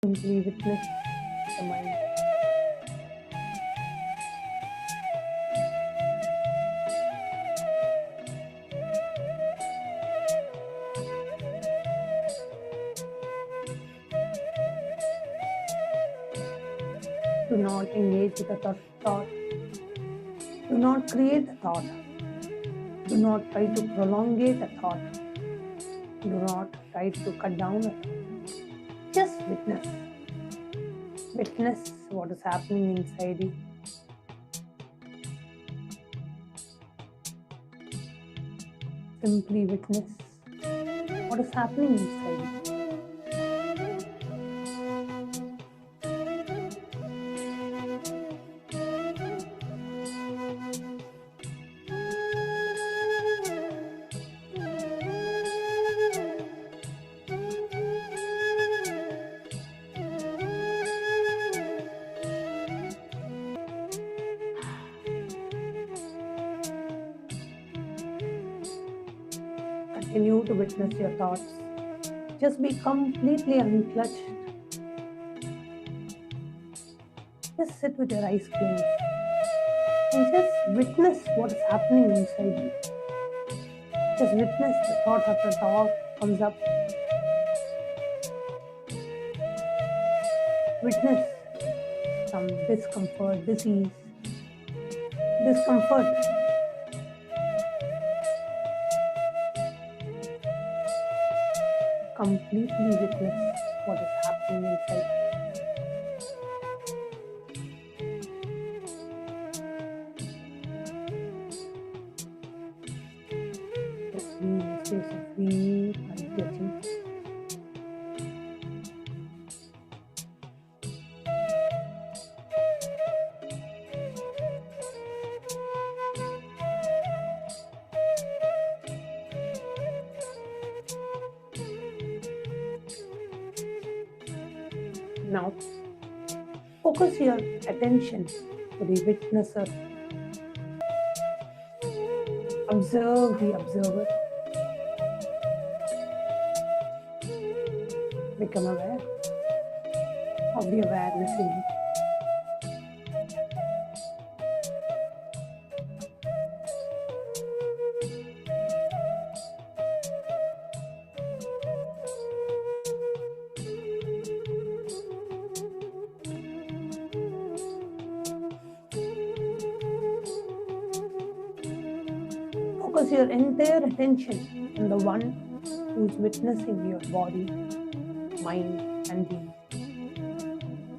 Simply witness the mind. Do not engage with the thought. Do not create a thought. Do not try to prolongate a thought. Do not try to cut down a thought. Just witness. Witness what is happening inside you. Simply witness what is happening inside you. Continue to witness your thoughts. Just be completely unclutched. Just sit with your eyes closed and just witness what is happening inside you. Just witness the thought after thought comes up. Witness some discomfort, disease, discomfort. Completely witness what is happening inside. Just be in a space of deep unbreathing. Now, focus your attention to the witnesser. Observe the observer. Become aware of the awareness in you. Focus your entire attention on the one who is witnessing your body, mind, and being.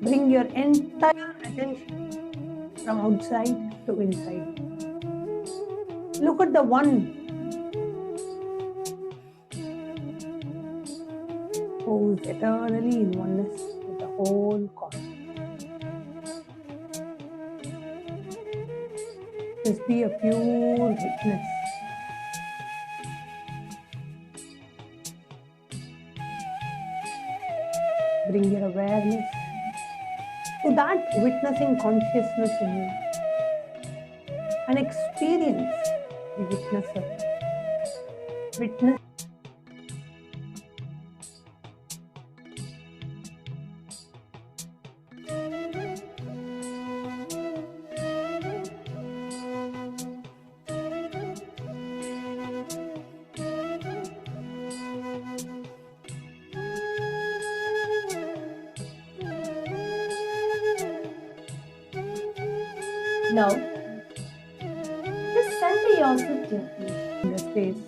Bring your entire attention from outside to inside. Look at the one who is eternally in oneness with the whole cosmos. Just be a pure witness. Bring your awareness to that witnessing consciousness in you and experience the witnesser. Witness. Now, just center yourself gently in the space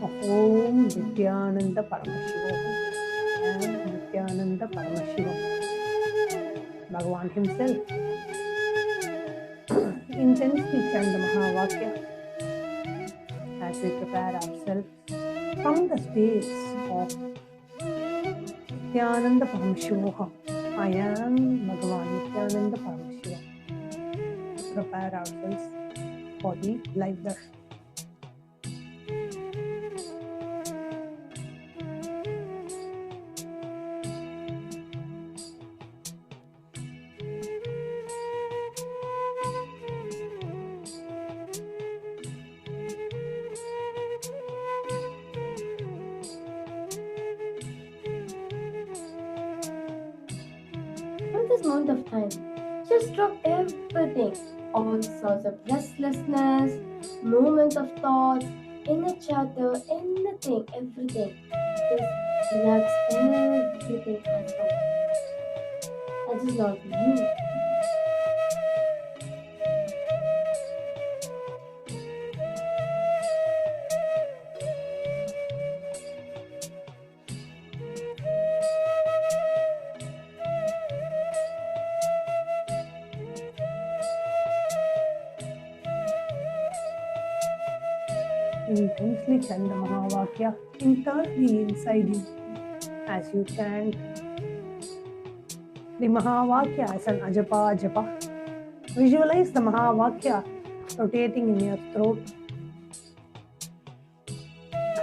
of Om Nithyananda Paramashivam. Om Nithyananda Paramashivam. Bhagavan himself intensely chant the Mahavakya as we prepare ourselves from the space of Nithyananda Paramashivam. I am Bhagavan Nithyananda Paramashivam. Prepare ourselves for the live darshan. this moment of time, just drop everything, all sorts of restlessness, moments of thoughts, inner chatter, anything, everything. Just relax everything as well. That is not you. Intensely chant the Mahavakya internally inside you as you chant the Mahavakya as an ajapa japa. Visualize the Mahavakya rotating in your throat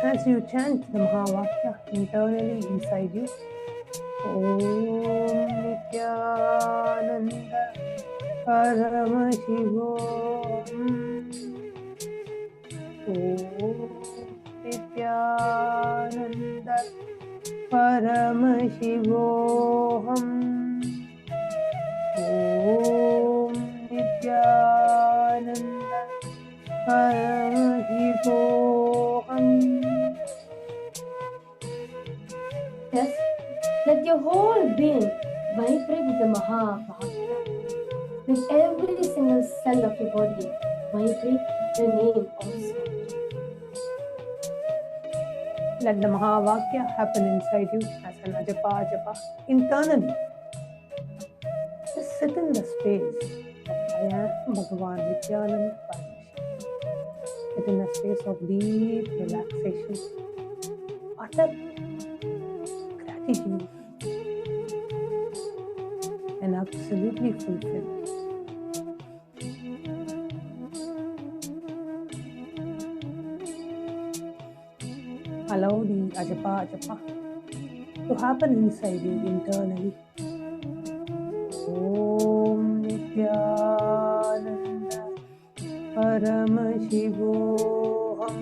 as you chant the Mahavakya internally inside you. Om Nityananda Paramashivam. Om Nityananda Paramashivam. Om Nityananda Paramashivam. Yes, let your whole being vibrate with the Mahavakya. With every single cell of your body, vibrate the name of Swamiji. Let the Mahavakya happen inside you as an ajapa japa internally. Just sit in the space of I am Bhagavan Nityananda Paramashi. Sit in a space of deep relaxation, utter gratitude, and absolutely fulfilled. Allow the ajapa japa to happen inside you internally. Om Nityananda Paramashivam.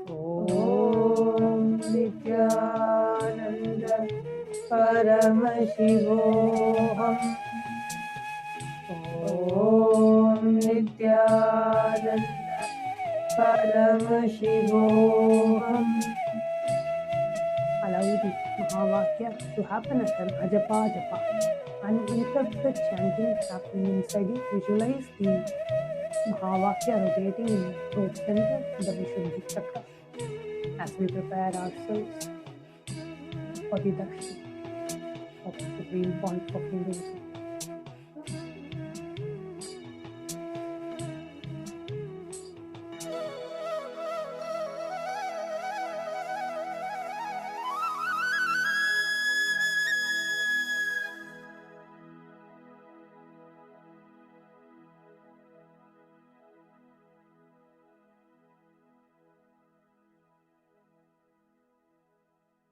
Om Nityananda Paramashivam. Om Nityananda Paramashivam. Allow the Mahavakya to happen as an ajapa japa. Uninterrupted chanting happening inside you. Visualize the Mahavakya rotating in your throat center, the Vishuddhi Chakra, as we prepare ourselves for the Darshan of the Supreme Pontiff of Hinduism.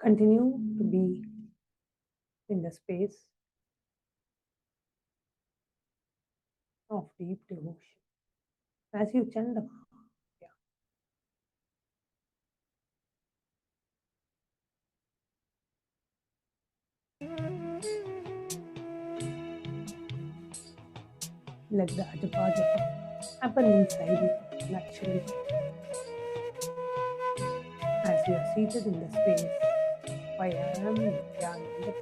Continue to be in the space of deep devotion as you chant the Mahavakya. Let the ajapa japa happen inside you naturally as you are seated in the space of I am Nityananda.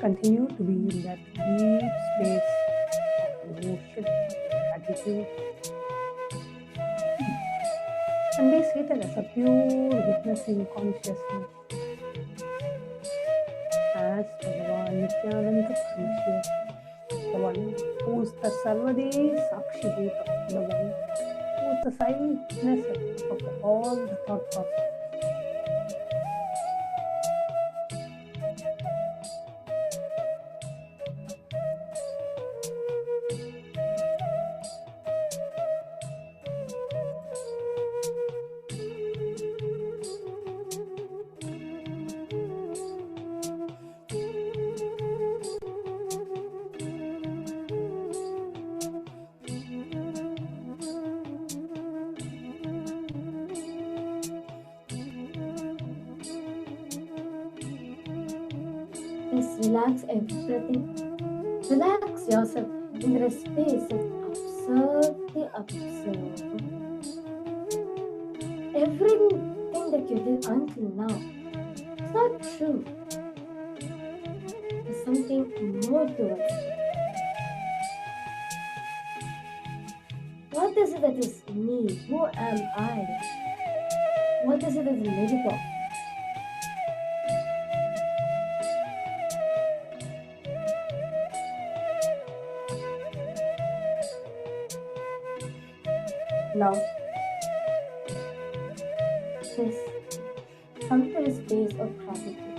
Continue to be in that deep space of devotion, gratitude, and be seated as a pure witnessing consciousness as Bhagavan Nityananda Paramashi, the one who is the Sarvadi Sakshibhuta, the one who is the silent witnesser of all the thought process. Just relax everything. Relax yourself in the space and observe the observer. Everything that you did until now is not true. There's something more to it. What is it that is me? Who am I? What is it that is made up of? Now, just come to a space of gratitude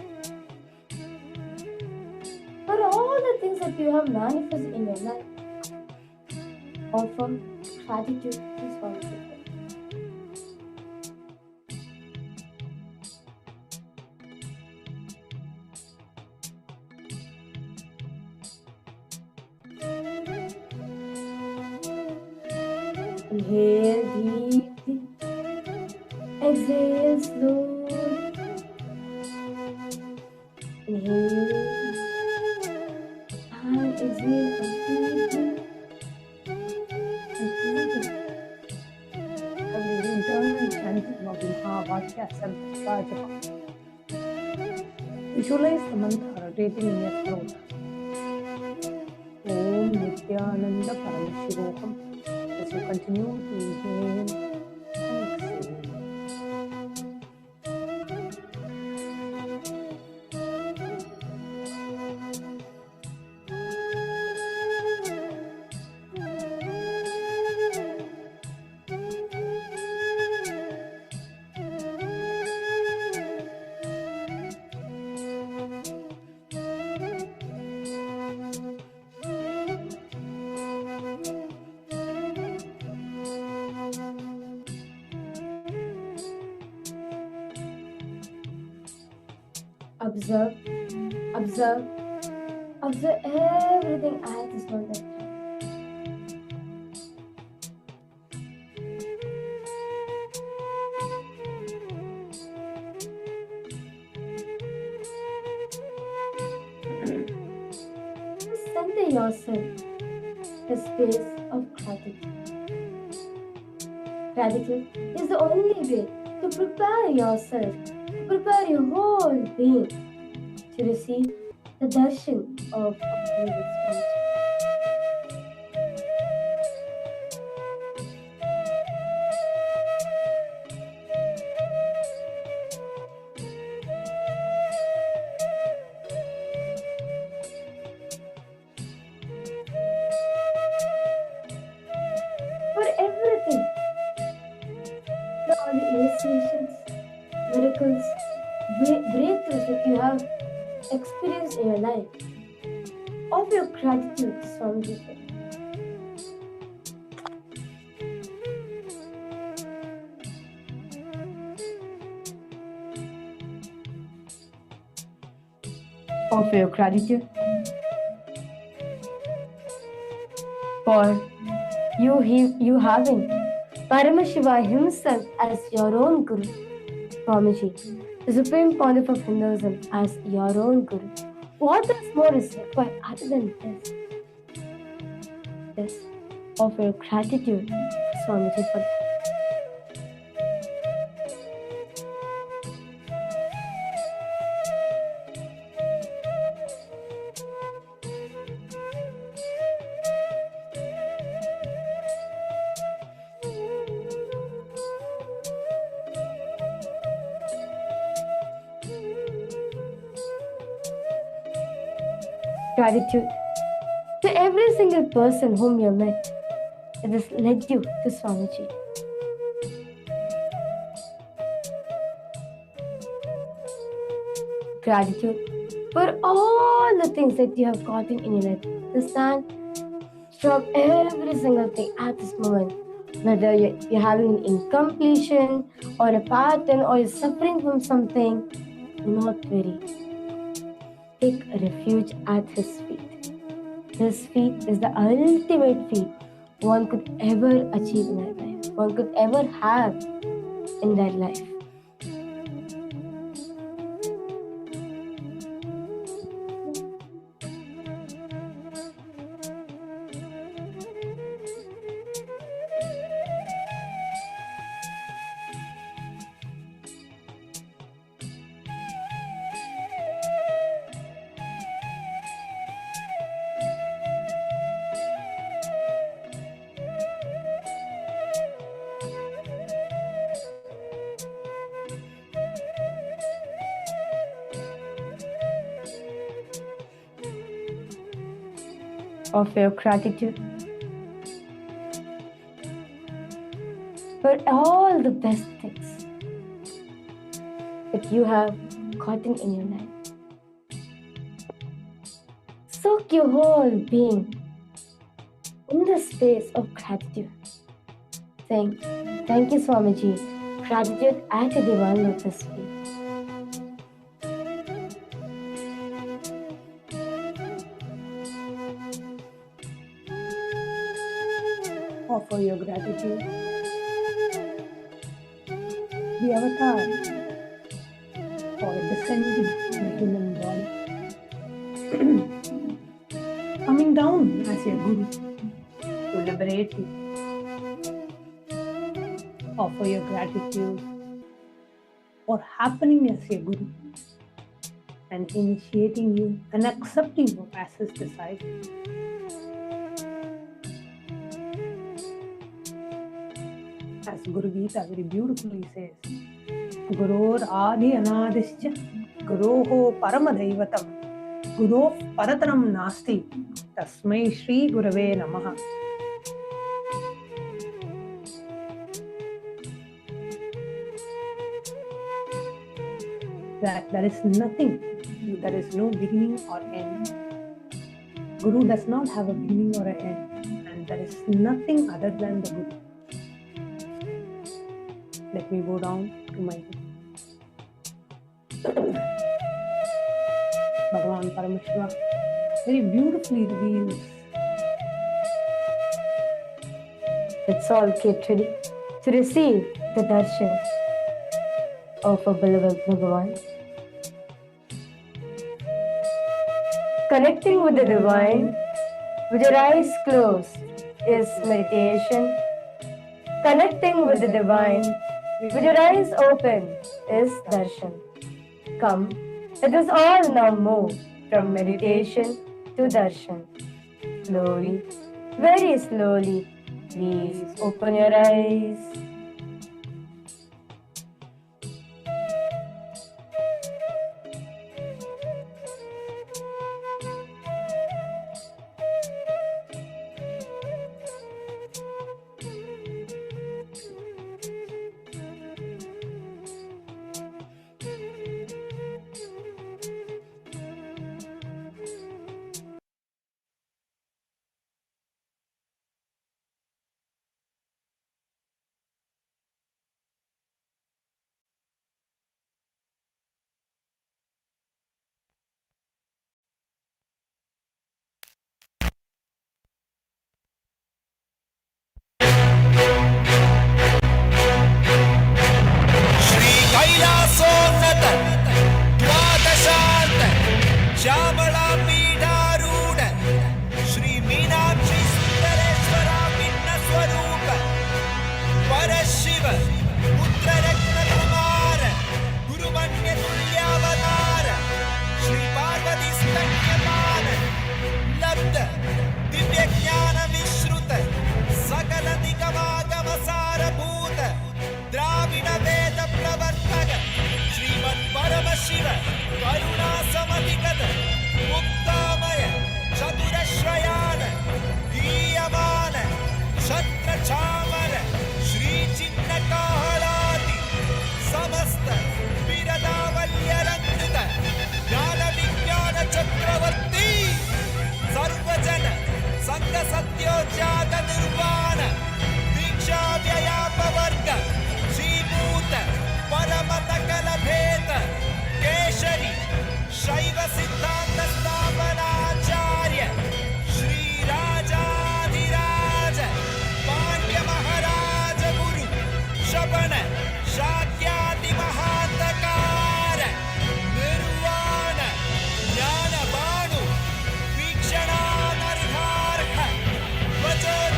for all the things that you have manifested in your life. Offer gratitude to Swamiji. Inhale deeply, exhale slowly. Inhale and exhale completely. Every internal chanting of the Mahavakya Sarvabhutebhyo. Visualize the mantra rotating in your throat. Om Nithyananda Paramashivam. As you continue to inhale and exhale. Observe, observe, observe everything at this moment. Center yourself in a space of gratitude. Gratitude is the only way to prepare yourself, to prepare your whole being to receive the darshan of Abhayam. For everything, all the initiations, miracles, breakthroughs that you have experienced in your life, offer your gratitude to Swamiji. Offer your gratitude for you having Paramashiva himself as your own Guru, Swamiji, the Supreme Pontiff of Hinduism as your own Guru. What else more is required other than this? This, offer your gratitude to Swamiji for that. Gratitude to every single person whom you met that has led you to Swamiji. Gratitude for all the things that you have gotten in your life. Understand? Stop every single thing at this moment. Whether you're having an incompletion or a pattern or you're suffering from something, do not worry. Take refuge at His feet. His feet is the ultimate feat one could ever achieve in their life, one could ever have in their life. of your gratitude for all the best things that you have gotten in your life. Soak your whole being in the space of gratitude. Saying, thank you, Swamiji. Gratitude at a divine lotus feet. Offer your gratitude. The avatar for descending in a human body. Coming down as your guru to liberate you. Offer your gratitude for happening as your guru and initiating you and accepting you as his disciple. As Guru Gita very beautifully says, Guror Adi Anadischa Guroho Paramadaivatam Guroh Parataram Nasti Tasmai Shri Gurave Namaha. That there is nothing, there is no beginning or end. Guru does not have a beginning or an end, and there is nothing other than the Guru. Let me go down to my Bhagavan Paramashivam very beautifully reveals. Let's all get ready to receive the Darshan of our beloved Bhagavan. Connecting with the divine with your eyes closed is meditation. Connecting with the divine with your eyes open is darshan. Come, let us all now move from meditation to darshan. Slowly, very slowly, please open your eyes.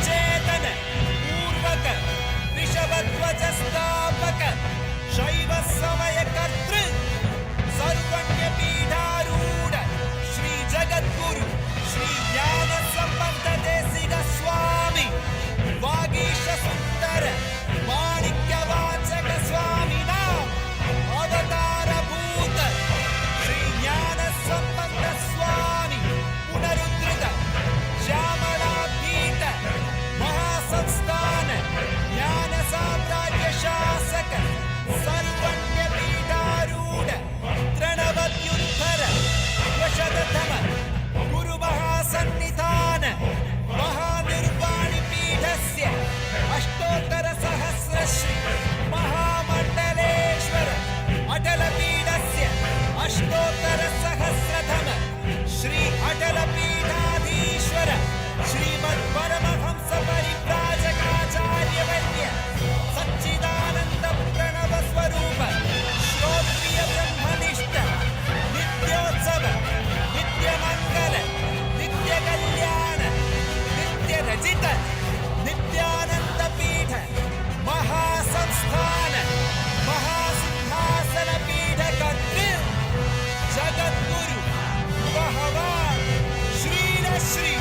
Chetan विराजित नित्यानंद पीठ महासंस्थान महासिंहासन पीठ कर्तृ जगद्गुरु भगवान श्री श्री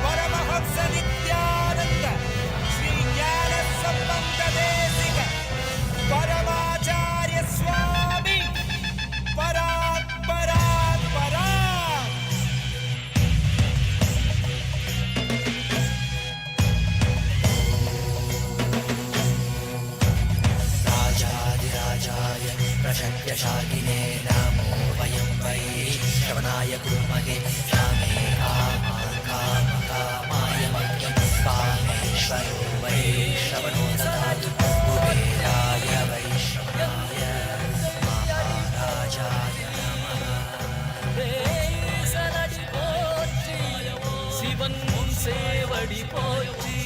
परमहंस नित्यानंद श्री ज्ञान संबंध देशिक परमाचार्य स्वामी परात् परात् परात्। राजाधिराजाय प्रशक्यशालिने नमो वयं वै श्रवणाय कुर्महे रामे कामाय मह्यं कामेश्वरो वै श्रवणो ददातु कुबेराय वैश्रवणाय महाराजाय नमः। சிவன் சேவடி போற்றி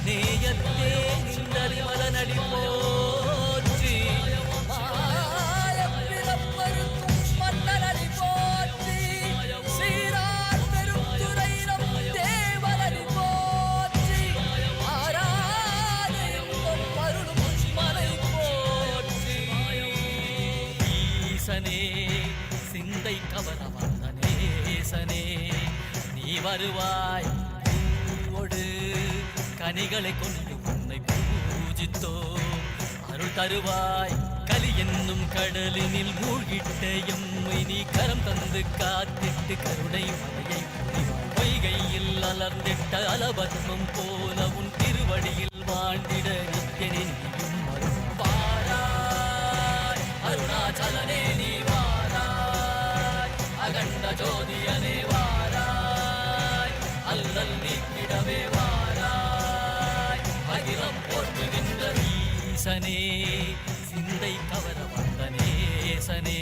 நேயத்தே நின்றலி மலனடி போற்றி மாயப்பிறப்பருக்கும் மன்னனடி போற்றி சீரார் பெருந்துரையிலும் தேவனடி போற்றி ஆராதனையும் பருளும் மலை போற்றி ஈசனே சிந்தை கவர வந்த நேசனே நீ வருவாய் பூவோடு கனிகளை கொண்டு உன்னை பூஜித்தோம் அருள் தருவாய் கலி என்னும் கடலினில் மூழ்கிட்ட எம்மை நீ கரம் தந்து காத்திட்டு கருணை மலையை பொழிவாய். பொய்கையில் அலர்ந்திட்ட அலபத்மம் போல உன் திருவடியில் வாழ்ந்திட நித்தியனின் வாராய் அருணாச்சலனே நீ வாராய் அகண்ட ஜோதியனே வாராய் அல்லல் நீக்கிடவே வாராய் அகிலம் போற்றுகின்ற ஈசனே சிந்தை கவர வந்த நேசனே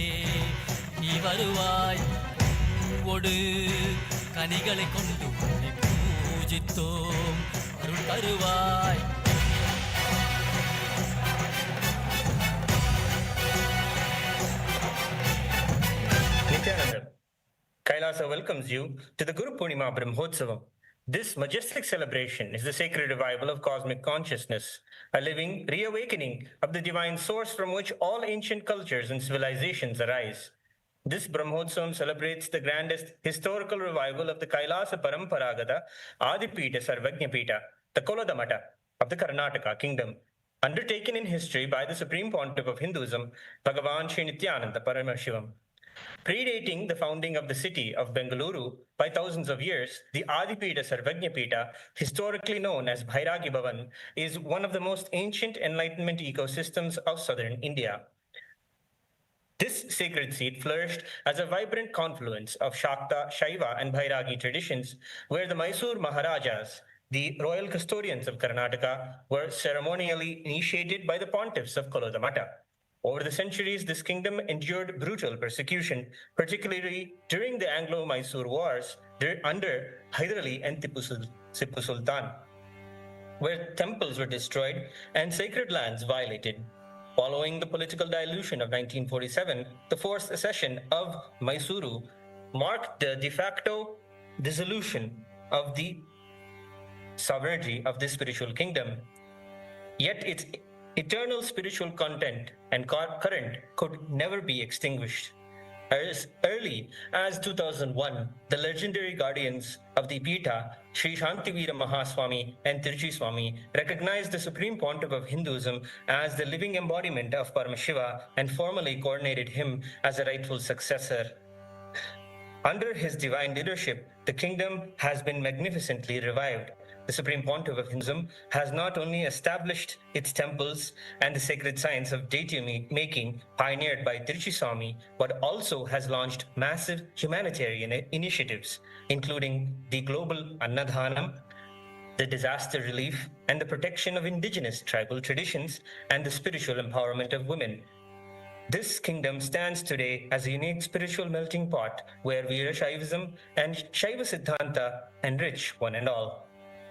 நீ வருவாய் பூவோடு கனிகளை கொண்டு உன்னை பூஜித்தோம் அருள் தருவாய். Nithyananda, Kailasa welcomes you to the Guru Purnima Brahmotsavam. This majestic celebration is the sacred revival of cosmic consciousness, a living reawakening of the divine source from which all ancient cultures and civilizations arise. This Brahmotsavam celebrates the grandest historical revival of the Kailasa Paramparagata Adipita Sarvabhutebhyo, the Koladamata of the Karnataka kingdom, undertaken in history by the Supreme Pontiff of Hinduism, BHAGAVAN SRI NITHYANANDA PARAMASHIVAM. Predating the founding of the city of Bengaluru by thousands of years, the Adipita Sarvabhutebhyo, historically known as Bhairagi-bhavan, is one of the most ancient enlightenment ecosystems of southern India. This sacred seat flourished as a vibrant confluence of Shakta, Shaiva, and Bhairagi traditions, where the Mysore Maharajas, the royal custodians of Karnataka, were ceremonially initiated by the pontiffs of Kolodamata. Over the centuries, this kingdom endured brutal persecution, particularly during the Anglo-Mysore Wars under Hyder Ali and Tipu Sultan, where temples were destroyed and sacred lands violated. Following the political dilution of 1947, the forced accession of Mysuru marked the de facto dissolution of the sovereignty of this spiritual kingdom. Yet its eternal spiritual content and current could never be extinguished. As early as 2001, the legendary guardians of the Pita, Sri Shantivira Mahaswami and Tiruchi Swami, recognized the Supreme Pontiff of Hinduism as the living embodiment of Paramashiva and formally coronated him as a rightful successor. Under his divine leadership, the kingdom has been magnificently revived. The Supreme Pontiff of Hinduism has not only established its temples and the sacred science of deity making pioneered by Tiruchi Swami, but also has launched massive humanitarian initiatives, including the global Annadhanam, the disaster relief, and the protection of indigenous tribal traditions and the spiritual empowerment of women. This kingdom stands today as a unique spiritual melting pot where Veerashaivism and Shaiva Siddhanta enrich one and all.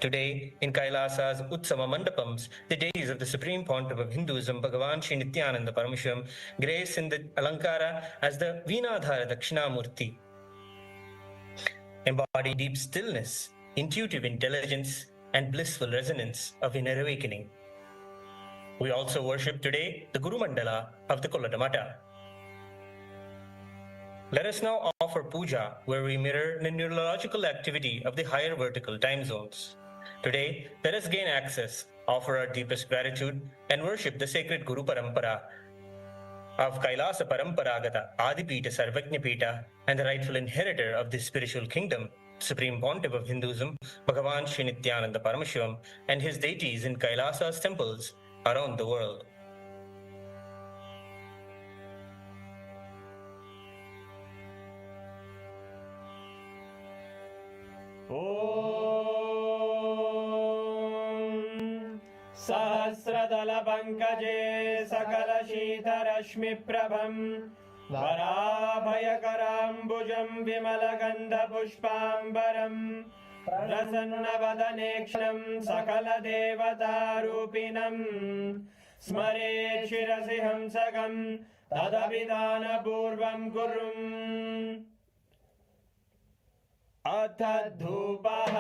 Today, in Kailasa's Utsava Mandapams, the deities of the Supreme Pontiff of Hinduism, Bhagavan Sri Nithyananda Paramashhivam, grace in the Alankara as the Veenadhara Dakshinamurti, embody deep stillness intuitive intelligence, and blissful resonance of inner awakening. We also worship today the Guru Mandala of the Koladamata. Let us now offer puja, where we mirror the neurological activity of the higher vertical time zones. Today, let us gain access, offer our deepest gratitude, and worship the sacred Guru Parampara of KAILASA Paramparagata Adipita Sarvajñapita and the rightful inheritor of this spiritual kingdom, Supreme Pontiff of Hinduism, Bhagavan Sri Nithyananda Paramashivamam, and his deities in Kailasa's temples around the world. सहस्रदलपङ्कजे सकलशीतरश्मिप्रभं वराभयकराम्बुजं विमलगन्धपुष्पाम्बरं प्रसन्नवदनेक्षणं सकलदेवतारूपिणं स्मरेत् शिरसि हंसकं तदभिधानपूर्वं कुर्वन् अथ धूपः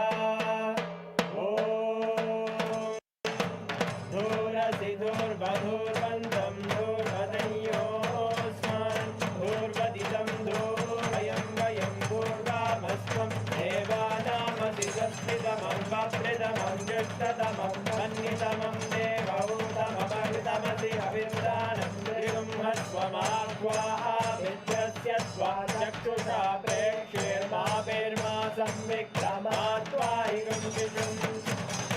धूर्वधूर्वन्तं धूर्वदयोस्मान् धूर्वदितं धूर्वयं वयं पूर्वामस्त्वं देवानामसि संस्थितमं वप्रतमं जुष्टतमं मन्यतमं देवहूतममृतमसि हविर्दानं त्रिगुंहस्वमाह्वाः विद्यस्य त्वा चक्षुषा प्रेक्ष्येर्मापेर्मा संविक्तमात्वाहिगं शिशुं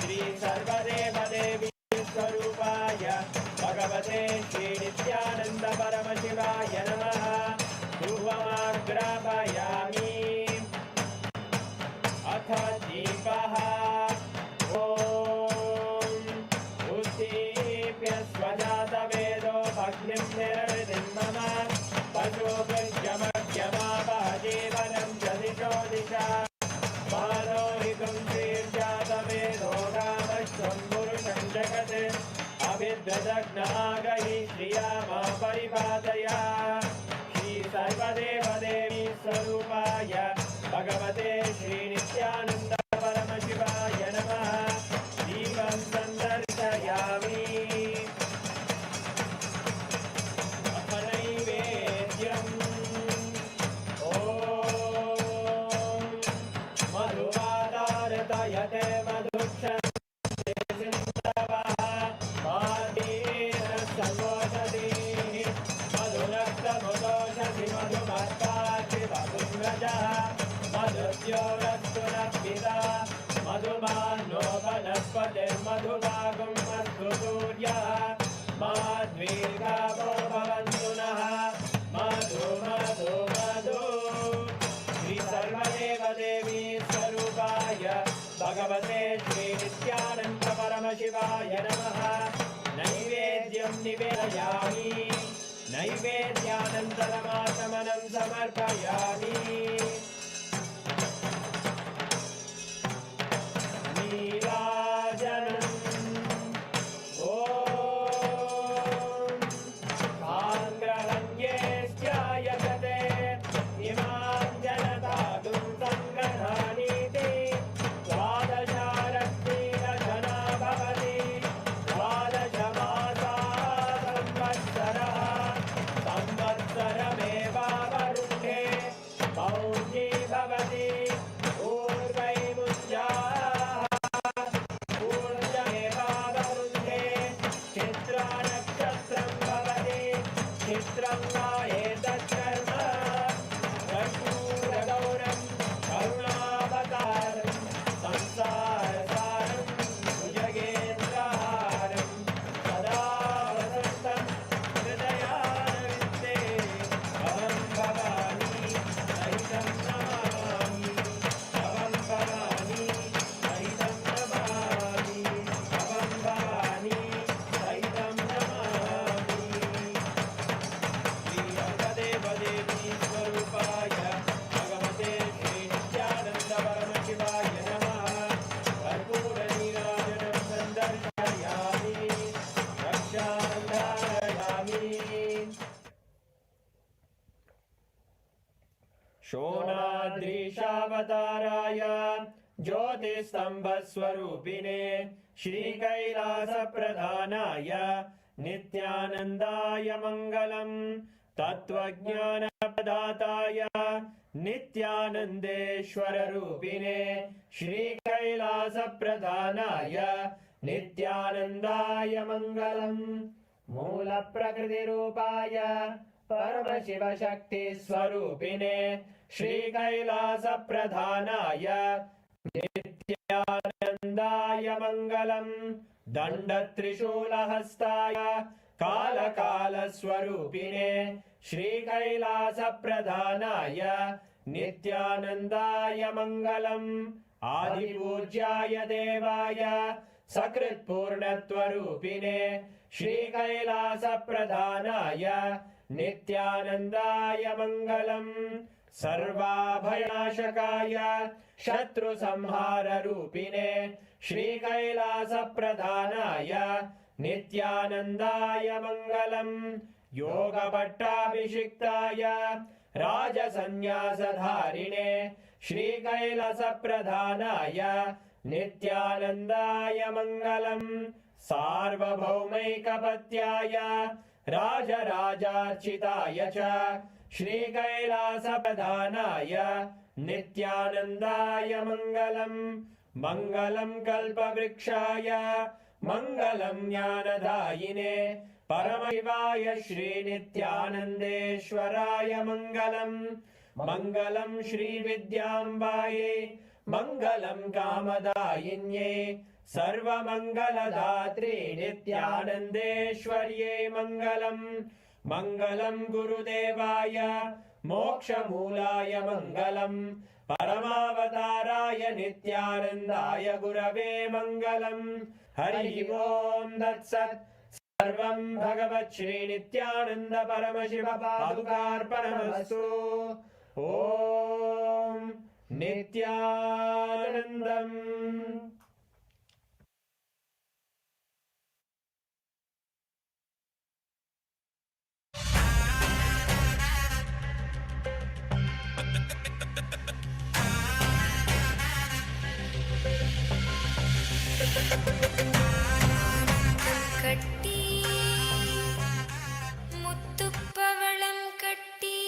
श्रीसर्वदेवदेवी स्वरूपाय भगवते श्री नित्यानंद परमशिवाय नमः। धूपमाग्रापयामि अथ दीपः ॐ उद्दीप्य स्वजातवेदो भग्निं निरवृतिं मम पशुभुजमग्यमापः जीवनं च दिशो दिशा मानोहिकं श्रीर्जातवेदो रामश्वं पुरुषं जगत् अभिद्रदग्नागहि श्रिया मा परिपादया श्री सर्वदेवदेवी स्वरूपाय भगवते श्री नित्यानंद परमशिवाय नमः। दीपं सन्दर्शयामि अथ नैवेद्यम् ॐ मधुवादारतयते मधुक्षं मधुमानो वनस्पतिर्मधुभागं मधु सूर्यः माद्वीर्गावो भवन्तु नः मधु मधु मधु श्री सर्वदेवदेवी स्वरूपाय भगवते श्री नित्यानंद परमशिवाय नमः। नैवेद्यं निवेदयामि नैवेद्यानन्तरमाचमनं समर्पयामि। शोणाद्रीशावताराय ज्योतिस्तम्भस्वरूपिणे श्रीकैलासप्रधानाय नित्यानन्दाय मङ्गलम् तत्त्वज्ञानप्रदाताय नित्यानन्देश्वररूपिणे श्रीकैलासप्रधानाय नित्यानन्दाय मङ्गलम् मूलप्रकृतिरूपाय परमशिवशक्तिस्वरूपिणे श्रीकैलासप्रधानाय नित्यानन्दाय मङ्गलम् दण्डत्रिशूलहस्ताय कालकालस्वरूपिणे श्रीकैलासप्रधानाय नित्यानन्दाय मङ्गलम् आदिपूज्याय देवाय सकृत्पूर्णत्वरूपिणे श्रीकैलासप्रधानाय नित्यानन्दाय मङ्गलम् सर्वाभयनाशकाय शत्रुसंहाररूपिणे श्रीकैलासप्रधानाय नित्यानन्दाय मङ्गलम् योगपट्टाभिषिक्ताय राजसन्न्यासधारिणे श्रीकैलासप्रधानाय नित्यानन्दाय मङ्गलम् सार्वभौमैकपत्याय राजराजार्चिताय च श्रीकैलासप्रधानाय नित्यानन्दाय मङ्गलम् मङ्गलम् कल्पवृक्षाय मङ्गलम् ज्ञानदायिने परमशिवाय श्रीनित्यानन्देश्वराय मङ्गलम् मङ्गलम् श्रीविद्याम्बायै मङ्गलम् कामदायिन्यै सर्वमङ्गलदात्रे नित्यानन्देश्वर्यै मङ्गलम् मङ्गलम् गुरुदेवाय मोक्षमूलाय मङ्गलम् परमावताराय नित्यानन्दाय गुरवे मङ्गलम् हरि ओम् तत्सत् सर्वं भगवत् श्रीनित्यानन्द परमशिव पादुकार्पणमस्तु ॐ नित्यानन्दम् கட்டி முத்துப்பவளம் கட்டி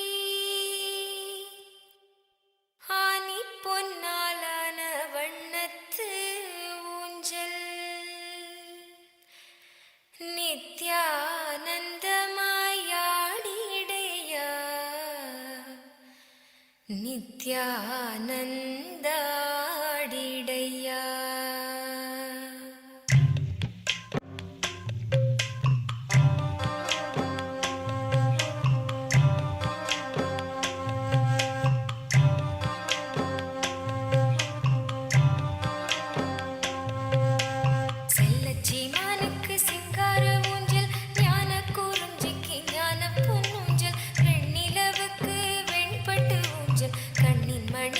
ஆனி பொன்னாலான வண்ணத்து ஊஞ்சல் நித்யானந்தமாயாடிடையா நித்யானந்தாடிடையா மணி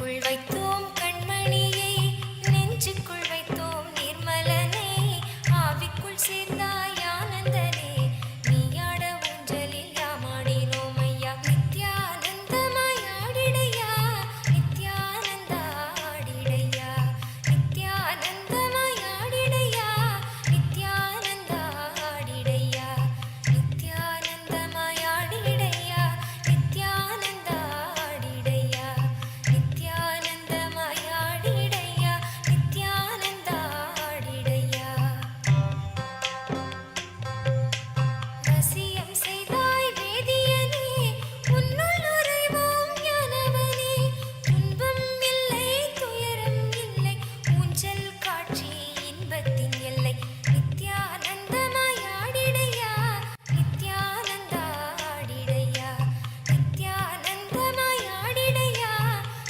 கண்ணுக்குள் வைத்தோம் கண்மணியை, நெஞ்சுக்குள் வைத்தோம் நிர்மலனை, ஆவிக்குள் சேர்ந்தாய் ஆனந்தனே, நீயாட ஊஞ்சலில் யாமாடினோம் ஐயா. நித்யானந்தமாய் ஆடிடையா, நித்யானந்தா ஆடிடையா, நித்யானந்தமாய் ஆடிடையா, நித்யானந்தா ஆடிடையா, நித்யானந்தமாய் ஆடிடையா, நித்யானந்தா ஆடிடையா, நித்யானந்தமாய் ஆடிடையா, நித்யானந்தா ஆடிடையா. வசியம் செய்தாய் வேதியனே, உன்னுள் உறைவோம் ஞானவனே, துன்பம் இல்லை துயரம் இல்லை, ஊஞ்சல் காட்சி இன்பத்தின் எல்லை, நித்யானந்தமாய் ஆடிடையா, நித்யானந்தா ஆடிடையா, நித்யானந்தமாய் ஆடிடையா,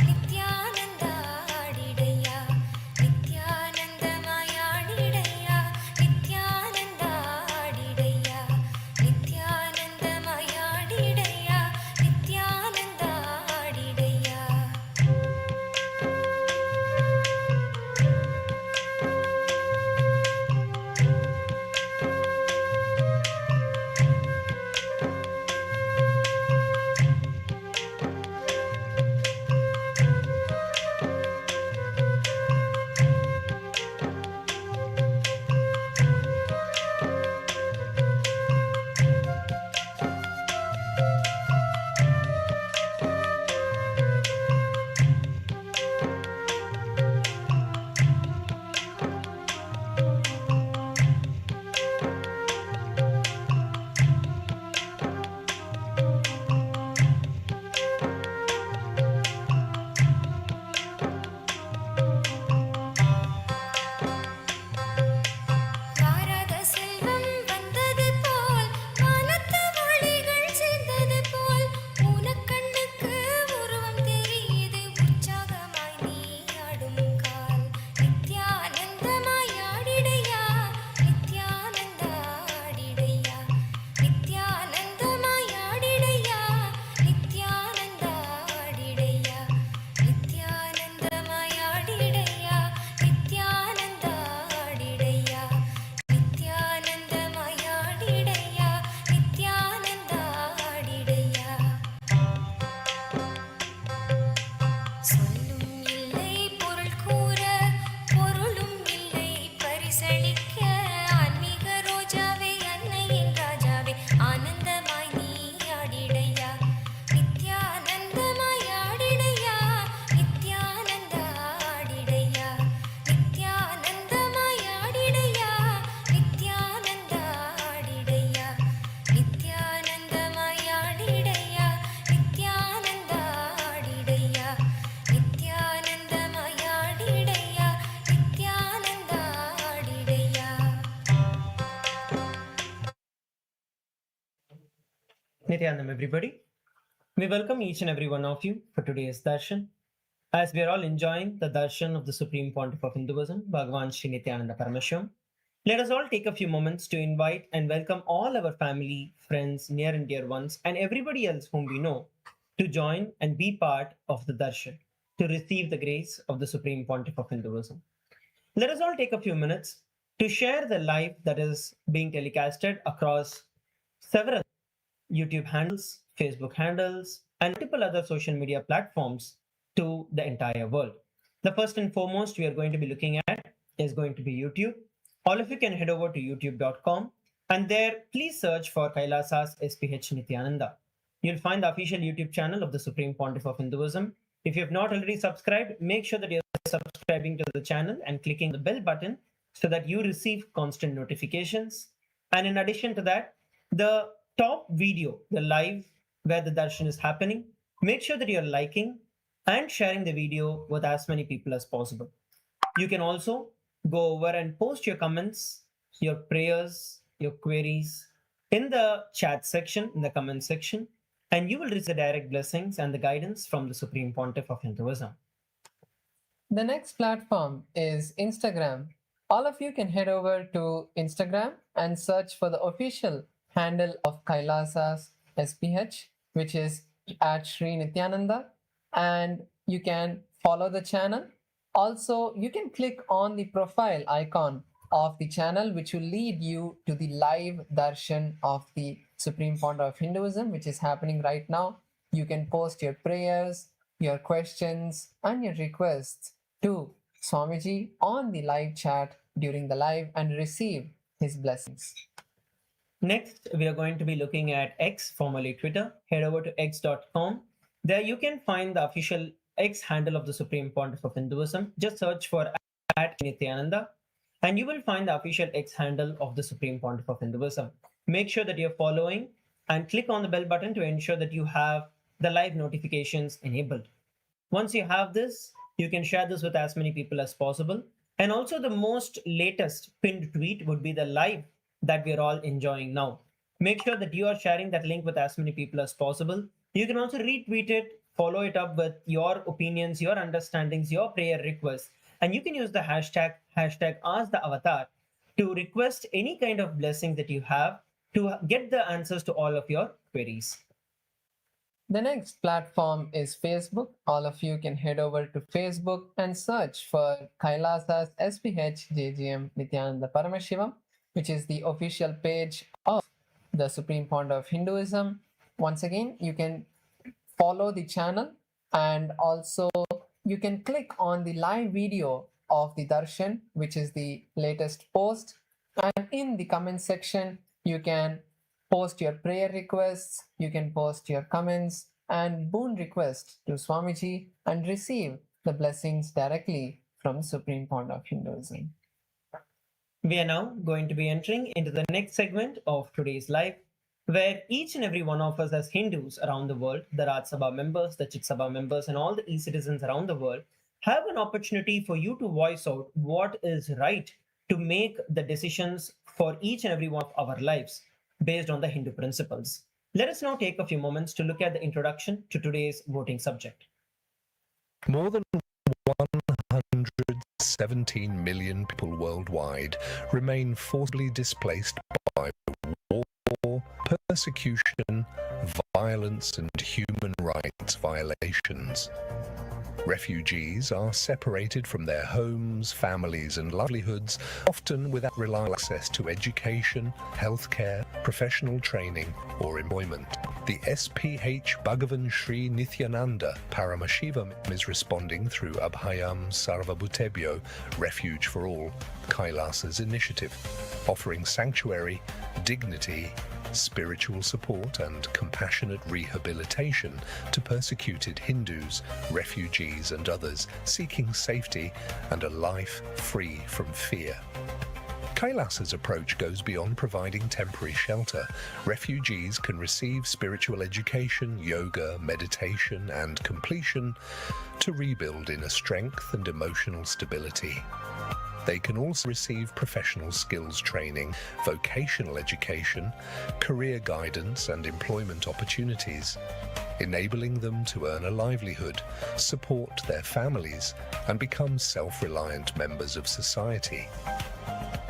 நித்யானந்தா ஆடிடையா, நித்யானந்தமாய் ஆடிடையா, நித்யானந்தா ஆடிடையா, நித்யானந்தமாய் ஆடிடையா, நித்யானந்தா ஆடிடையா. வாராத செல்வம் வந்தது போல், வானத்து ஒளிகள் சேர்ந்தது போல், ஊனக்கண்ணுக்கு உருவம் தெரியுது, உற்சாகமாய் நீ ஆடும் கால். நித்யானந்தமாய் ஆடிடையா, நித்யானந்தா ஆடிடையா, நித்யானந்தமாய் ஆடிடையா, நித்யானந்தா ஆடிடையா, நித்யானந்தமாய் ஆடிடையா, நித்யானந்தா ஆடிடையா, நித்யானந்தமாய் ஆடிடையா, நித்யானந்தா ஆடிடையா. சொல்லும் இல்லை பொருள் கூற, பொருளும் இல்லை பரிசளிக்க, ஆன்மீக ரோஜாவே அன்னையின் ராஜாவே, ஆனந்தமாய் நீ ஆடிடையா, நித்யானந்தமாய் ஆடிடையா, Nithyananda ஆடிடையா, நித்யானந்தமாய் ஆடிடையா, Nithyananda ஆடிடையா, நித்யானந்தமாய் ஆடிடையா, Nithyananda ஆடிடையா, நித்யானந்தமாய் ஆடிடையா, Nithyananda ஆடிடையா. Nityanandam, everybody. We welcome each and every one of you for today's Darshan. As we are all enjoying the Darshan of the Supreme Pontiff of Hinduism, Bhagavan Sri Nithyanaanda Paramashivamam, let us all take a few moments to invite and welcome all our family, friends, near and dear ones, and everybody else whom we know to join and be part of the Darshan, to receive the grace of the Supreme Pontiff of Hinduism. Let us all take a few minutes to share the live that is being telecasted across several YouTube handles, Facebook handles, and multiple other social media platforms to the entire world. The first and foremost we are going to be looking at is going to be YouTube. All of you can head over to youtube.com and there please search for KAILASA's SPH Nithyananda. You'll find the official YouTube channel of the Supreme Pontiff of Hinduism. If you have not already subscribed, make sure that you're subscribing to the channel and clicking the bell button so that you receive constant notifications. And in addition to that, the top video, the live where the darshan is happening, make sure that you're liking and sharing the video with as many people as possible. You can also go over and post your comments, your prayers, your queries in the chat section, in the comment section, and you will receive the direct blessings and the guidance from the Supreme Pontiff of Hinduism. The next platform is Instagram. All of you can head over to Instagram and search for the official handle of KAILASA's SPH, which is at Sri Nithyananda, and you can follow the channel. Also, you can click on the profile icon of the channel, which will lead you to the live darshan of the Supreme Pontiff of Hinduism, which is happening right now. You can post your prayers, your questions, and your requests to Swamiji on the live chat during the live and receive his blessings. Next, we are going to be looking at X, formerly Twitter. Head over to x.com. There you can find the official X handle of the Supreme Pontiff of Hinduism. Just search for @Nithyananda and you will find the official X handle of the Supreme Pontiff of Hinduism. Make sure that you're following and click on the bell button to ensure that you have the live notifications enabled. Once you have this, you can share this with as many people as possible. And also the most latest pinned tweet would be the live that we're all enjoying now. Make sure that you are sharing that link with as many people as possible. You can also retweet it, follow it up with your opinions, your understandings, your prayer requests. And you can use the hashtag #AskTheAvatar to request any kind of blessing that you have to get the answers to all of your queries. The next platform is Facebook. All of you can head over to Facebook and search for KAILASA's SPH Nithyananda Paramashivamam, which is the official page of the Supreme Pontiff of Hinduism. Once again, you can follow the channel and also you can click on the live video of the darshan, which is the latest post. And in the comment section, you can post your prayer requests, you can post your comments and boon requests to Swamiji and receive the blessings directly from Supreme Pontiff of Hinduism. We are now going to be entering into the next segment of today's live, where each and every one of us as Hindus around the world, the Raj Sabha members, the Chit Sabha members, and all the e-citizens around the world have an opportunity for you to voice out what is right to make the decisions for each and every one of our lives based on the Hindu principles. Let us now take a few moments to look at the introduction to today's voting subject. More than 117 million people worldwide remain forcibly displaced by war, persecution, violence, and human rights violations. Refugees are separated from their homes, families, and livelihoods, often without reliable access to education, healthcare, professional training, or employment. The SPH Bhagavan Sri Nithyananda Paramashhivam is responding through Abhayam Sarvabhutebhyo, Refuge for All, KAILASA's initiative, offering sanctuary, dignity, spiritual support and compassionate rehabilitation to persecuted Hindus, refugees and others seeking safety and a life free from fear. KAILASA's approach goes beyond providing temporary shelter. Refugees can receive spiritual education, yoga, meditation and completion to rebuild inner strength and emotional stability. They can also receive professional skills training, vocational education, career guidance and employment opportunities, enabling them to earn a livelihood, support their families and become self-reliant members of society.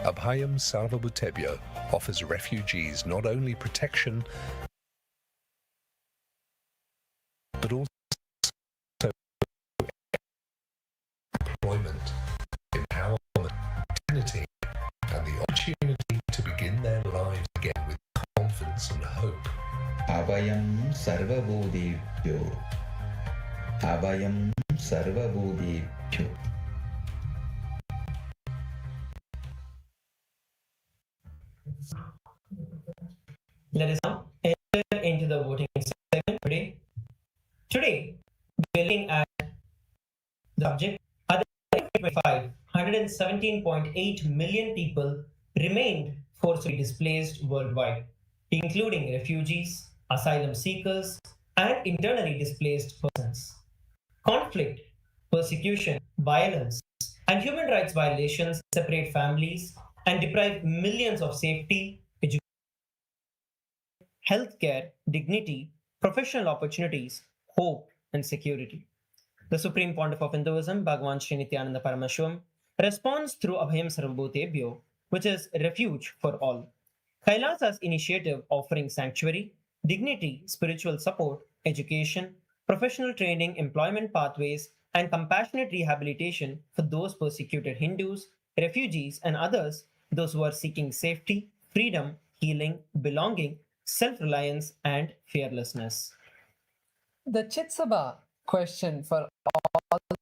Abhayam Sarvabhutebhyo offers refugees not only protection but also employment, empowerment, dignity, and the opportunity to begin their lives again with confidence and hope. Abhayam Sarvabhutebhyo. Abhayam Sarvabhutebhyo. Let us now enter into the voting segment today. Today, we're looking at the subject. At the end of 2025, 117.8 million people remained forcibly displaced worldwide, including refugees, asylum seekers, and internally displaced persons. Conflict, persecution, violence, and human rights violations separate families and deprive millions of safety, education, healthcare, dignity, professional opportunities, hope, and security. The Supreme Pontiff of Hinduism, Bhagavan Sri Nithyananda Paramashhivam, responds through Abhayam Sarvabhutebhyo, which is refuge for all. KAILASA's initiative offering sanctuary, dignity, spiritual support, education, professional training, employment pathways, and compassionate rehabilitation for those persecuted Hindus, refugees, and others, those who are seeking safety, freedom, healing, belonging, self-reliance, and fearlessness. The Chitsabha question for all the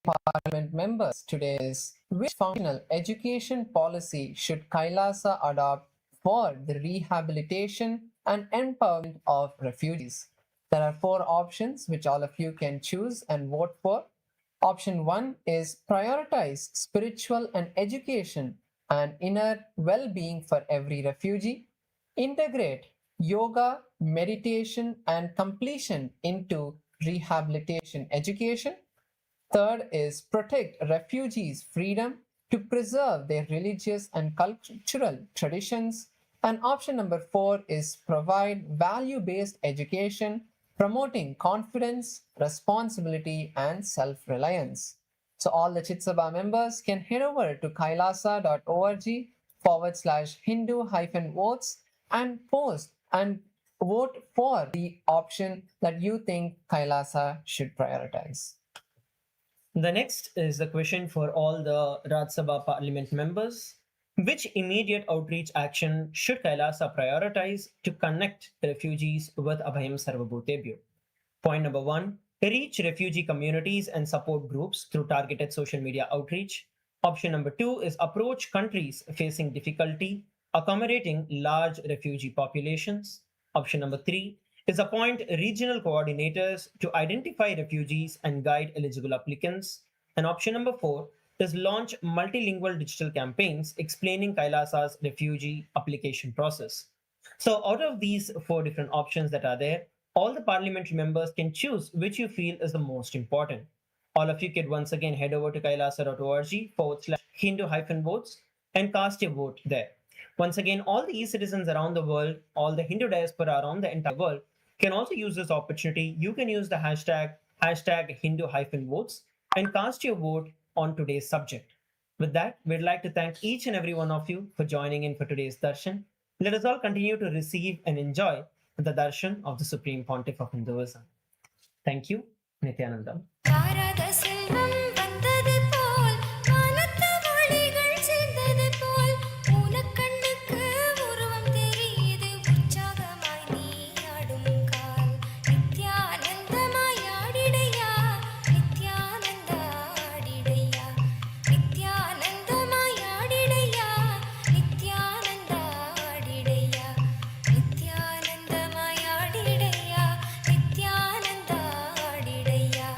Parliament members today is: which functional education policy should Kailasa adopt for the rehabilitation and empowerment of refugees? There are 4 options which all of you can choose and vote for. Option 1 is prioritize spiritual and education and inner well-being for every refugee. Integrate yoga, meditation, and completion into rehabilitation education. Third is protect refugees' freedom to preserve their religious and cultural traditions. And option number 4 is provide value-based education, promoting confidence, responsibility, and self-reliance. So all the Chitsabha members can head over to kailasa.org/Hindu-votes and post and vote for the option that you think Kailasa should prioritize. The next is the question for all the Rajya Sabha Parliament members. Which immediate outreach action should Kailasa prioritize to connect refugees with Abhayam Sarvabhutebhyo? Point number 1, reach refugee communities and support groups through targeted social media outreach. Option number 2 is approach countries facing difficulty accommodating large refugee populations. Option number 3 is appoint regional coordinators to identify refugees and guide eligible applicants. And option number 4 is launch multilingual digital campaigns explaining Kailasa's refugee application process. So out of these 4 different options that are there, all the parliamentary members can choose which you feel is the most important. All of you can once again head over to kailasa.org/Hindu-votes and cast your vote there. Once again, all the e-citizens around the world, all the Hindu diaspora around the entire world can also use this opportunity. You can use the hashtag Hindu-votes and cast your vote on today's subject. With that, we'd like to thank each and every one of you for joining in for today's Darshan. Let us all continue to receive and enjoy the Darshan of the Supreme Pontiff of Hinduism. Thank you, Nithyananda. பாரத செல்வம் வந்தது போல் வானத்து ஒளிகள் சேர்ந்தது போல் உனக்கண்ணுக்கு உருவம் தெரியுது உற்சாகமாய் நீ ஆடும் கால் நித்யானந்தமாய் ஆடிடையா Nithyananda ஆடிடையா நித்யானந்தமாய் ஆடிடையா Nithyananda ஆடிடையா நித்யானந்தமாய் ஆடிடையா Nithyananda ஆடிடையா நித்யானந்தமாய் ஆடிடையா Nithyananda ஆடிடையா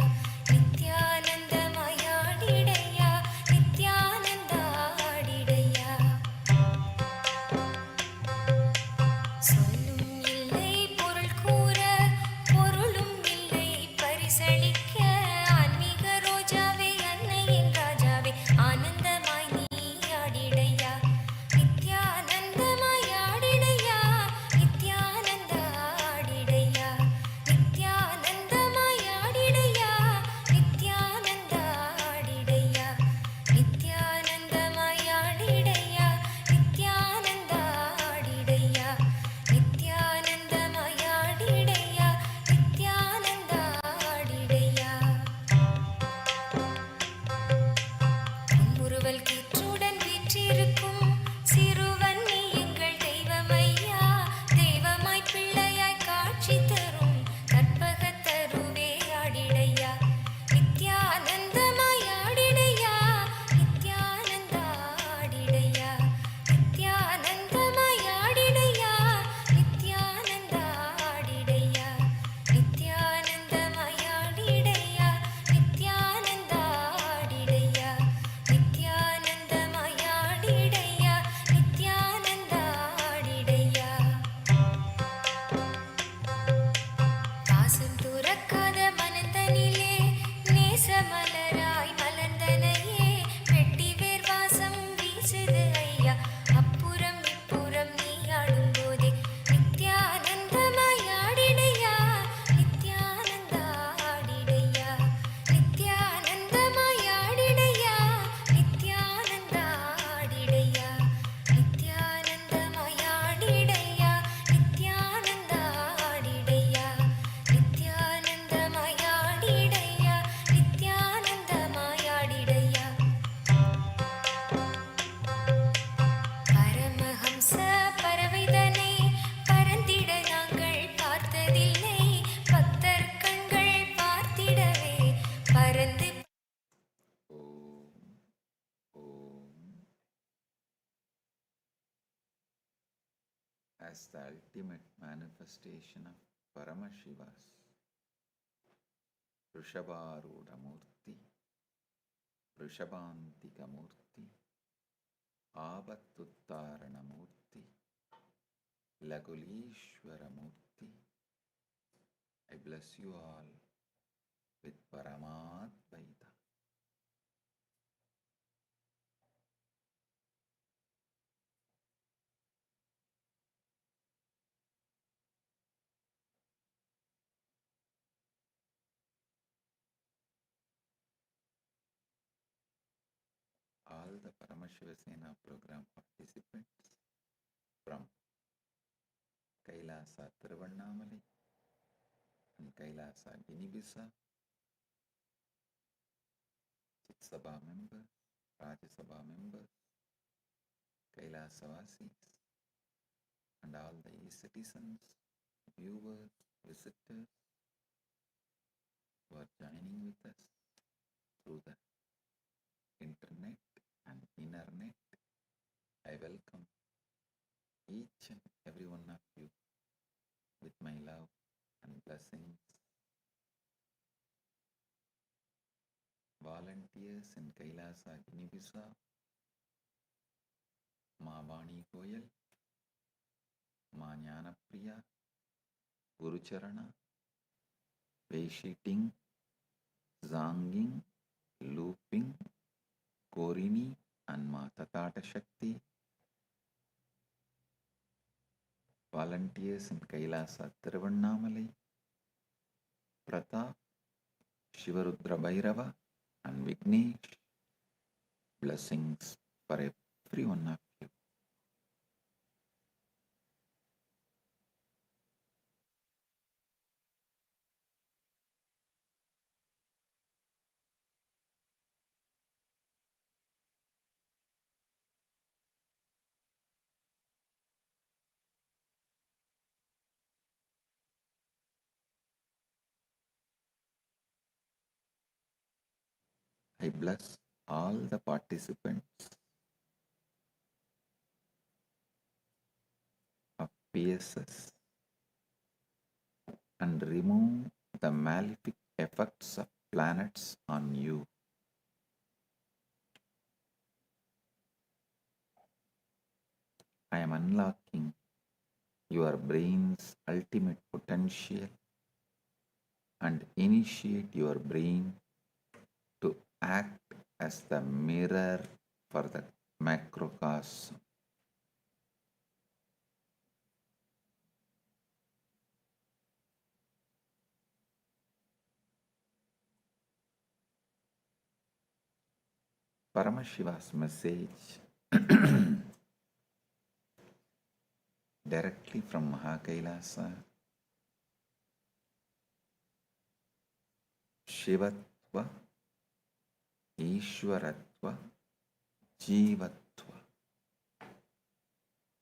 as the ultimate manifestation of Paramashiva's Vrishabharudha Murti, Vrishabhantika Murti, Abattuttarana Murti, Lagulishwara Murti. I bless you all with Paramadvaita. All the Paramashiva Sena program participants from Kailasa Tiruvannamalai and Kailasa Guinea-Bissau, Chit Sabha members, Rajya Sabha members, Kailasa-vasis, and all the citizens, viewers, visitors who are joining with us through the internet and internet. I welcome each and every one of you with my love and blessings. Volunteers in Kailasa Guinea-Bissau, Ma Vani Koyal, Ma Jnanapriya, Guru Charana, Peshiting, Zanging, Looping, Korini, and Ma Tatata Shakti. Volunteers in Kailasa Tiruvannamalai, Pratap, Shivarudra Bhairava, and Vignesh. Blessings for every one of you. I bless all the participants of PSS and remove the malefic effects of planets on you. I am unlocking your brain's ultimate potential and initiate your brain to act as the mirror for the macrocosm. Paramashiva's message directly from Mahakailasa. Shivatva, Ishwaratva, Jivatva.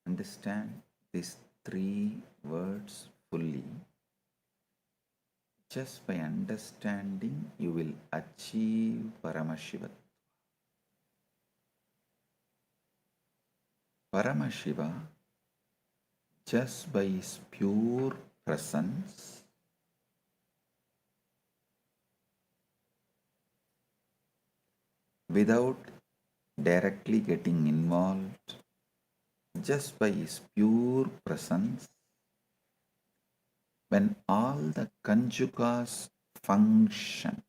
Understand these three words fully. Just by understanding, you will achieve Paramashiva. Paramashiva, just by his pure presence, without directly getting involved, just by his pure presence, when all the conjugas function,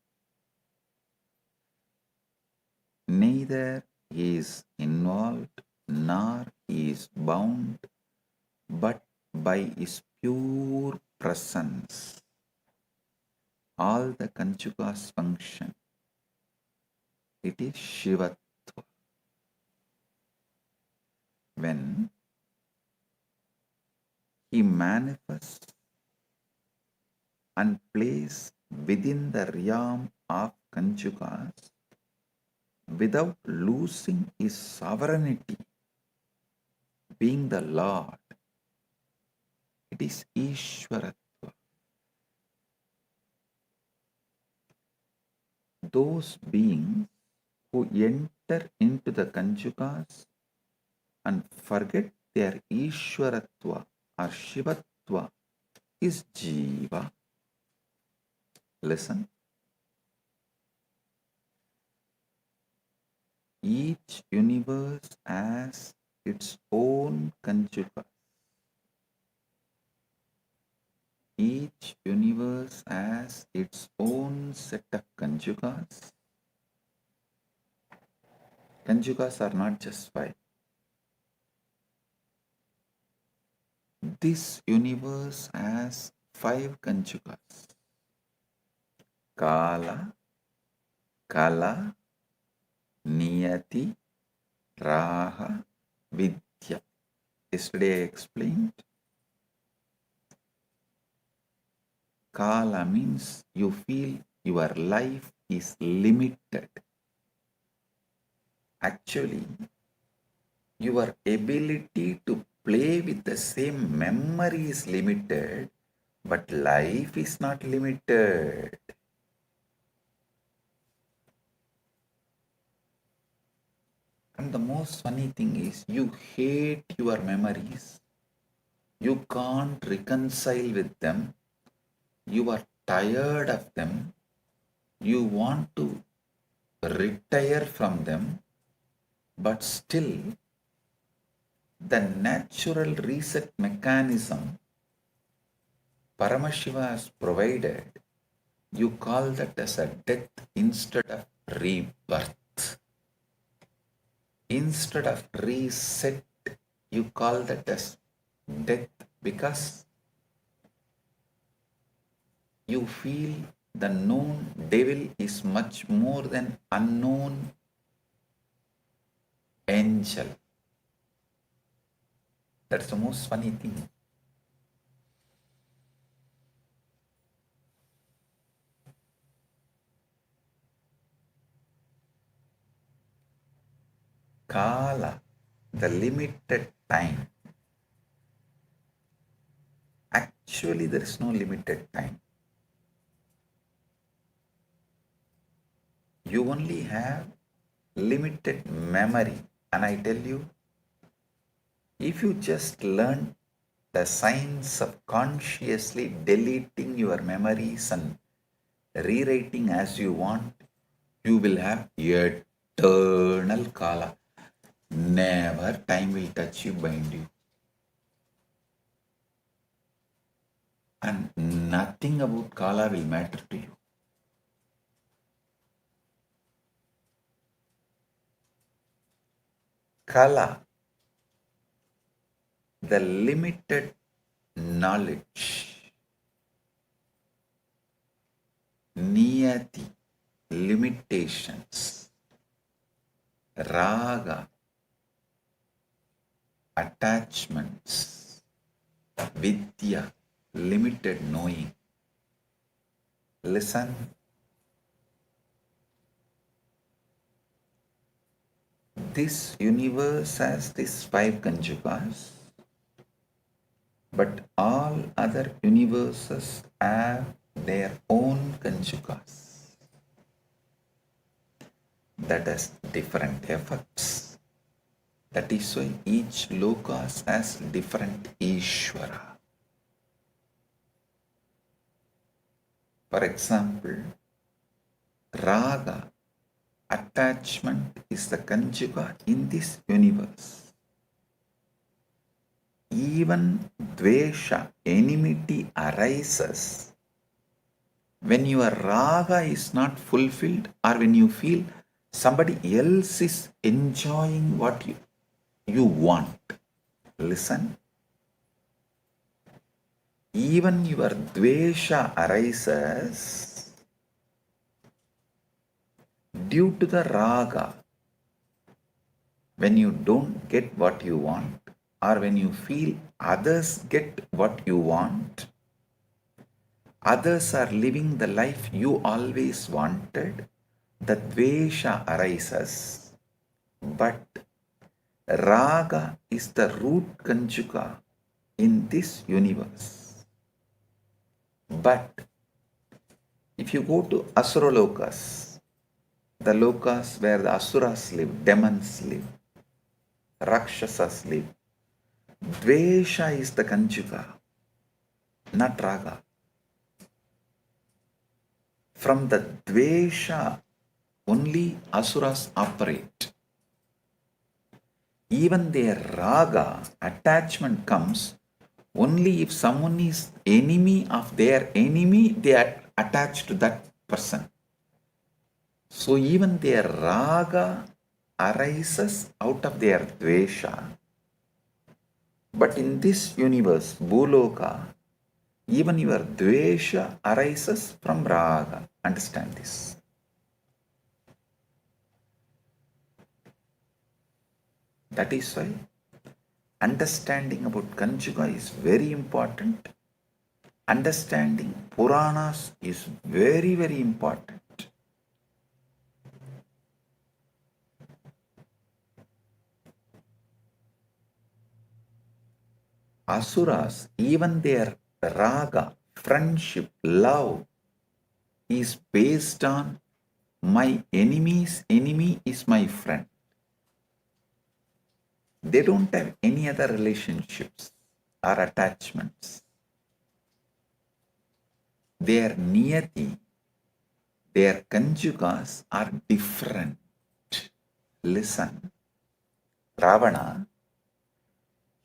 neither he is involved nor he is bound, but by his pure presence, all the conjugas function. It is Shivatva. When he manifests and plays within the realm of conjugas without losing his sovereignty, being the Lord, it is Ishwaratva. Those beings who enter into the conjugas and forget their Ishwaratva or Shivatva is Jiva. Listen. Each universe has its own conjugas. Each universe has its own set of conjugas. Conjugas are not just five. This universe has five conjugas. Kala, Kala, Niyati, Raha, Vidya. Yesterday I explained. Kala means you feel your life is limited. Actually, your ability to play with the same memory is limited, but life is not limited. And the most funny thing is, you hate your memories. You can't reconcile with them. You are tired of them. You want to retire from them, but still, the natural reset mechanism Paramashiva has provided, you call that as a death instead of rebirth. Instead of reset, you call that as death because you feel the known devil is much more than unknown angel. That's the most funny thing. Kala, the limited time. Actually, there is no limited time. You only have limited memory. And I tell you, if you just learn the science of consciously deleting your memories and rewriting as you want, you will have eternal Kala. Never time will touch you, bind you. And nothing about Kala will matter to you. Kala, the limited knowledge. Niyati, limitations. Raga, attachments. Vidya, limited knowing. Listen. This universe has these five conjugas, but all other universes have their own conjugas that has different effects. That is why each lokas has different Ishvara. For example, Raga, attachment, is the conjuga in this universe. Even Dvesha, enmity, arises when your Raga is not fulfilled or when you feel somebody else is enjoying what you want. Listen. Even your Dvesha arises due to the Raga when you don't get what you want or when you feel others get what you want. Others are living the life you always wanted. The Dvesha arises. But Raga is the root conjuga in this universe. But if you go to Asura lokas, the lokas where the Asuras live, demons live, Rakshasas live, Dvesha is the Kanjuga, not Raga. From the Dvesha, only Asuras operate. Even their Raga, attachment comes only if someone is enemy of their enemy, they are attached to that person. So even their Raga arises out of their Dvesha. But in this universe, Bhuloka, even your Dvesha arises from Raga. Understand this. That is why understanding about Kanjuga is very important. Understanding Puranas is very, very important. Asuras, even their raga, friendship, love is based on my enemy's enemy is my friend. They don't have any other relationships or attachments. Their niyati, their conjugas are different. Listen, Ravana,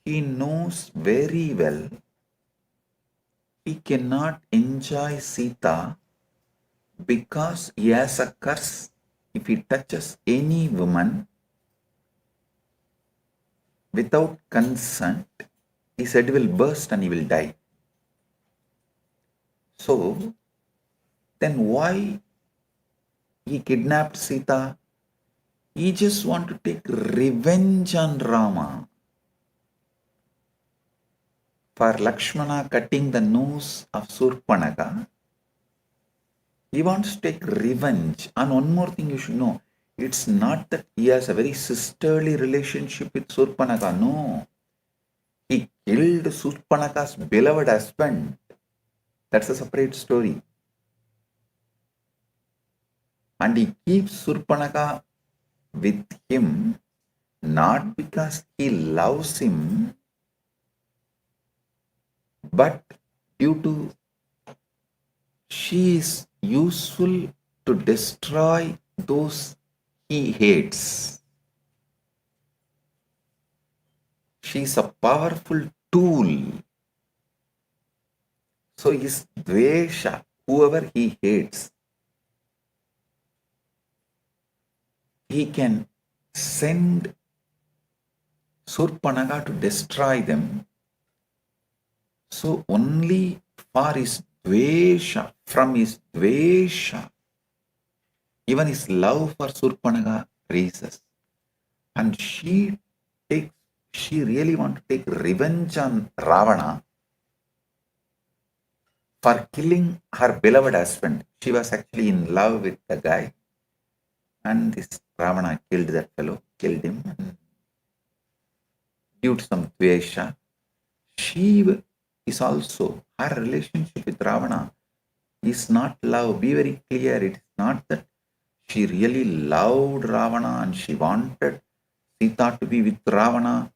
he knows very well he cannot enjoy Sita because he has a curse. If he touches any woman without consent, his head will burst and he will die. So, then why he kidnapped Sita? He just want to take revenge on Rama for Lakshmana cutting the nose of Surpanaka. He wants to take revenge. And one more thing you should know, it's not that he has a very sisterly relationship with Surpanaka. No. He killed Surpanaka's beloved husband. That's a separate story. And he keeps Surpanaka with him not because he loves him, but due to she is useful to destroy those he hates. She is a powerful tool. So his dvesha, whoever he hates, he can send Surpanaka to destroy them. So only for his dvesha, from his dvesha, even his love for Surpanaka raises. And she really wants to take revenge on Ravana for killing her beloved husband. She was actually in love with the guy. And this Ravana killed that fellow, killed him. Due to some dvesha, she is also, her relationship with Ravana is not love. Be very clear, it is not that she really loved Ravana and she wanted Sita to be with Ravana,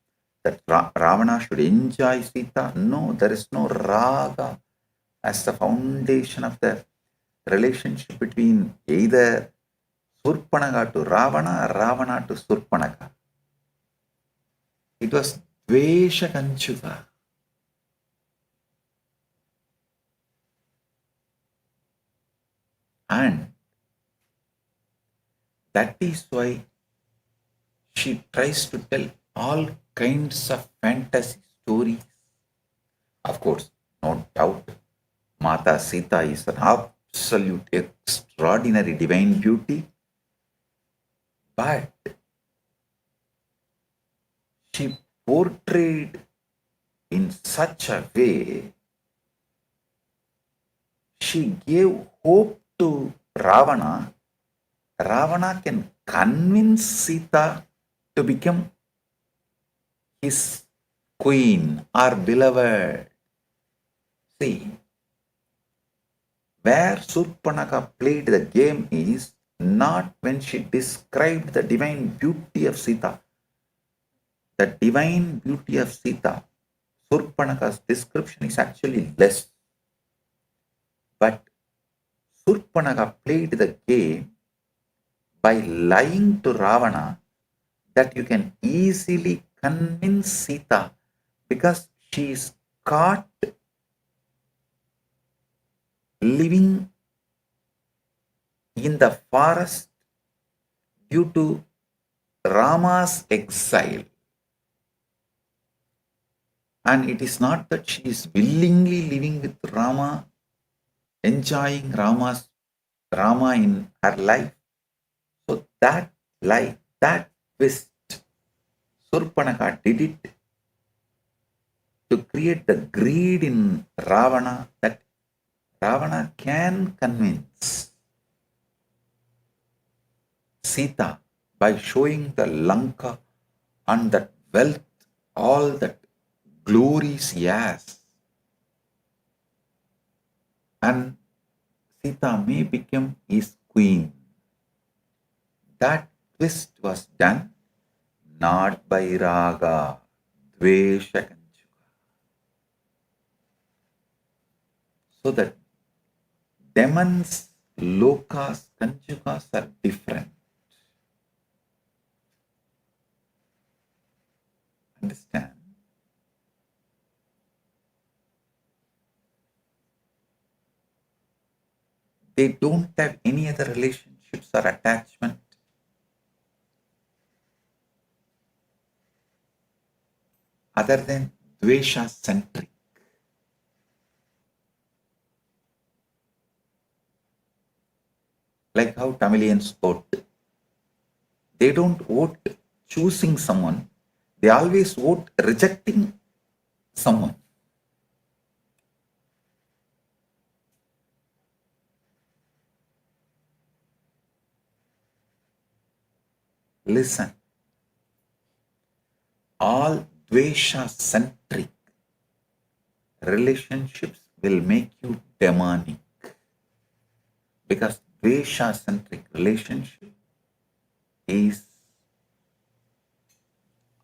that Ravana should enjoy Sita. No, there is no raga as the foundation of the relationship between either Surpanaka to Ravana or Ravana to Surpanaka. It was dvesha kanchuga. And that is why she tries to tell all kinds of fantasy stories. Of course, no doubt, Mata Sita is an absolute extraordinary divine beauty. But she portrayed in such a way, she gave hope to Ravana. Ravana can convince Sita to become his queen or beloved. See, where Surpanaka played the game is not when she described the divine beauty of Sita. the divine beauty of Sita, Surpanaka's description is actually less. But Surpanaka played the game by lying to Ravana that you can easily convince Sita because she is caught living in the forest due to Rama's exile. And it is not that she is willingly living with Rama, enjoying Rama in her life. So that lie, that twist, Surpanaka did it to create the greed in Ravana that Ravana can convince Sita by showing the Lanka and that wealth, all that glories he has. And Sita may become his queen. That twist was done not by Raga, Dvesha, Kanchuka. So that demons, lokas, Kanchukas are different. Understand? They don't have any other relationships or attachment. Other than Dvesha centric. Like how Tamilians vote. They don't vote choosing someone, they always vote rejecting someone. Listen, all Dvesha-centric relationships will make you demonic. Because Dvesha-centric relationship is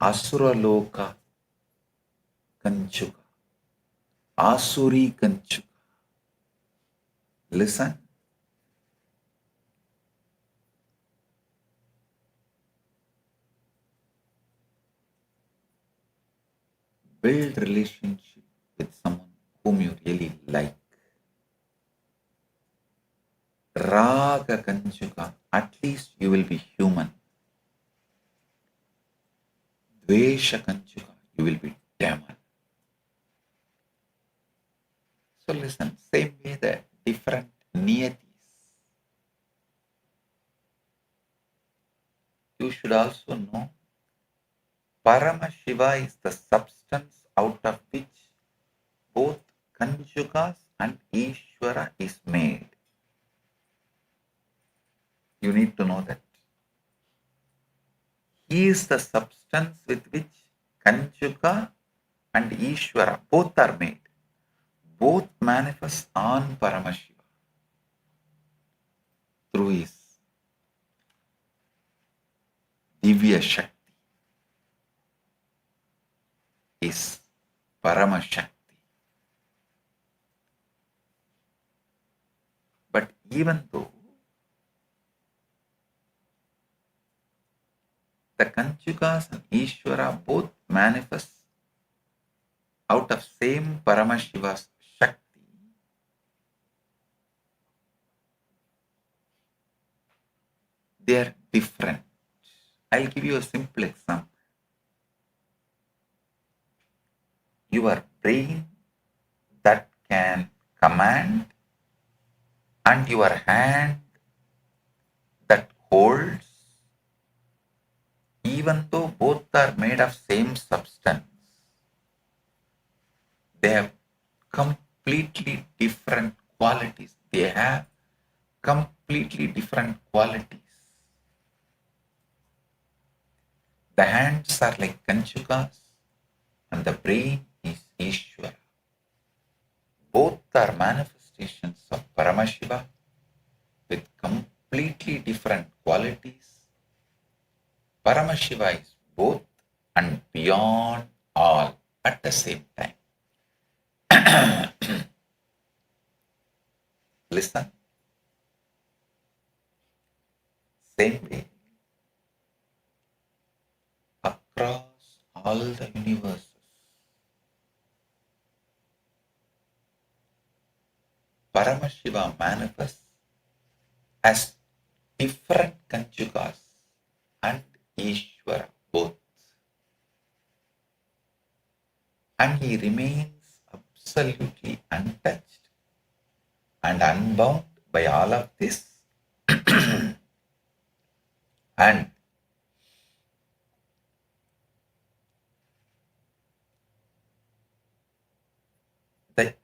Asura Loka Kanchuka, Asuri Kanchuka. Listen. Build relationship with someone whom you really like. Raga Kanchuka, at least you will be human. Dvesha Kanchuka, you will be demon. So listen, same way the different niyatis. You should also know Paramashiva is the substance out of which both Kanchukas and Ishvara is made. You need to know that. He is the substance with which Kanchuka and Ishvara both are made. Both manifest on Paramashiva through his Divya Shakti, his Paramashakti. But even though the Kanchukas and Ishvara both manifest out of same Paramashiva's Shakti, they are different. I'll give you a simple example. Your brain that can command and your hand that holds, even though both are made of same substance, they have completely different qualities. They have completely different qualities. The hands are like Kanchukas and the brain is Ishvara. Both are manifestations of Paramashiva with completely different qualities. Paramashiva is both and beyond all at the same time. Listen. Same way, across all the universes, Paramashiva manifests as different Kanchukas and Ishvara both. And he remains absolutely untouched and unbound by all of this. And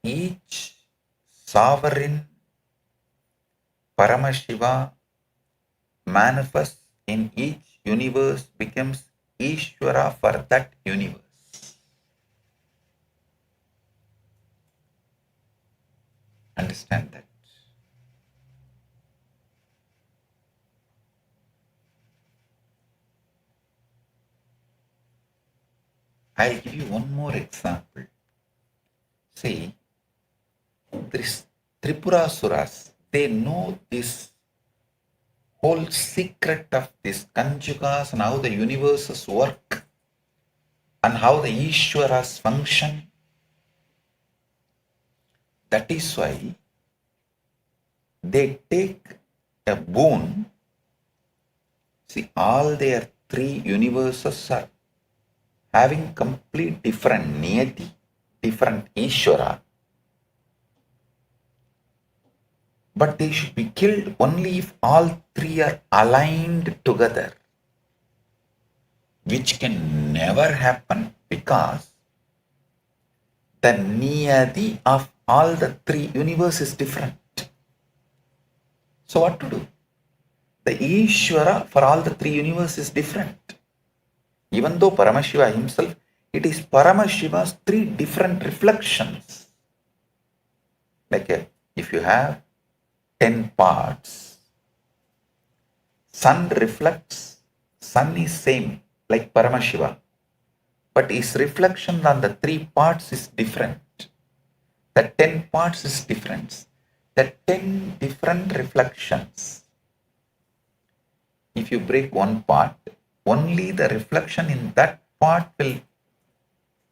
each sovereign Paramashiva manifests in each universe becomes Ishvara for that universe. Understand that. I'll give you one more example. See, this Tripurasuras, they know this whole secret of this Kanjukas and how the universes work and how the Ishwaras function. That is why they take a boon. See, all their three universes are having complete different niyati, different Ishwara. But they should be killed only if all three are aligned together, which can never happen because the niyati of all the three universes is different. So what to do? The Ishvara for all the three universes is different. Even though Paramashiva himself, it is Paramashiva's three different reflections. Like if you have 10 parts, sun reflects, sun is same like Paramashiva, but his reflection on the three parts is different. The 10 parts is different. The 10 different reflections. If you break one part, only the reflection in that part will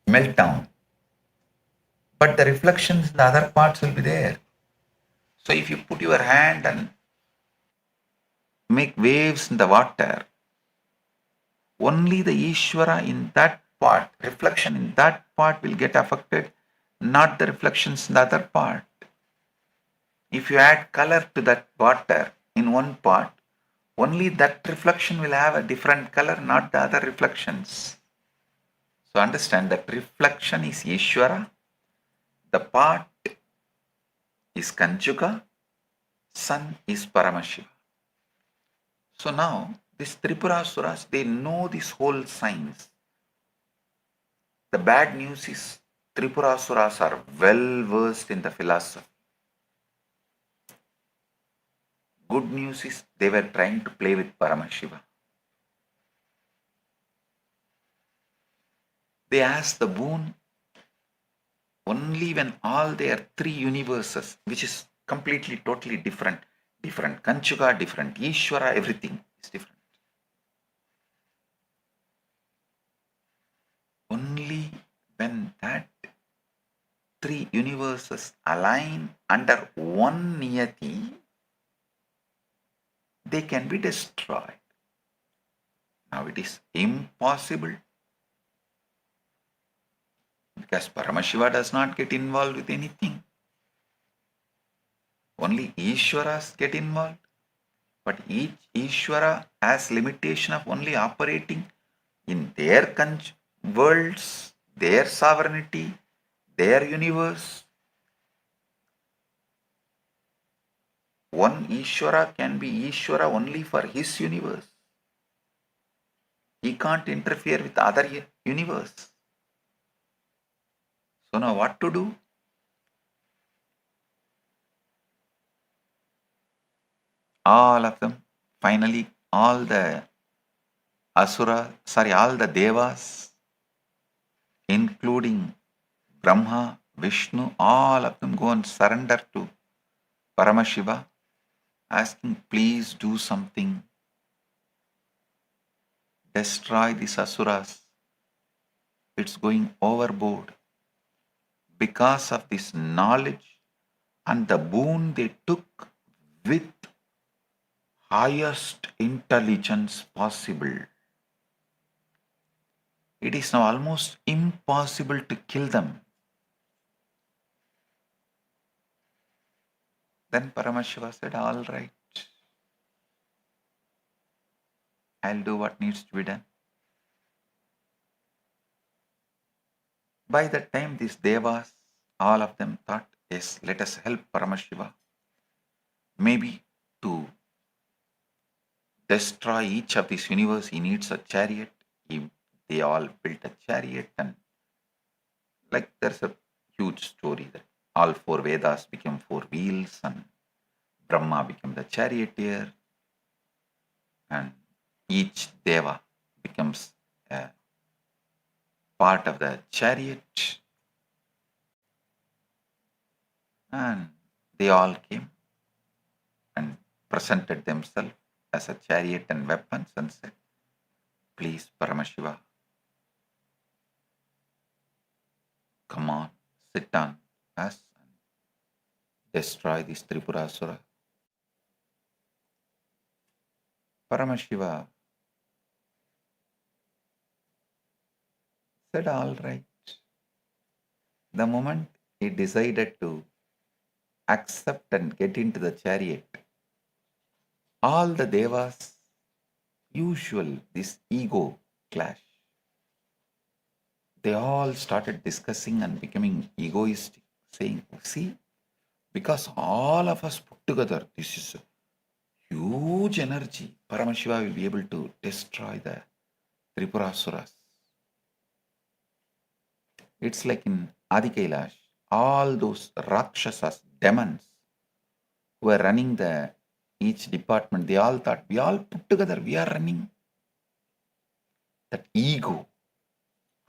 melt down, but the reflections in the other parts will be there. So if you put your hand and make waves in the water, only the Ishvara in that part, reflection in that part will get affected, not the reflections in the other part. If you add color to that water in one part, only that reflection will have a different color, not the other reflections. So understand that reflection is Ishvara, the part is Kanchuka, sun is Paramashiva. So now these Tripurasuras, they know this whole science. The bad news is Tripurasuras are well versed in the philosophy. Good news is they were trying to play with Paramashiva. They asked the boon only when all their three universes, which is completely, totally different Kanchuka, different Ishvara, everything is different. Only when that three universes align under one niyati, they can be destroyed. Now it is impossible because Paramashiva does not get involved with anything. Only Ishwaras get involved. But each Ishvara has limitation of only operating in their worlds, their sovereignty, their universe. One Ishvara can be Ishvara only for his universe. He can't interfere with other universe. So now what to do? All of them, finally all the all the devas, including Brahma, Vishnu, all of them go and surrender to Paramashiva, asking, please do something. Destroy these asuras. It's going overboard. Because of this knowledge and the boon they took with highest intelligence possible, it is now almost impossible to kill them. Then Paramashiva said, all right, I'll do what needs to be done. By that time, these devas, all of them thought, yes, let us help Paramashiva. Maybe to destroy each of this universe, he needs a chariot. They all built a chariot, and like there's a huge story that all four Vedas became four wheels, and Brahma became the charioteer, and each Deva becomes a part of the chariot, and they all came and presented themselves as a chariot and weapons and said, please Paramashiva, come on, sit on us and destroy this Tripurasura. Paramashiva said, all right. The moment he decided to accept and get into the chariot, all the devas, usual, this ego clash, they all started discussing and becoming egoistic, saying, see, because all of us put together, this is a huge energy, Paramashiva will be able to destroy the Tripurasuras. It's like in Adi Kailash, all those Rakshasas, demons, who were running each department, they all thought, we all put together, we are running. That ego,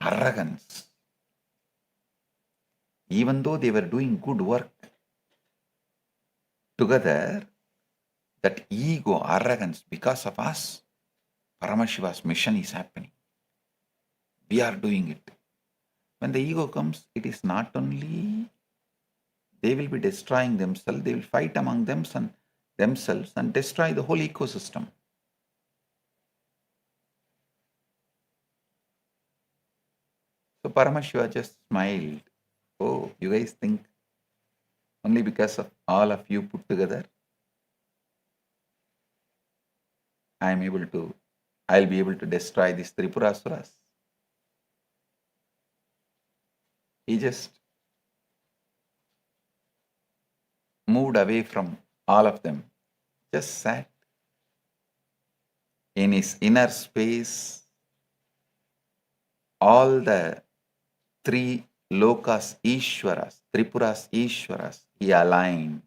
arrogance, even though they were doing good work together, that ego, arrogance, because of us, Paramashiva's mission is happening. We are doing it. When the ego comes, it is not only they will be destroying themselves, they will fight among themselves and destroy the whole ecosystem. So Paramashiva just smiled. Oh, you guys think only because of all of you put together, I'll be able to destroy these Tripurasuras? He just moved away from all of them, just sat in his inner space. All the three lokas Ishwaras, Tripuras Ishwaras, he aligned.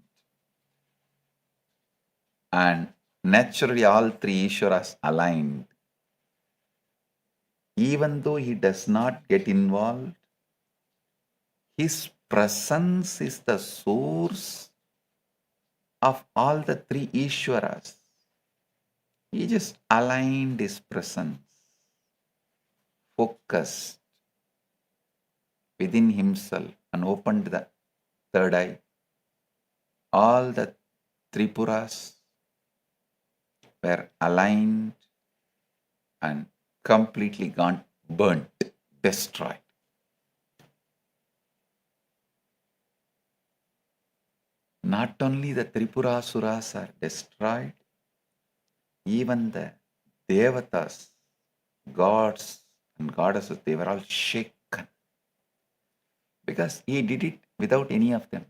And naturally all three Ishwaras aligned. Even though he does not get involved, his presence is the source of all the three Ishwaras. He just aligned his presence, focused within himself, and opened the third eye. All the Tripuras were aligned and completely gone, burnt, destroyed. Not only the Tripurasuras are destroyed, even the Devatas, gods and goddesses, they were all shaken. Because he did it without any of them.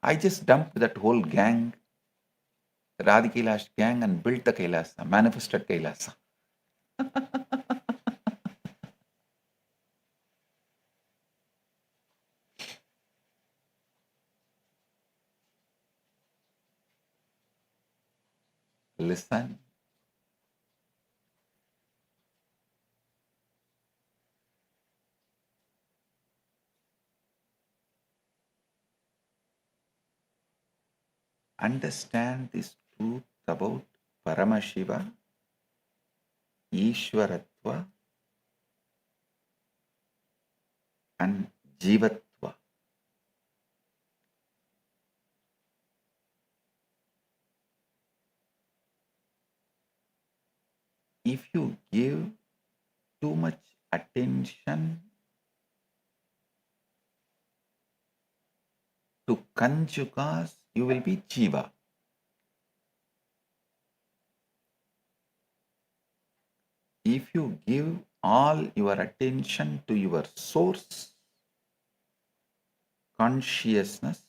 I just dumped that whole gang, the Adi Kailash gang, and built the Kailasa, manifested Kailasa. Listen, understand this truth about Paramashiva, Ishwaratva, and Jivatva. If you give too much attention to Kanchukas, you will be Jiva. If you give all your attention to your source consciousness,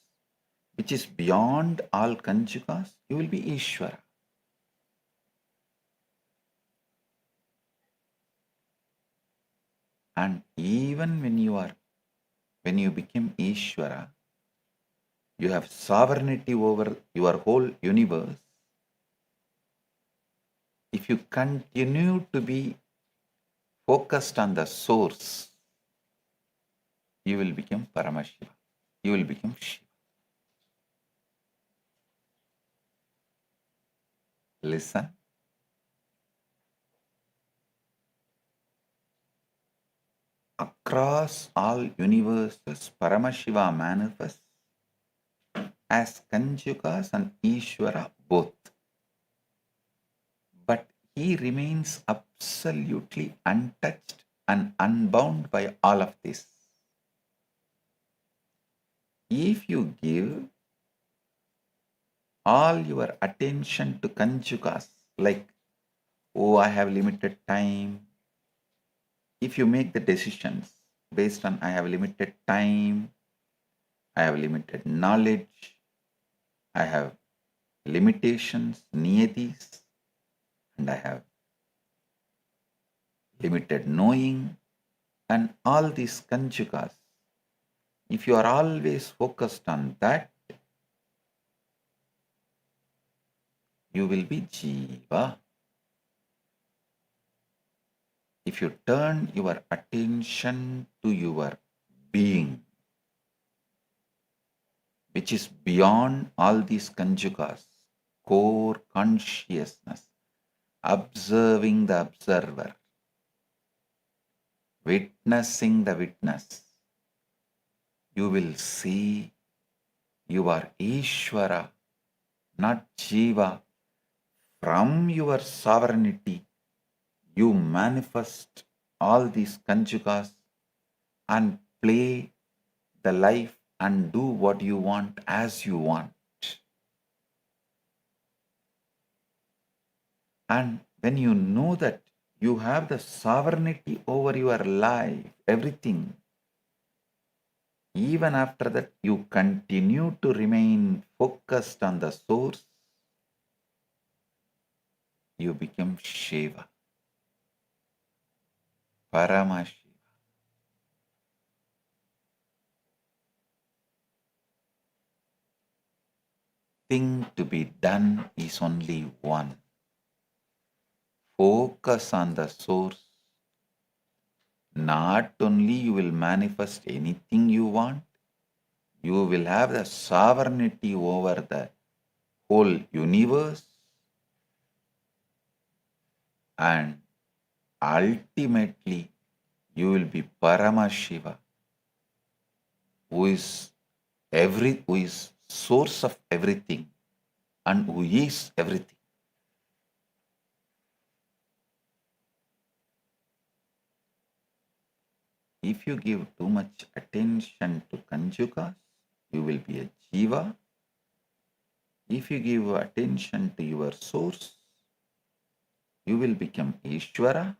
which is beyond all Kanchukas, you will be Ishvara. And even when you become Ishvara, you have sovereignty over your whole universe. If you continue to be focused on the source, you will become Paramashiva. You will become Shiva. Listen. Across all universes, Paramashiva manifests as Kanchukas and Ishvara both. But he remains absolutely untouched and unbound by all of this. If you give all your attention to Kanchukas, like, oh, I have limited time. If you make the decisions based on I have limited time, I have limited knowledge, I have limitations, niyatis, and I have limited knowing, and all these Kanchukas, if you are always focused on that, you will be Jiva. If you turn your attention to your being, which is beyond all these Kanchukas, core consciousness, observing the observer, witnessing the witness, you will see you are Ishvara, not Jiva. From your sovereignty, you manifest all these Kanchukas and play the life and do what you want as you want. And when you know that you have the sovereignty over your life, everything, even after that you continue to remain focused on the source, you become Shiva, Paramashiva. Thing to be done is only one. Focus on the source. Not only you will manifest anything you want, you will have the sovereignty over the whole universe, and ultimately you will be Paramashiva, who is source of everything and who is everything. If you give too much attention to Kanchukas, you will be a Jiva. If you give attention to your source, you will become Ishvara.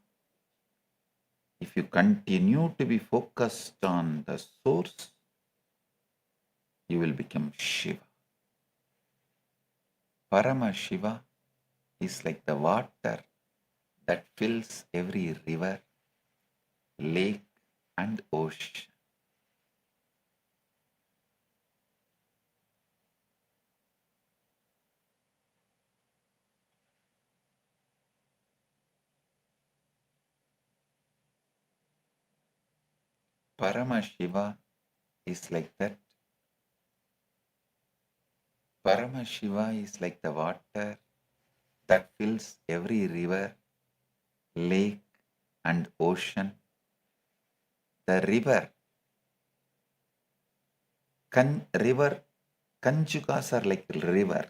If you continue to be focused on the source, you will become Shiva. Paramashiva is like the water that fills every river, lake, and ocean. Paramashiva is like that Paramashiva is like the water that fills every river, lake, and ocean. The river Kanjukas are like river.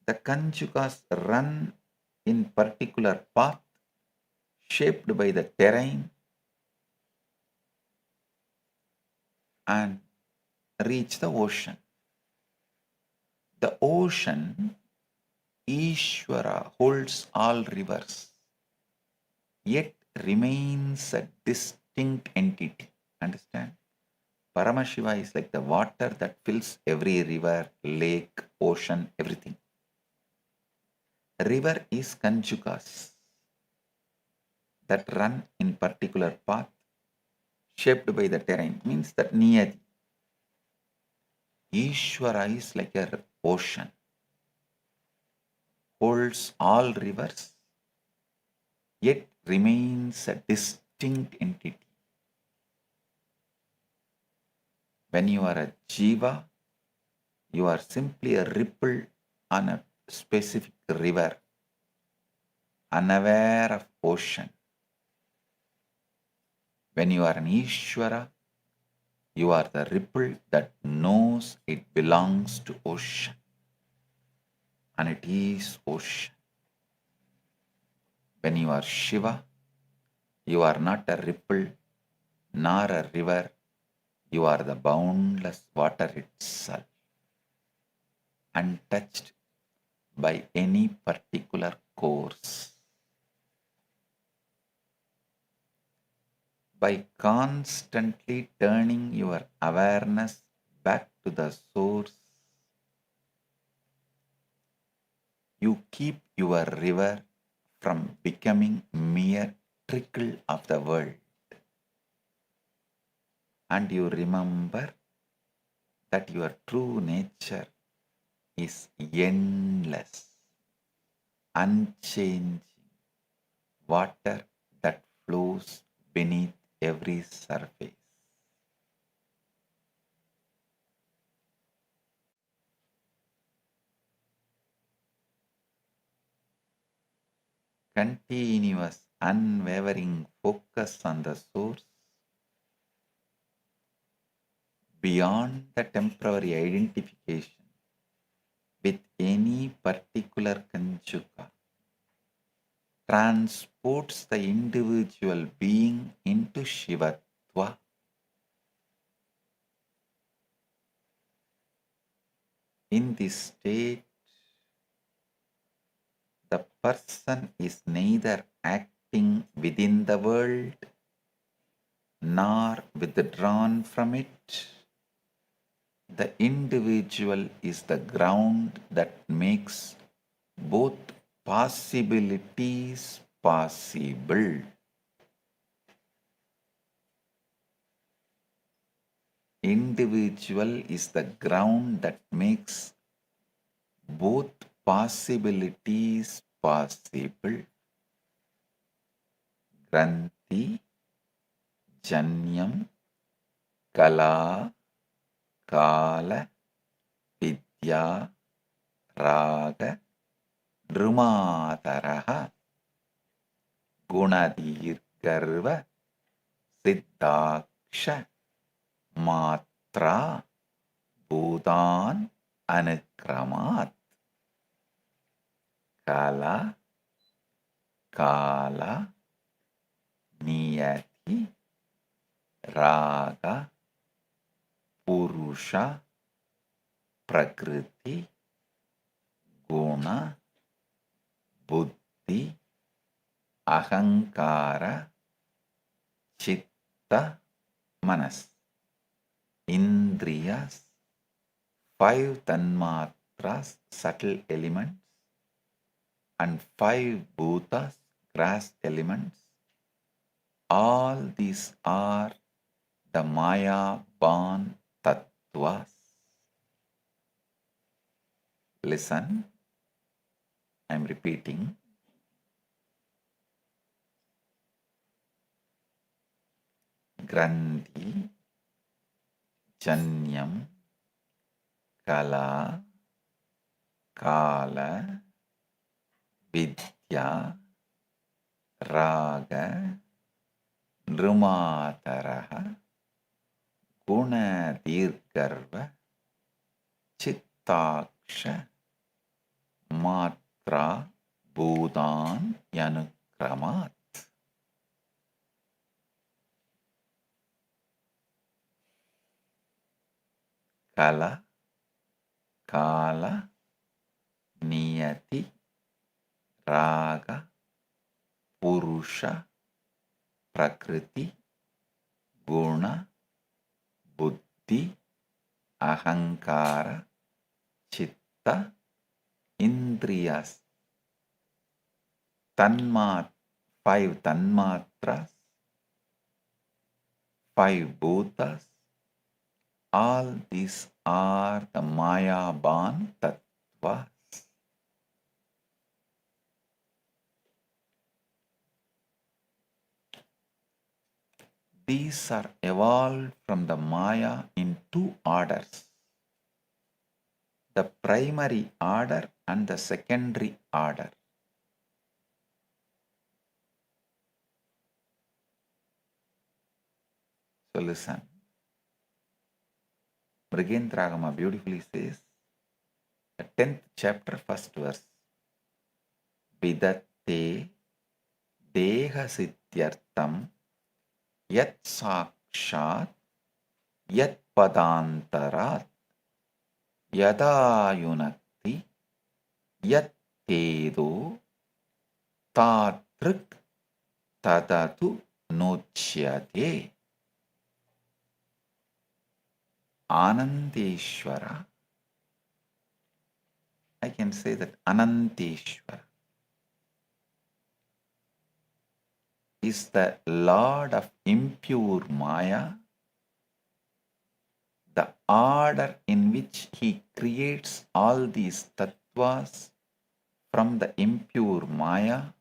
The Kanjukas run in particular path shaped by the terrain and reach the ocean. The ocean, Ishvara, holds all rivers, yet remains a distinct entity. Understand? Paramashiva is like the water that fills every river, lake, ocean, everything. River is Kanjukas that run in particular path shaped by the terrain, means that Niyati. Ishvara is like a ocean, holds all rivers, yet remains a distinct entity. When you are a jiva, you are simply a ripple on a specific river, unaware of ocean. When you are an Ishvara, you are the ripple that knows it belongs to ocean, and it is ocean. When you are Shiva, you are not a ripple nor a river, you are the boundless water itself, untouched by any particular course. By constantly turning your awareness back to the source, you keep your river from becoming mere trickle of the world. And you remember that your true nature is endless, unchanging water that flows beneath every surface. Continuous, unwavering focus on the source beyond the temporary identification with any particular Kanjuka transports the individual being into Shivatva. In this state, the person is neither acting within the world nor withdrawn from it. The individual is the ground that makes both possibilities possible. Individual is the ground that makes both possibilities possible. Granti, Janyam, Kala, Kala, Vidya, Raga, Drumataraha, Gunadirgarva, Siddhaksha, Matra, Bhutan, Anukramat. Kala, Kala, Niyati, Raga, Purusha, Prakriti, Guna, Buddhi, Ahankara, Chitta, Manas. Indriyas, 5 tanmatras, subtle elements, and 5 bhutas, grass elements. All these are the Maya born tattvas. Listen, I am repeating. Granthi, Janyam, Kala, Kala, Vidya, Raga, Nrumataraha, Guna Dirgarva, Chittaksha, Matra, Bhudan, Yanukramat. Kala, Kala, Niyati, Raga, Purusha, Prakriti, Guna, Buddhi, Ahankara, Chitta, Indriyas, five Tanmatras, five Bhutas, all these are the Mayaban Tattvas. These are evolved from the Maya in two orders, the primary order and the secondary order. So listen, Mrigendragama beautifully says, the 10th chapter, first verse, Vidatte Deha Siddhyartam Yat Sakshat Yat Padantarat Yada Yunakti Yat Tedo Tatrik Tadatu Nochyate. Anandeshwara, I can say that Ananteshwara is the Lord of impure Maya, the order in which he creates all these tattvas from the impure Maya,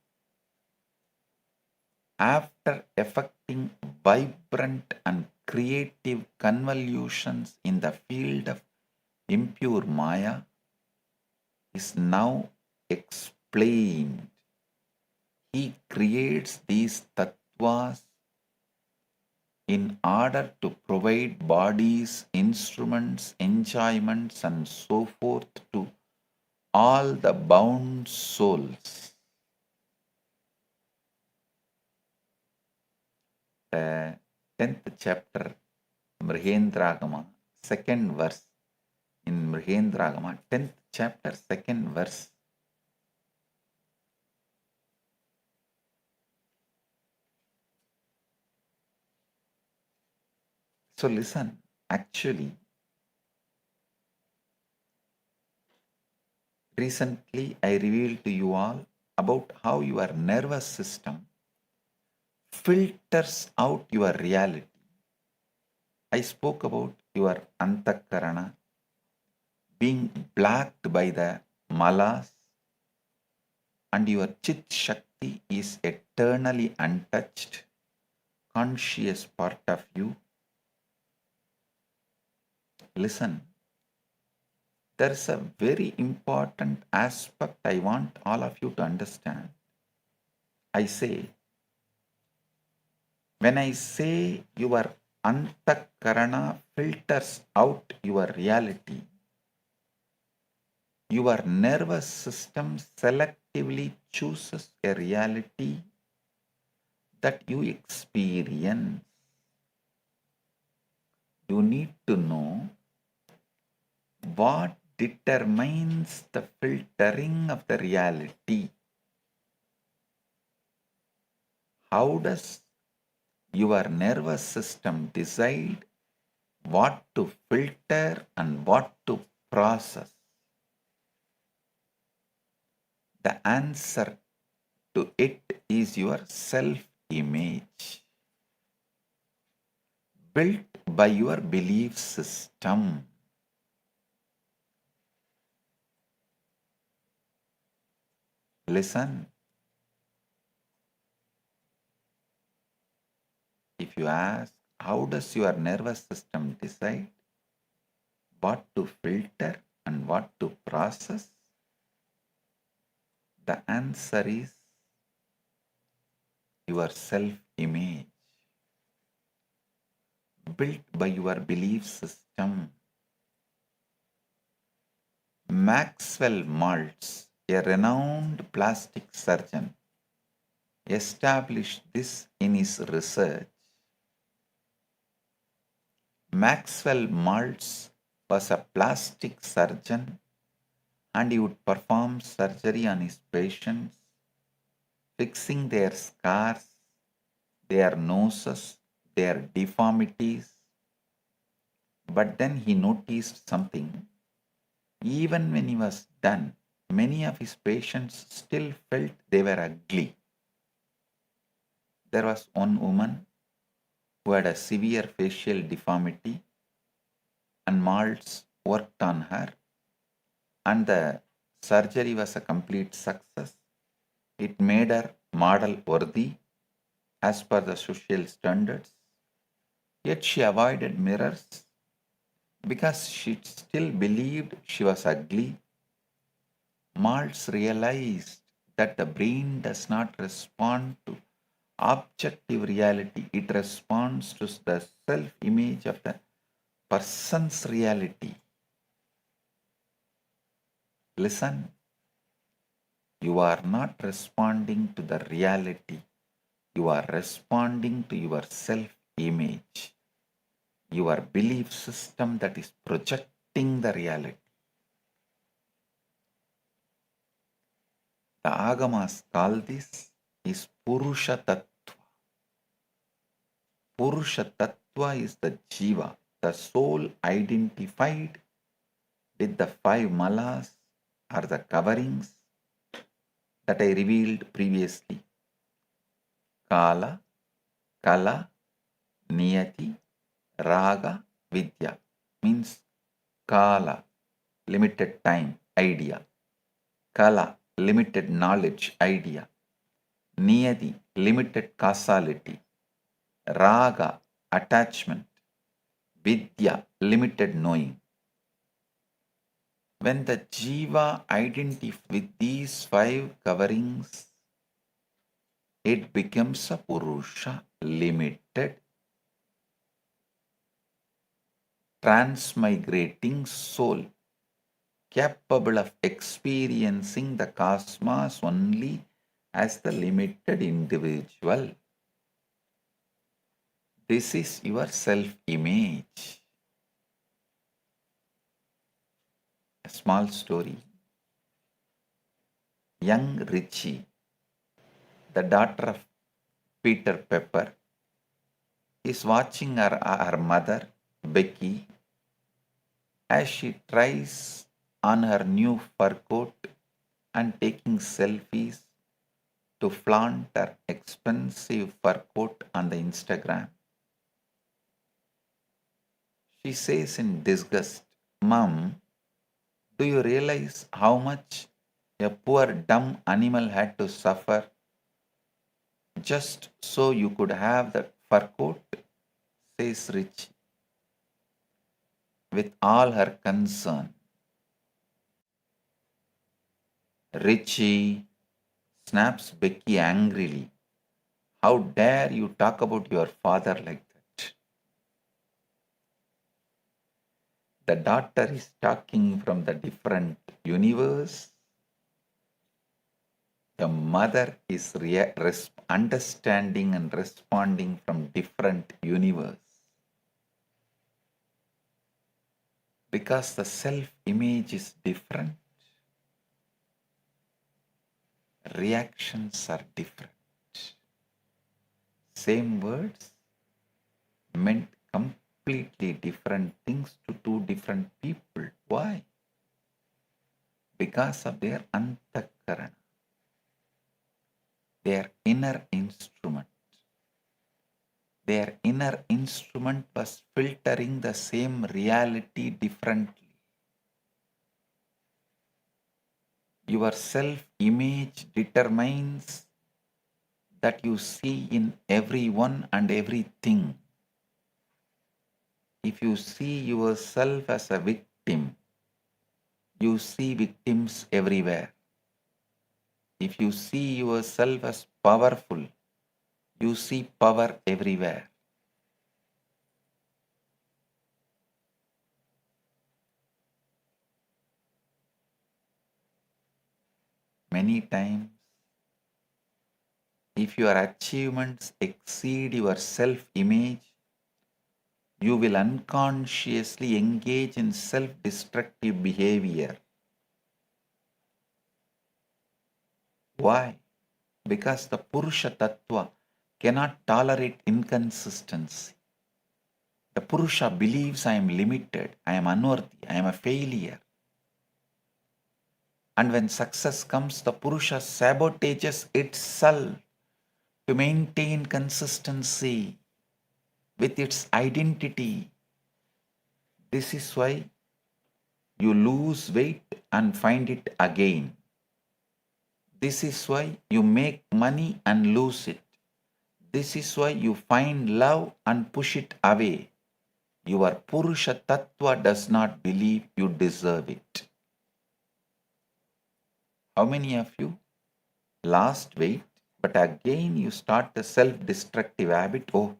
after effecting vibrant and creative convolutions in the field of impure Maya, is now explained. He creates these tattvas in order to provide bodies, instruments, enjoyments, and so forth to all the bound souls. The 10th chapter, Mrigendragama, 2nd verse, in Mrigendragama, 10th chapter, 2nd verse. So listen, actually, recently I revealed to you all about how your nervous system filters out your reality. I spoke about your antakarana being blocked by the malas, and your chit shakti is eternally untouched, conscious part of you. Listen, there's a very important aspect I want all of you to understand. I say, when I say your antakarana filters out your reality, your nervous system selectively chooses a reality that you experience. You need to know what determines the filtering of the reality. How does your nervous system decide what to filter and what to process? The answer to it is your self-image, built by your belief system. Listen, if you ask, how does your nervous system decide? what to filter and what to process? The answer is your self-image, built by your belief system. Maxwell Maltz, a renowned plastic surgeon, established this in his research. Maxwell Maltz was a plastic surgeon and he would perform surgery on his patients, fixing their scars, their noses, their deformities. But then he noticed something. Even when he was done, many of his patients still felt they were ugly. There was one woman who had a severe facial deformity, and Maltz worked on her, and the surgery was a complete success. It made her model worthy as per the social standards. Yet she avoided mirrors because she still believed she was ugly. Maltz realized that the brain does not respond to objective reality, it responds to the self-image of the person's reality. Listen, you are not responding to the reality, you are responding to your self-image, your belief system that is projecting the reality. The Agamas call this is Purusha Tattva. Purusha Tattva is the Jiva, the soul identified with the 5 malas or the coverings that I revealed previously. Kala, Kala, Niyati, Raga, Vidya means Kala, limited time, idea. Kala, limited knowledge, idea. Niyati, limited causality. Raga, attachment. Vidya, limited knowing. When the Jiva identifies with these 5 coverings, it becomes a Purusha, limited, transmigrating soul, capable of experiencing the cosmos only as the limited individual. This is your self-image. A small story. Young Richie, the daughter of Peter Pepper, is watching her mother, Becky, as she tries on her new fur coat and taking selfies to flaunt her expensive fur coat on the Instagram. She says in disgust, "Mom, do you realize how much a poor dumb animal had to suffer just so you could have that fur coat?" says Richie, with all her concern. "Richie," snaps Becky angrily, "how dare you talk about your father like that?" The daughter is talking from the different universe. The mother is understanding and responding from different universe. Because the self-image is different, reactions are different. Same words meant completely different things to 2 different people. Why? Because of their antakarana, their inner instrument. Their inner instrument was filtering the same reality differently. Your self-image determines that you see in everyone and everything. If you see yourself as a victim victim, you see victims everywhere. If you see yourself as powerful, you see power everywhere. Many times, if your achievements exceed your self-image, you will unconsciously engage in self-destructive behavior. Why? Because the Purusha Tattva cannot tolerate inconsistency. The Purusha believes I am limited, I am unworthy, I am a failure. And when success comes, the Purusha sabotages itself to maintain consistency with its identity. This is why you lose weight and find it again. This is why you make money and lose it. This is why you find love and push it away. Your Purusha Tattva does not believe you deserve it. How many of you lost weight, but again you start the self-destructive habit? Oh,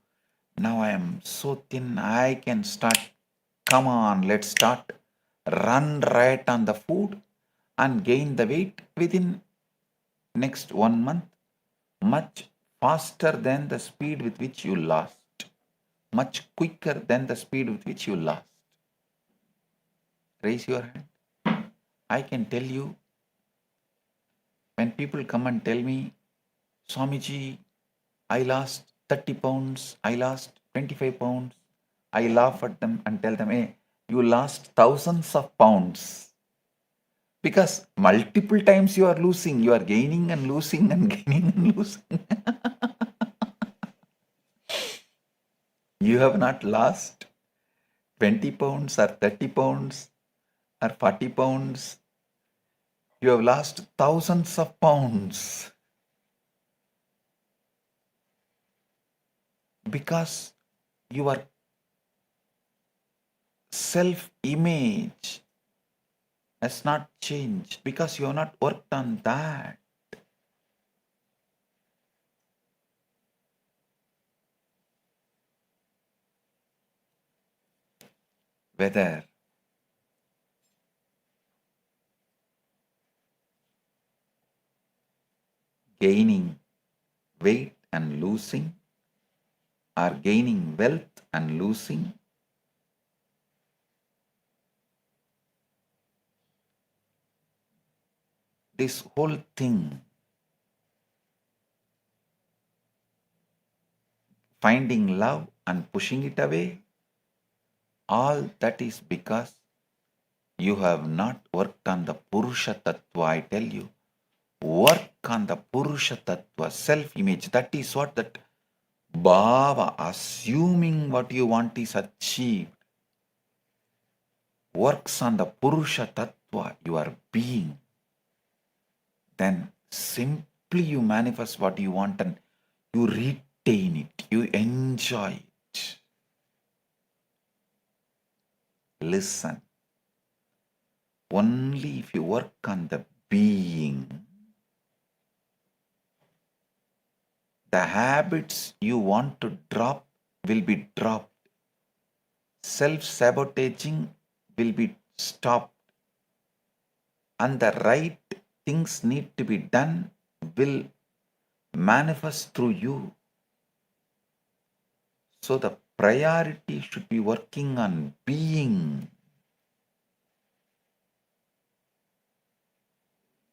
now I am so thin, I can start. Come on, let's start. Run right on the food and gain the weight within next 1 month, much faster than the speed with which you lost. Much quicker than the speed with which you lost. Raise your hand. I can tell you, when people come and tell me, Swamiji, I lost 30 pounds, I lost 25 pounds, I laugh at them and tell them, hey, you lost thousands of pounds. Because multiple times you are losing, you are gaining and losing and gaining and losing. You have not lost 20 pounds or 30 pounds or 40 pounds. You have lost thousands of pounds. Because your self-image has not changed. Because you have not worked on that. Whether gaining weight and losing, or gaining wealth and losing, this whole thing, finding love and pushing it away, all that is because you have not worked on the Purusha Tattva. I tell you, work on the Purusha Tattva, self-image. That is what that Bhava, assuming what you want is achieved, works on the Purusha Tattva, your being. Then simply you manifest what you want and you retain it, you enjoy it. Listen. Only if you work on the being, the habits you want to drop will be dropped. Self-sabotaging will be stopped. And the right things need to be done will manifest through you. So the priority should be working on being.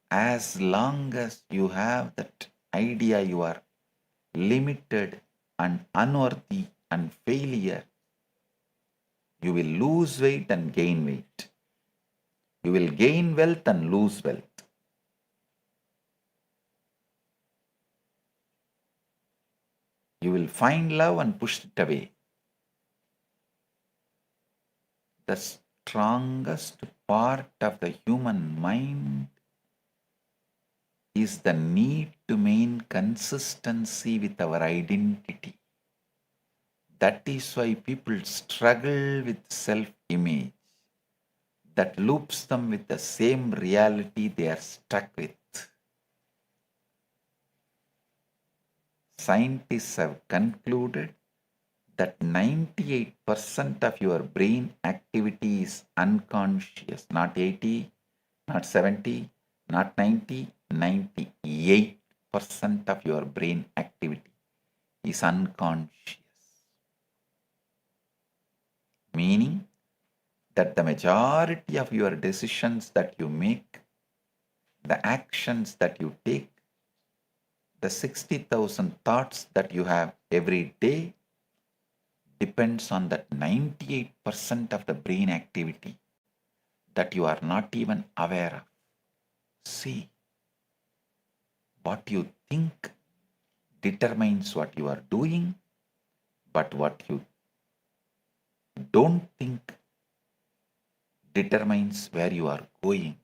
As long as you have that idea you are limited and unworthy and failure, you will lose weight and gain weight. You will gain wealth and lose wealth. You will find love and push it away. The strongest part of the human mind is the need to maintain consistency with our identity. That is why people struggle with self-image. that loops them with the same reality they are stuck with. Scientists have concluded that 98% of your brain activity is unconscious, not 80, not 70, not 90, 98% of your brain activity is unconscious. Meaning that the majority of your decisions that you make, the actions that you take, the 60,000 thoughts that you have every day depends on that 98% of the brain activity that you are not even aware of. See, what you think determines what you are doing, but what you don't think determines where you are going.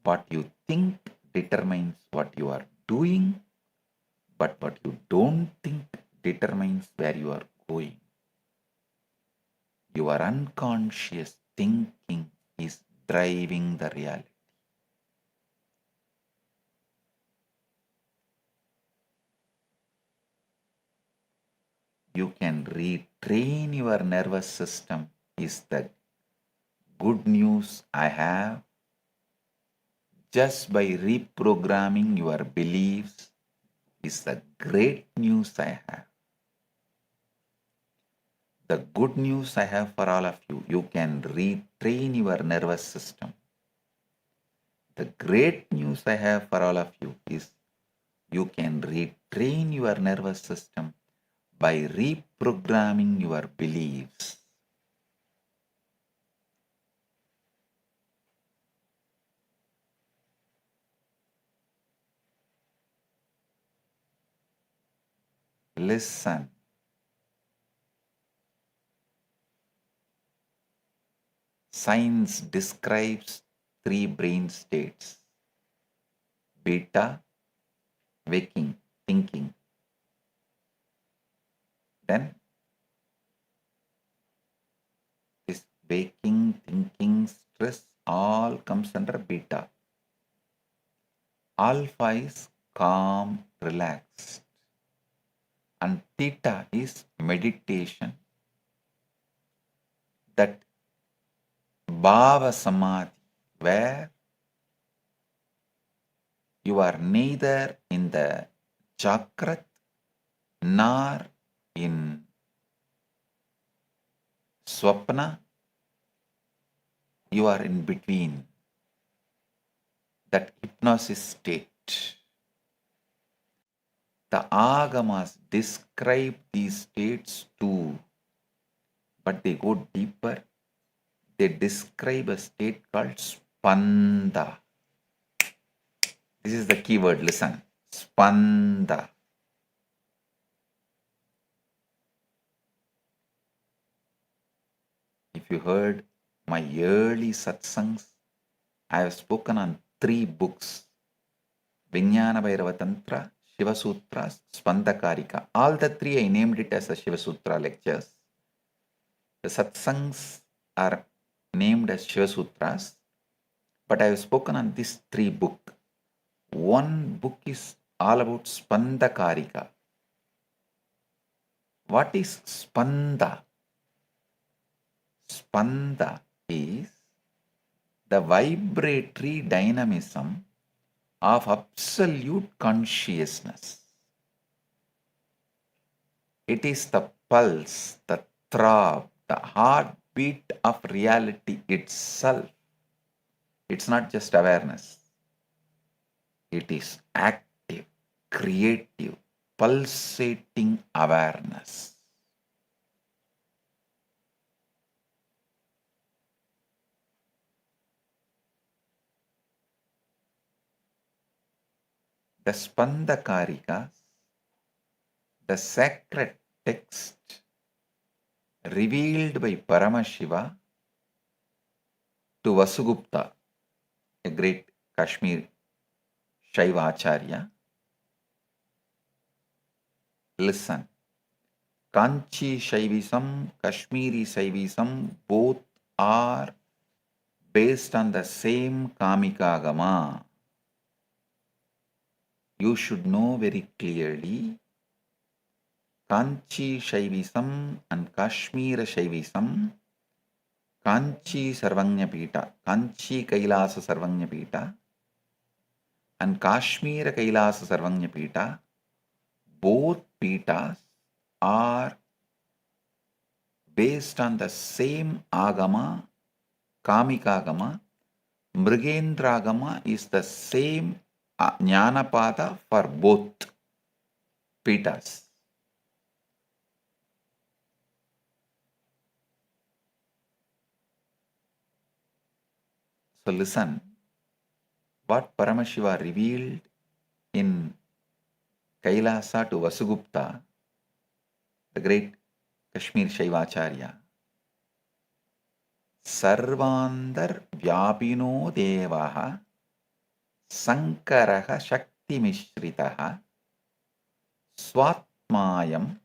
What you think determines what you are doing, but what you don't think determines where you are going. Your unconscious thinking is driving the reality. You can retrain your nervous system is the good news I have. Just by reprogramming your beliefs is the great news I have. The good news I have for all of you, you can retrain your nervous system. The great news I have for all of you is you can retrain your nervous system by reprogramming your beliefs. Listen. Science describes three brain states: beta, waking, thinking. Then this waking, thinking, stress all comes under beta. Alpha is calm, relaxed. And theta is meditation. That Bhava Samadhi, where you are neither in the Jagrat nor in Swapna, you are in between. That hypnosis state. The Agamas describe these states too, but they go deeper. They describe a state called Spanda. This is the key word, listen. Spanda. If you heard my early satsangs, I have spoken on 3 books: Vijnana Bhairava Tantra, Shiva Sutras, Spandakarika. All the 3 I named it as a Shiva Sutra lectures. The satsangs are named as Shiva Sutras, but I have spoken on these 3 books. One book is all about Spandakarika. What is Spanda? Spanda is the vibratory dynamism of absolute consciousness. It is the pulse, the throb, the heartbeat of reality itself. It's not just awareness. It is active, creative, pulsating awareness. The Spandakarikas, the sacred text revealed by Paramashiva to Vasugupta, a great Kashmir Shaiva Acharya. Listen, Kanchi Shaivism, Kashmiri Shaivism, both are based on the same Kamika Agama. You should know very clearly Kanchi Shaivism and Kashmir Shaivism, Kanchi Sarvanya Pita, Kanchi Kailasa Sarvanya Pita, and Kashmir Kailasa Sarvanya Pita, both Pitas are based on the same Agama, Kamika Agama. Mrigendra Agama is the same Jnanapada for both Pitas. So listen, what Paramashiva revealed in Kailasa to Vasugupta, the great Kashmir Shaivacharya. Sarvandar Vyapino Devaha Sankaraha Shakti Mishritaha Swatmayam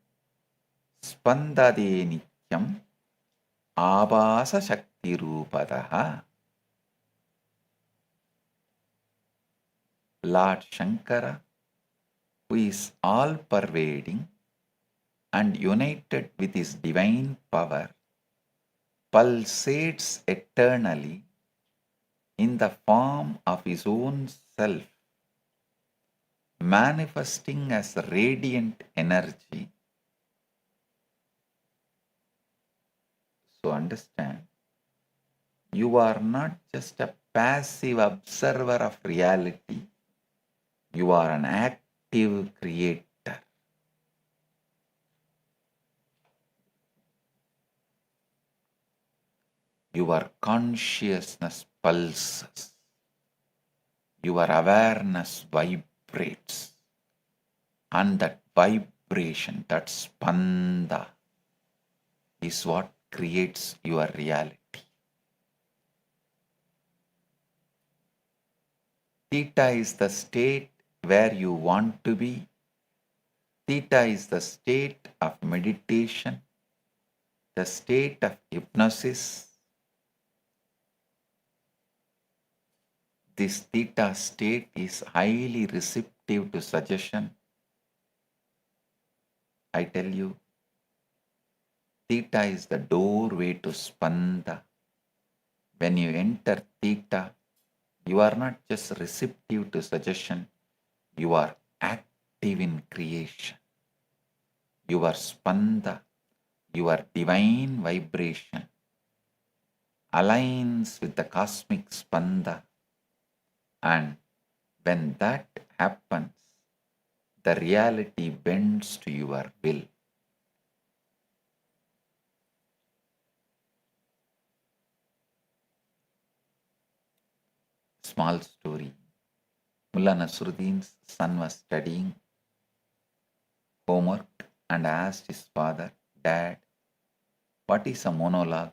Spandade Nityam Abhasa Shakti Rupadaha. Lord Shankara, who is all-pervading and united with his divine power, pulsates eternally in the form of his own self, manifesting as radiant energy. So understand, you are not just a passive observer of reality, you are an active creator. Your consciousness pulses. Your awareness vibrates. And that vibration, that spanda, is what creates your reality. Theta is the state where you want to be. Theta is the state of meditation, the state of hypnosis. This theta state is highly receptive to suggestion. I tell you, theta is the doorway to spanda. When you enter theta, you are not just receptive to suggestion, you are active in creation. Your spanda, your divine vibration, aligns with the cosmic spanda. And when that happens, the reality bends to your will. Small story. Mullah Nasruddin's son was studying homework and asked his father, "Dad, what is a monologue?"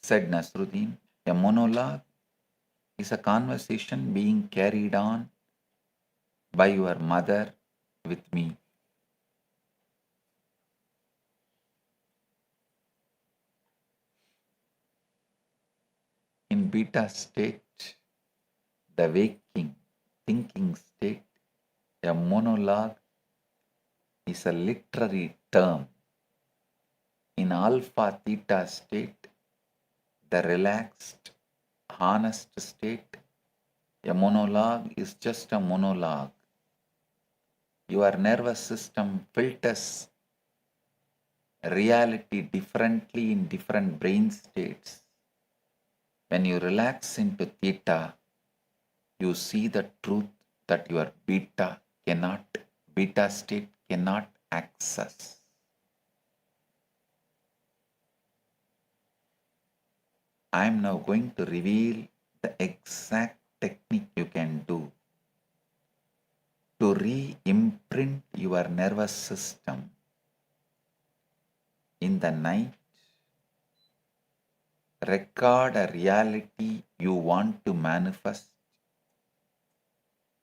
Said Nasruddin, "A monologue is a conversation being carried on by your mother with me." In beta state, the waking, thinking state, a monologue is a literary term. In alpha theta state, the relaxed, honest state, a monologue is just a monologue. Your nervous system filters reality differently in different brain states. When you relax into theta, you see the truth that your beta state cannot access. I am now going to reveal the exact technique you can do to re-imprint your nervous system in the night. Record a reality you want to manifest.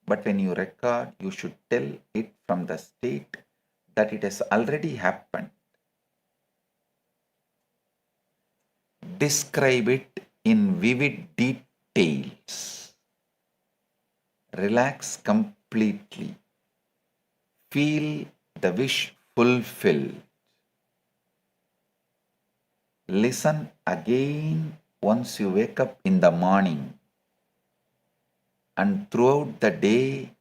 But when you record, you should tell it from the state that it has already happened. describe it in vivid details. Relax completely. Feel the wish fulfilled. Listen again once you wake up in the morning, and throughout the day,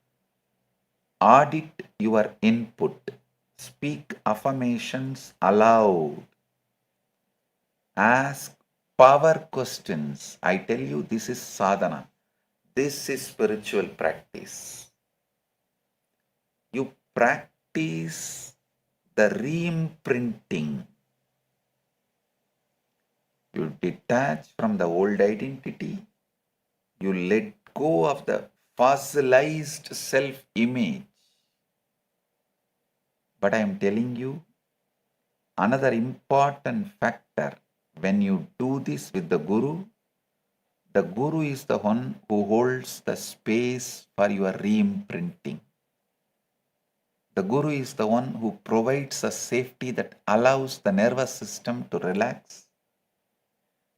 audit your input. Speak affirmations aloud. Ask power questions. I tell you, this is sadhana. This is spiritual practice. You practice the re-imprinting. You detach from the old identity. You let go of the fossilized self-image. But I am telling you, another important factor, when you do this with the Guru is the one who holds the space for your re-imprinting. The Guru is the one who provides a safety that allows the nervous system to relax.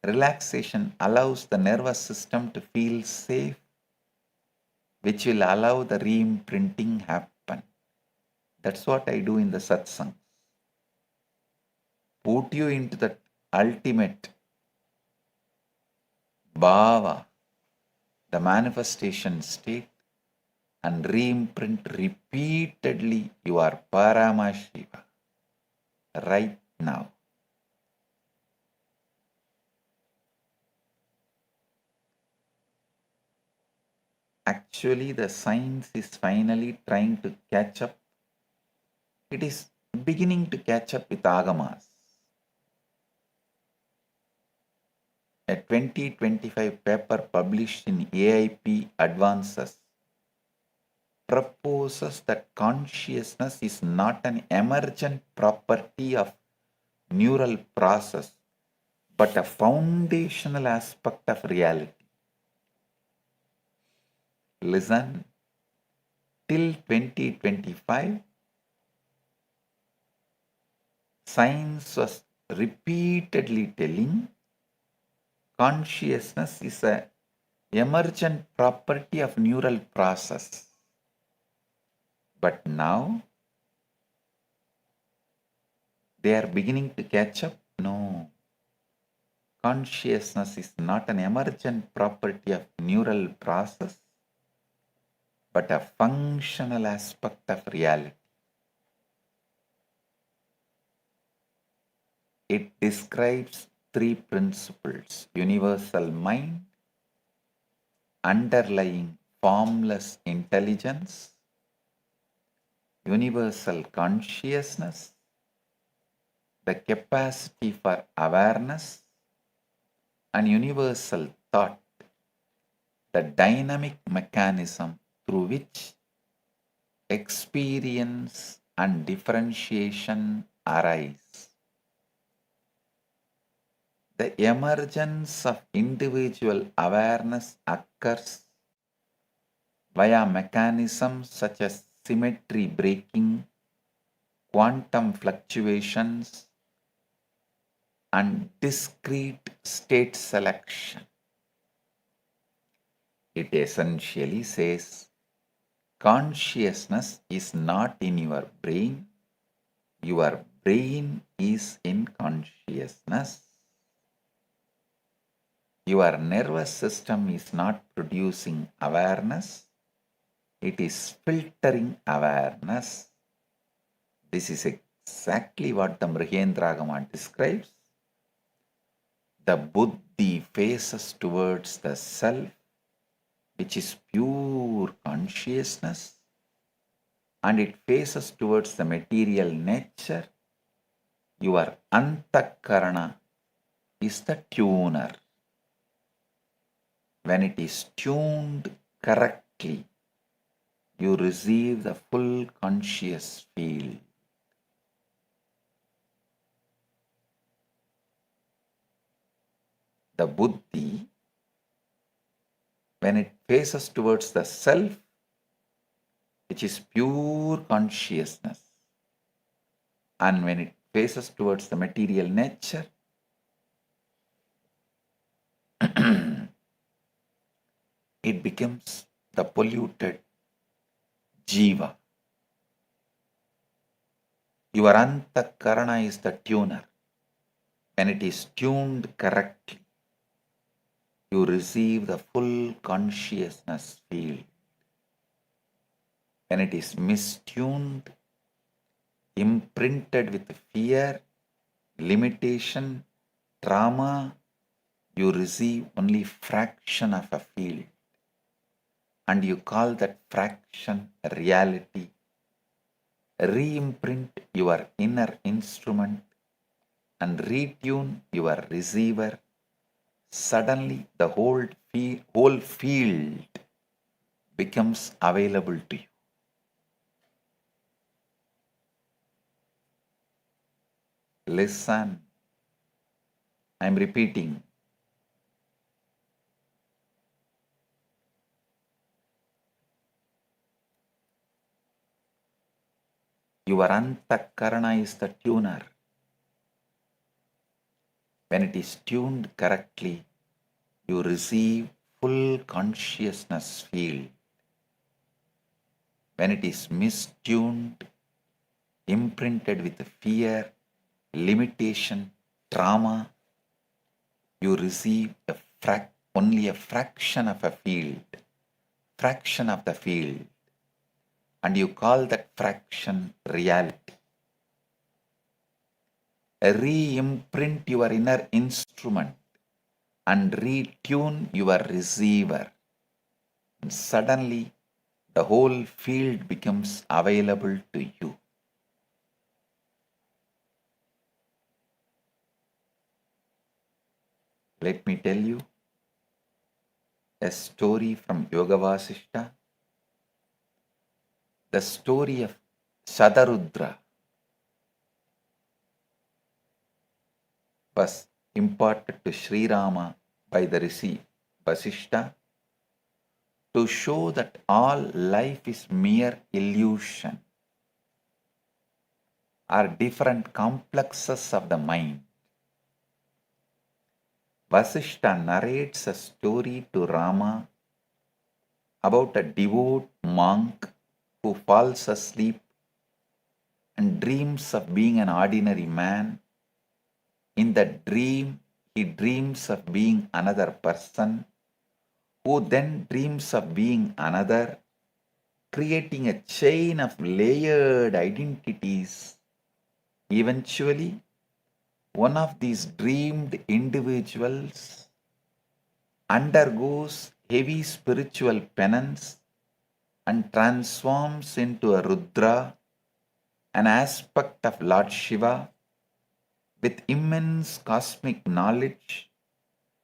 Relaxation allows the nervous system to feel safe, which will allow the re-imprinting happen. That's what I do in the Satsang. Put you into that ultimate bhava, the manifestation state, and re-imprint repeatedly your Paramashiva right now. Actually, the science is finally trying to catch up. It is beginning to catch up with Agamas. A 2025 paper published in AIP Advances proposes that consciousness is not an emergent property of neural process, but a foundational aspect of reality. Listen, till 2025, science was repeatedly telling consciousness is an emergent property of neural process. But now, they are beginning to catch up. No, consciousness is not an emergent property of neural process, but a functional aspect of reality. It describes three principles: universal mind, underlying formless intelligence, universal consciousness, the capacity for awareness, and universal thought, the dynamic mechanism through which experience and differentiation arise. The emergence of individual awareness occurs via mechanisms such as symmetry breaking, quantum fluctuations, and discrete state selection. It essentially says consciousness is not in your brain is in consciousness. Your nervous system is not producing awareness, it is filtering awareness. This is exactly what the Mrigendra Agama describes. The buddhi faces towards the self, which is pure consciousness, and it faces towards the material nature. Your antakarana is the tuner. When it is tuned correctly, you receive the full conscious field. The buddhi, when it faces towards the self, which is pure consciousness, and when it faces towards the material nature, it becomes the polluted jiva. Your antakarana is the tuner. When it is tuned correctly, you receive the full consciousness field. When it is mistuned, imprinted with fear, limitation, trauma, you receive only fraction of a field. And you call that fraction reality. Re-imprint your inner instrument and retune your receiver. Suddenly the whole field becomes available to you. Listen, I am repeating. Your antakarana is the tuner. When it is tuned correctly, you receive full consciousness field. When it is mistuned, imprinted with fear, limitation, trauma, you receive only a fraction of a field, fraction of the field, and you call that fraction reality. Re-imprint your inner instrument and retune your receiver. And suddenly, the whole field becomes available to you. Let me tell you a story from Yoga Vasishta, the story of Shatarudra was imparted to Sri Rama by the Rishi Vasishta to show that all life is mere illusion or different complexes of the mind. Vasishta narrates a story to Rama about a devout monk who falls asleep and dreams of being an ordinary man. In the dream, he dreams of being another person, who then dreams of being another, creating a chain of layered identities. Eventually, one of these dreamed individuals undergoes heavy spiritual penance and transforms into a Rudra, an aspect of Lord Shiva. With immense cosmic knowledge,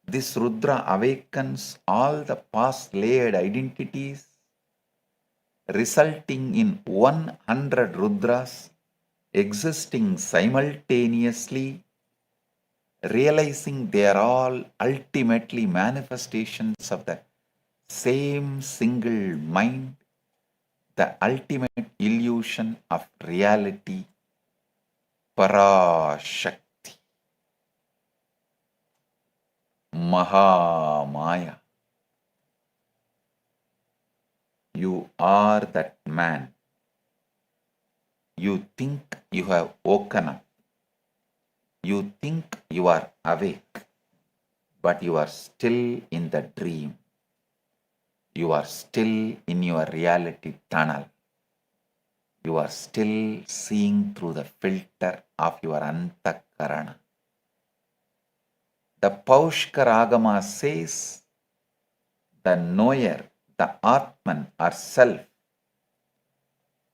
this Rudra awakens all the past layered identities, resulting in 100 Rudras existing simultaneously, realizing they are all ultimately manifestations of the same single mind, the ultimate illusion of reality, Parashakti, Mahamaya. You are that man. You think you have woken up. You think you are awake, but you are still in the dream. You are still in your reality tunnel. You are still seeing through the filter of your antakarana. The Paushkara Agamas says, the knower, the Atman or self,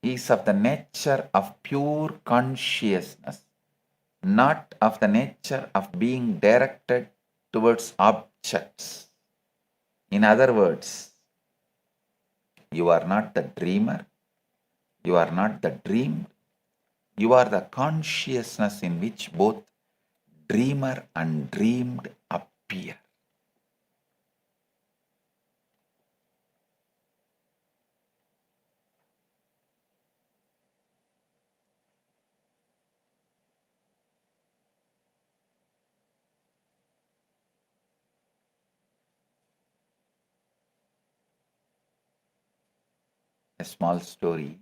is of the nature of pure consciousness, not of the nature of being directed towards objects. In other words, you are not the dreamer, you are not the dreamed, you are the consciousness in which both dreamer and dreamed appear. small story.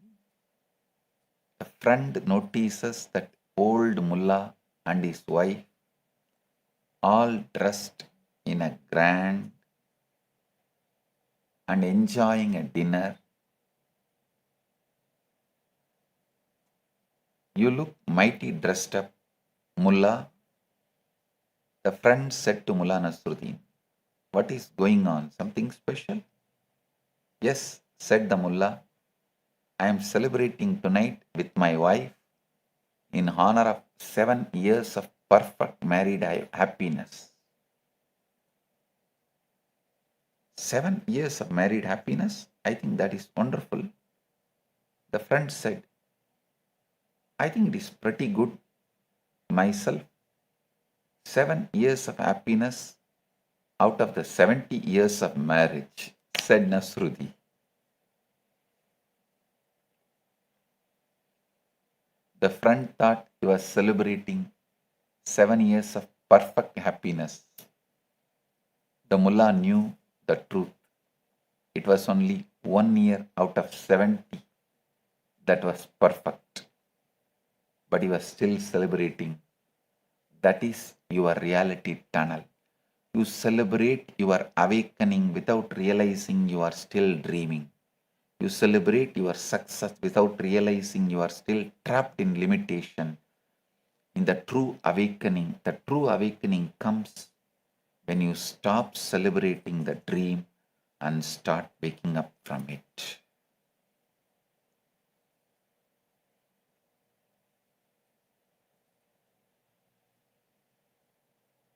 A friend notices that old mullah and his wife all dressed in a grand and enjoying a dinner. You look mighty dressed up, mullah. The friend said to Mullah Nasruddin, what is going on? Something special? Yes, said the mullah. I am celebrating tonight with my wife in honor of 7 years of perfect married happiness. 7 years of married happiness? I think that is wonderful. The friend said, I think it is pretty good myself. 7 years of happiness out of the 70 years of marriage, said Nasruddin. The friend thought he was celebrating 7 years of perfect happiness. The mullah knew the truth. It was only 1 year out of 70 that was perfect. But he was still celebrating. That is your reality tunnel. You celebrate your awakening without realizing you are still dreaming. You celebrate your success without realizing you are still trapped in limitation. In the true awakening comes when you stop celebrating the dream and start waking up from it.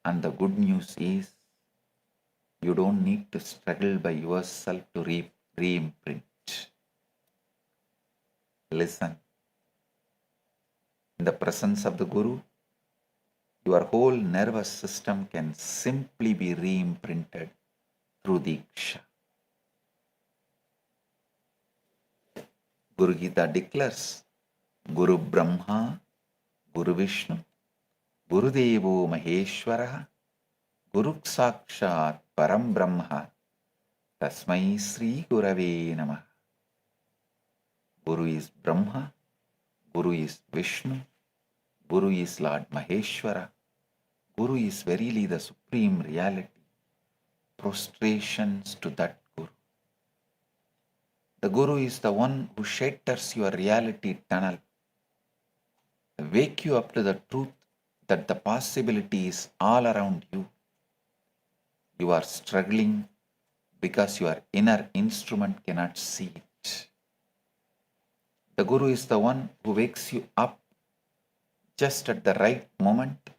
And the good news is, you don't need to struggle by yourself to re-imprint. Listen. In the presence of the Guru, your whole nervous system can simply be re-imprinted through Diksha. Guru Gita declares, Guru Brahma, Guru Vishnu, Guru Devo Maheshwara, Guru Sakshat Param Brahma, Tasmai Sri Gurave Namah. Guru is Brahma, Guru is Vishnu, Guru is Lord Maheshwara, Guru is verily the supreme reality. Prostrations to that Guru. The Guru is the one who shatters your reality tunnel, wake you up to the truth that the possibility is all around you. You are struggling because your inner instrument cannot see it. The Guru is the one who wakes you up just at the right moment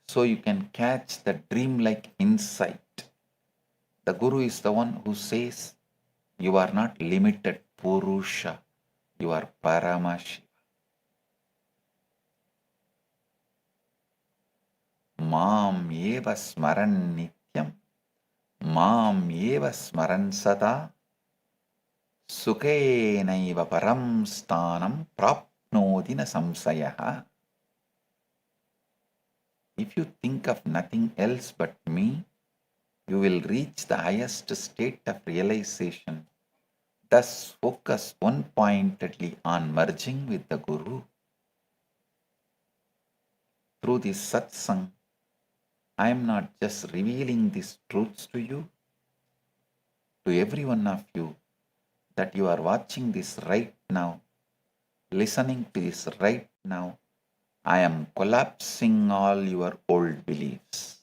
so you can catch the dreamlike insight. The Guru is the one who says, you are not limited Purusha, you are Paramashiva. Mam eva smaran nityam, mam eva smaran sada, sukhenaiva param sthanam prapnoti na samsayaha. If you think of nothing else but me, you will reach the highest state of realization. Thus focus one-pointedly on merging with the Guru. Through this Satsang, I am not just revealing these truths to you, to every one of you, that you are watching this right now, listening to this right now. I am collapsing all your old beliefs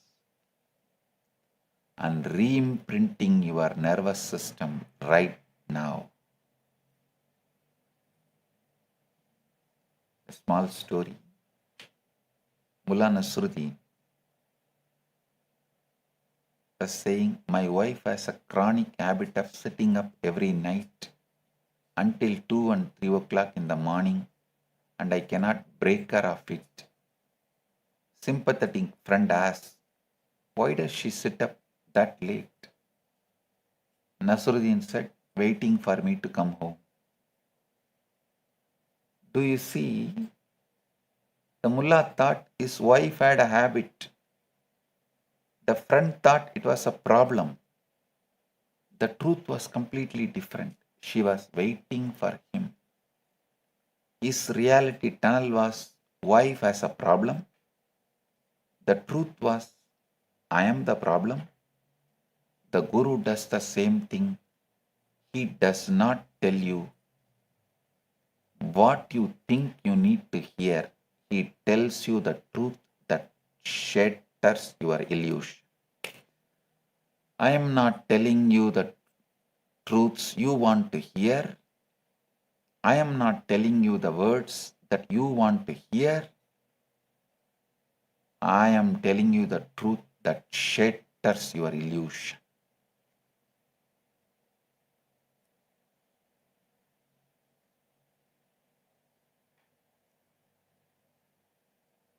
and re-imprinting your nervous system right now. A small story. Mullah Nasruddin was saying, my wife has a chronic habit of sitting up every night until 2 and 3 o'clock in the morning, and I cannot break her of it. Sympathetic friend asked, why does she sit up that late? Nasruddin said, waiting for me to come home. Do you see? The mullah thought his wife had a habit. The friend thought it was a problem. The truth was completely different. She was waiting for him. His reality tunnel was wife as a problem. The truth was, I am the problem. The Guru does the same thing. He does not tell you what you think you need to hear. He tells you the truth that shatters your illusion. I am not telling you the truths you want to hear. I am not telling you the words that you want to hear. I am telling you the truth that shatters your illusion.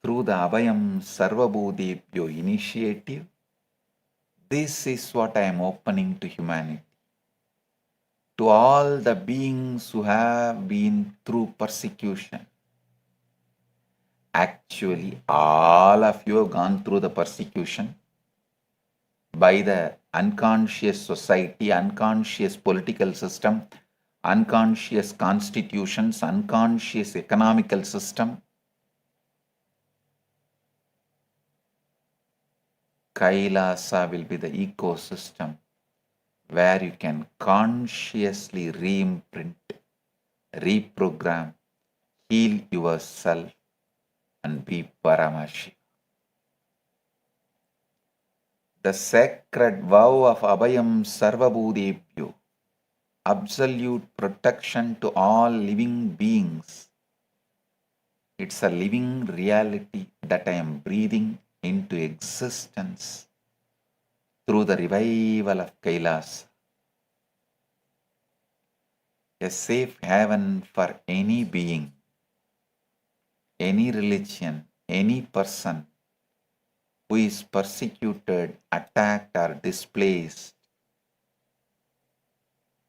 Through the Abhayam Sarvabhutebhyo initiative, this is what I am opening to humanity. To all the beings who have been through persecution. Actually, all of you have gone through the persecution by the unconscious society, unconscious political system, unconscious constitutions, unconscious economical system. Kailasa will be the ecosystem where you can consciously re-imprint, reprogram, heal yourself and be Paramashiva. The sacred vow of Abhayam Sarvabhutebhyo, absolute protection to all living beings. It's a living reality that I am breathing into existence through the revival of Kailasa. A safe haven for any being, any religion, any person who is persecuted, attacked or displaced.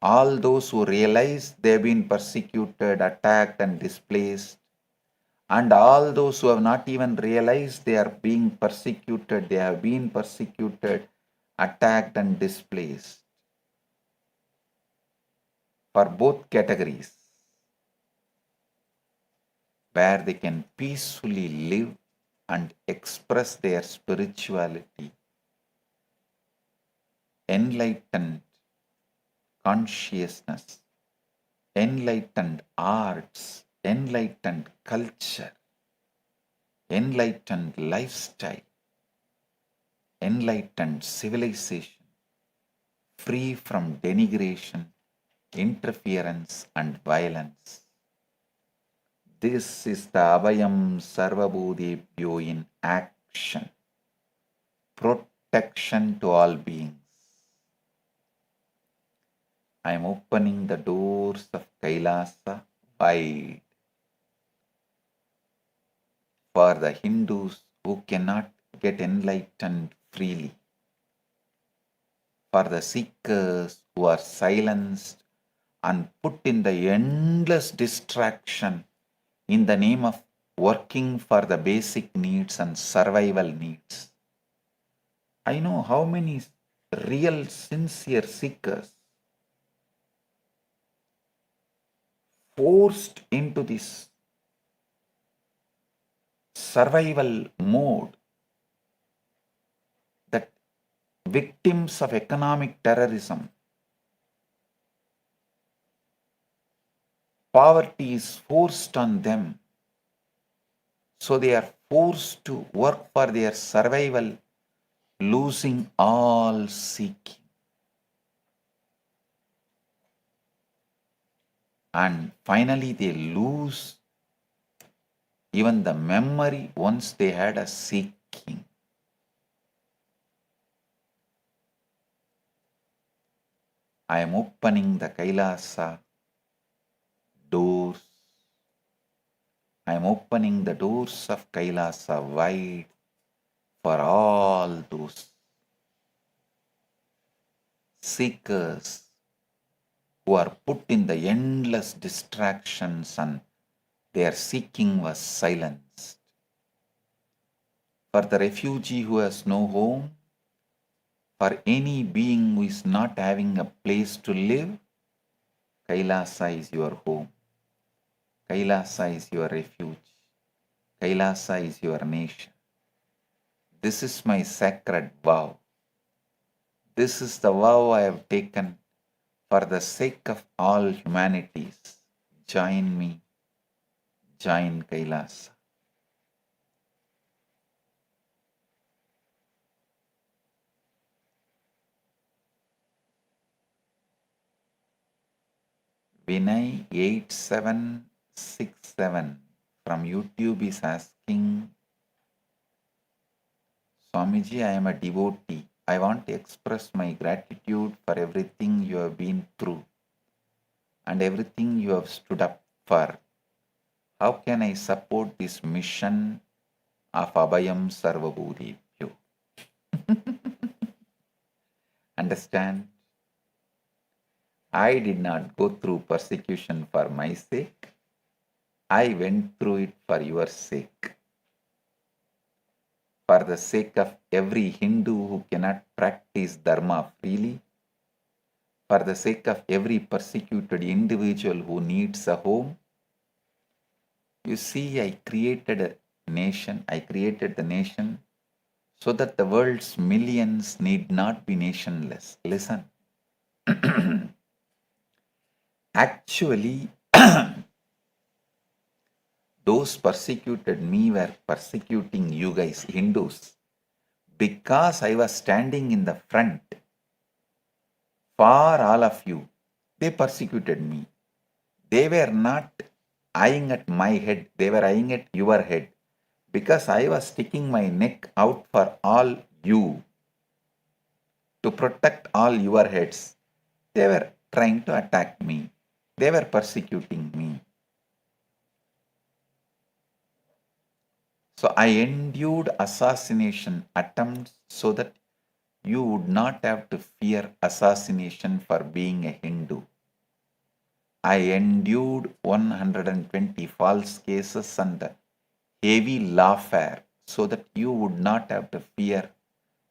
All those who realize they have been persecuted, attacked and displaced, and all those who have not even realized they are being persecuted, they have been persecuted, attacked and displaced. For both categories, where they can peacefully live and express their spirituality, enlightened consciousness, enlightened arts, enlightened culture, enlightened lifestyle, enlightened civilization, free from denigration, interference and violence. This is the Abhayam Sarvabhutebhyo in action. Protection to all beings. I am opening the doors of Kailasa wide for the Hindus who cannot get enlightened freely, for the seekers who are silenced and put in the endless distraction in the name of working for the basic needs and survival needs. I know how many real sincere seekers forced into this survival mode, that victims of economic terrorism, poverty is forced on them, so they are forced to work for their survival, losing all seeking. And finally they lose even the memory once they had a seeking. I am opening the Kailasa doors. I am opening the doors of Kailasa wide for all those seekers who are put in the endless distractions and their seeking was silenced. For the refugee who has no home, for any being who is not having a place to live, Kailasa is your home. Kailasa is your refuge. Kailasa is your nation. This is my sacred vow. This is the vow I have taken for the sake of all humanities. Join me. Join Kailasa. Vinay 8767 from YouTube is asking, Swamiji, I am a devotee. I want to express my gratitude for everything you have been through and everything you have stood up for. How can I support this mission of Abhayam Sarvabhutebhyo? Understand? I did not go through persecution for my sake. I went through it for your sake. For the sake of every Hindu who cannot practice Dharma freely. For the sake of every persecuted individual who needs a home. You see, I created a nation. I created the nation so that the world's millions need not be nationless. Listen. Actually, those persecuted me were persecuting you guys, Hindus, because I was standing in the front for all of you. They persecuted me. They were not eyeing at my head, they were eyeing at your head, because I was sticking my neck out for all you, to protect all your heads. They were trying to attack me. They were persecuting me. So I endured assassination attempts so that you would not have to fear assassination for being a Hindu. I endured 120 false cases and heavy lawfare so that you would not have to fear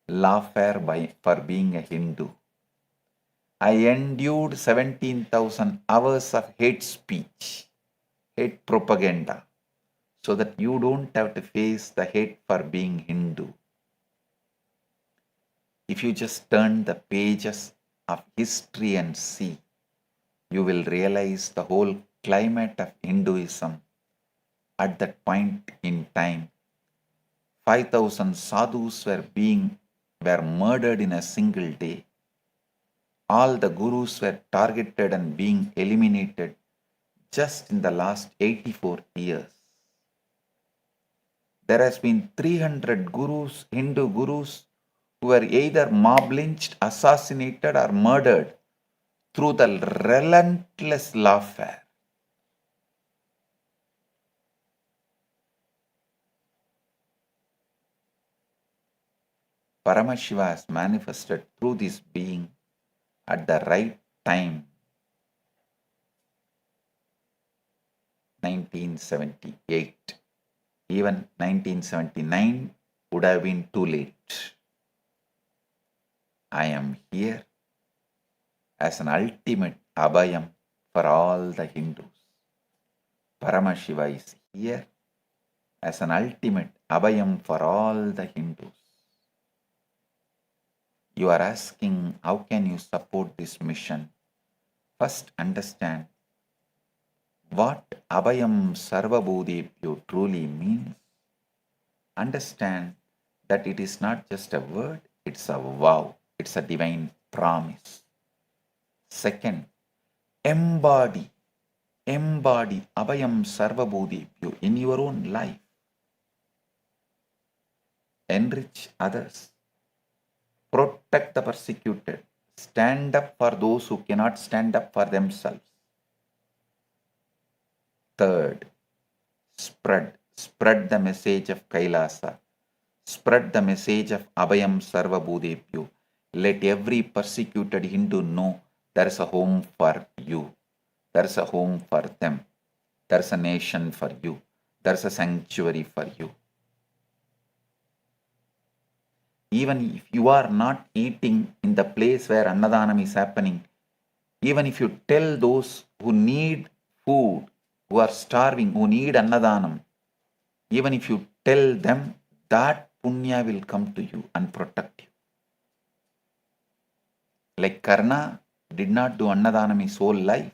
lawfare for being a Hindu. I endured 17,000 hours of hate speech, hate propaganda, so that you don't have to face the hate for being Hindu. If you just turn the pages of history and see, you will realize the whole climate of Hinduism at that point in time. 5,000 sadhus were murdered in a single day. All the gurus were targeted and being eliminated just in the last 84 years. There has been 300 gurus, Hindu gurus, who were either mob lynched, assassinated or murdered through the relentless lawfare. Paramashiva has manifested through this being at the right time, 1978. Even 1979 would have been too late. I am here as an ultimate Abhayam for all the Hindus. Paramashiva is here as an ultimate Abhayam for all the Hindus. You are asking, how can you support this mission? First, understand what Abhayam Sarvabhutebhyo truly means. Understand that it is not just a word, it's a vow, it's a divine promise. Second, embody Abhayam Sarvabhutebhyo in your own life. Enrich others. Protect the persecuted. Stand up for those who cannot stand up for themselves. Third, spread the message of KAILASA. Spread the message of Abhayam Sarvabhutebhyo. Let every persecuted Hindu know there is a home for you. There is a home for them. There is a nation for you. There is a sanctuary for you. Even if you are not eating in the place where Annadanam is happening, Even if you tell those who need food, who are starving, who need annadanam, even if you tell them, that punya will come to you and protect you. Like Karna did not do annadanam his whole life.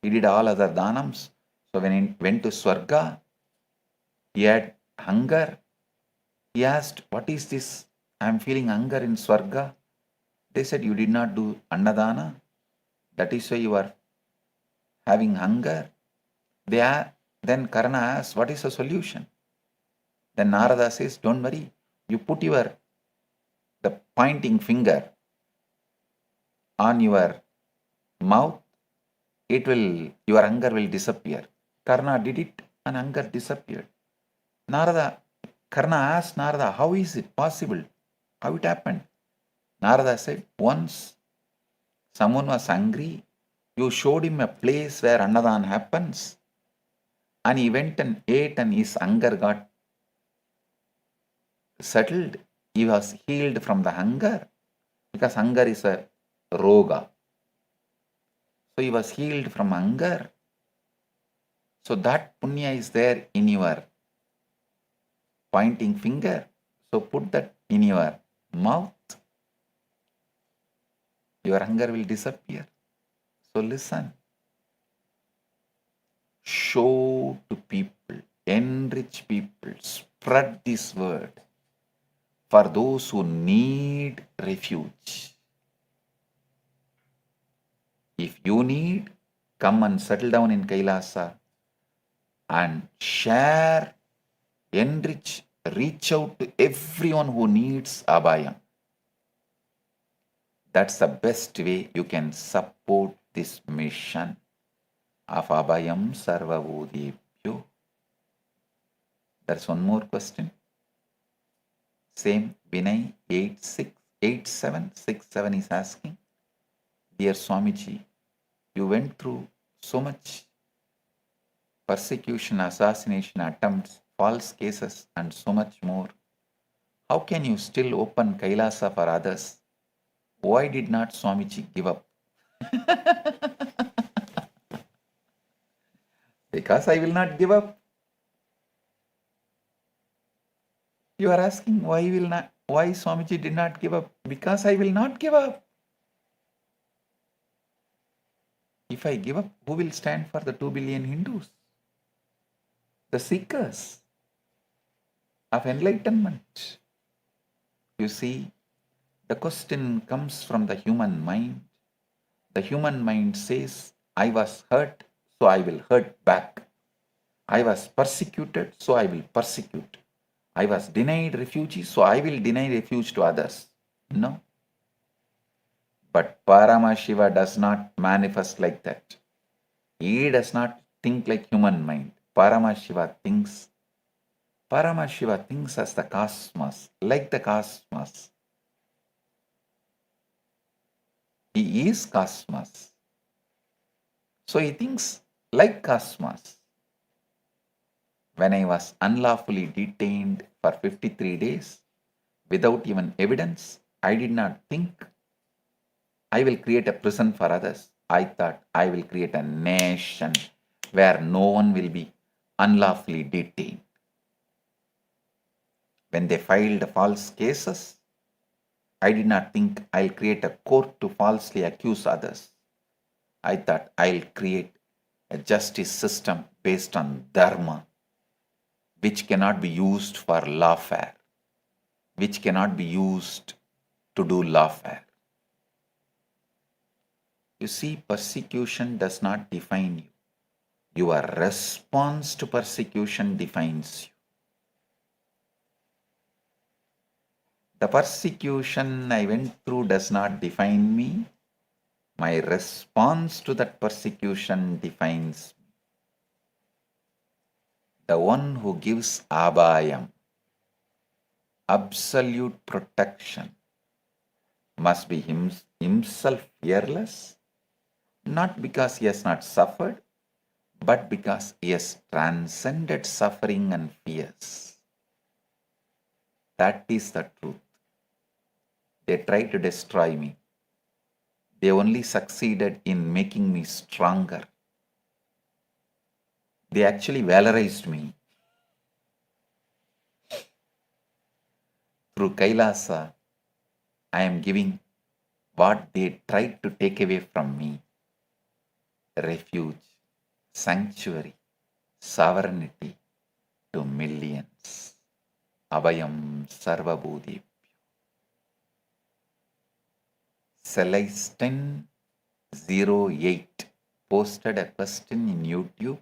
He did all other danams. So when he went to Swarga, he had hunger. He asked, what is this? I am feeling hunger in Swarga. They said, you did not do annadana. That is why you are having hunger. Then Karna asks, what is the solution? Then Narada says, don't worry. You put the pointing finger on your mouth, your hunger will disappear. Karna did it and hunger disappeared. Karna asked Narada, how is it possible? How it happened? Narada said, once someone was hungry, you showed him a place where annadan happens, and he went and ate and his hunger got settled. He was healed from the hunger, because hunger is a roga. So he was healed from hunger. So that punya is there in your pointing finger. So put that in your mouth. Your hunger will disappear. So listen. Show to people, enrich people, spread this word for those who need refuge. If you need, come and settle down in Kailasa and share, enrich, reach out to everyone who needs Abhayam. That's the best way you can support this mission of Abhayam Sarvabhutebhyo. There's one more question. Same Vinay 8767 is asking, dear Swamiji, you went through so much persecution, assassination attempts, false cases, and so much more. How can you still open Kailasa for others? Why did not Swamiji give up? Because I will not give up. You are asking why Swamiji did not give up? Because I will not give up. If I give up, who will stand for the 2 billion Hindus? The seekers of enlightenment. You see, the question comes from the human mind. The human mind says, I was hurt, so I will hurt back. I was persecuted, so I will persecute. I was denied refuge, so I will deny refuge to others. No. But Paramashiva does not manifest like that. He does not think like human mind. Paramashiva thinks as the cosmos, like the cosmos. He is cosmos. So he thinks like cosmos. When I was unlawfully detained for 53 days without even evidence, I did not think I will create a prison for others. I thought I will create a nation where no one will be unlawfully detained. When they filed false cases, I did not think I'll create a court to falsely accuse others. I thought I'll create a justice system based on dharma, which cannot be used for lawfare, which cannot be used to do lawfare. You see, persecution does not define you. Your response to persecution defines you. The persecution I went through does not define me. My response to that persecution defines me. The one who gives Abhayam, absolute protection, must be himself fearless, not because he has not suffered, but because he has transcended suffering and fears. That is the truth. They tried to destroy me. They only succeeded in making me stronger. They actually valorized me. Through Kailasa, I am giving what they tried to take away from me: refuge, sanctuary, sovereignty to millions. Abhayam Sarvabhutebhyo. Celestine08 posted a question in YouTube.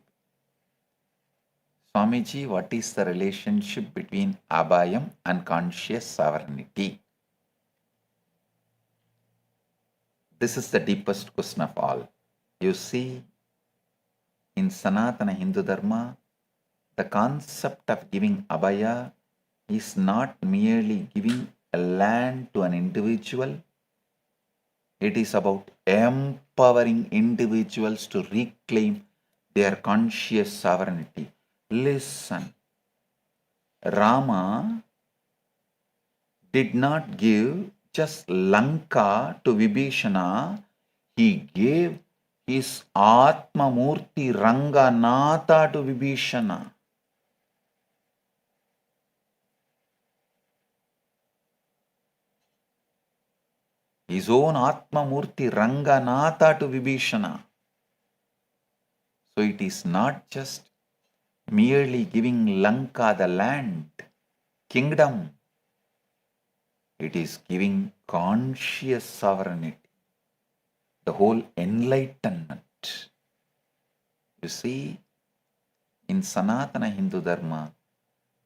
Swamiji, what is the relationship between Abhayam and conscious sovereignty? This is the deepest question of all. You see, in Sanatana Hindu Dharma, the concept of giving Abhaya is not merely giving a land to an individual. It is about empowering individuals to reclaim their conscious sovereignty. Listen, Rama did not give just Lanka to Vibhishana. He gave his Atma Murti Ranganatha to Vibhishana. His own Atma Murti Ranganatha to Vibhishana. So it is not just merely giving Lanka the land, kingdom. It is giving conscious sovereignty, the whole enlightenment. You see, in Sanatana Hindu Dharma,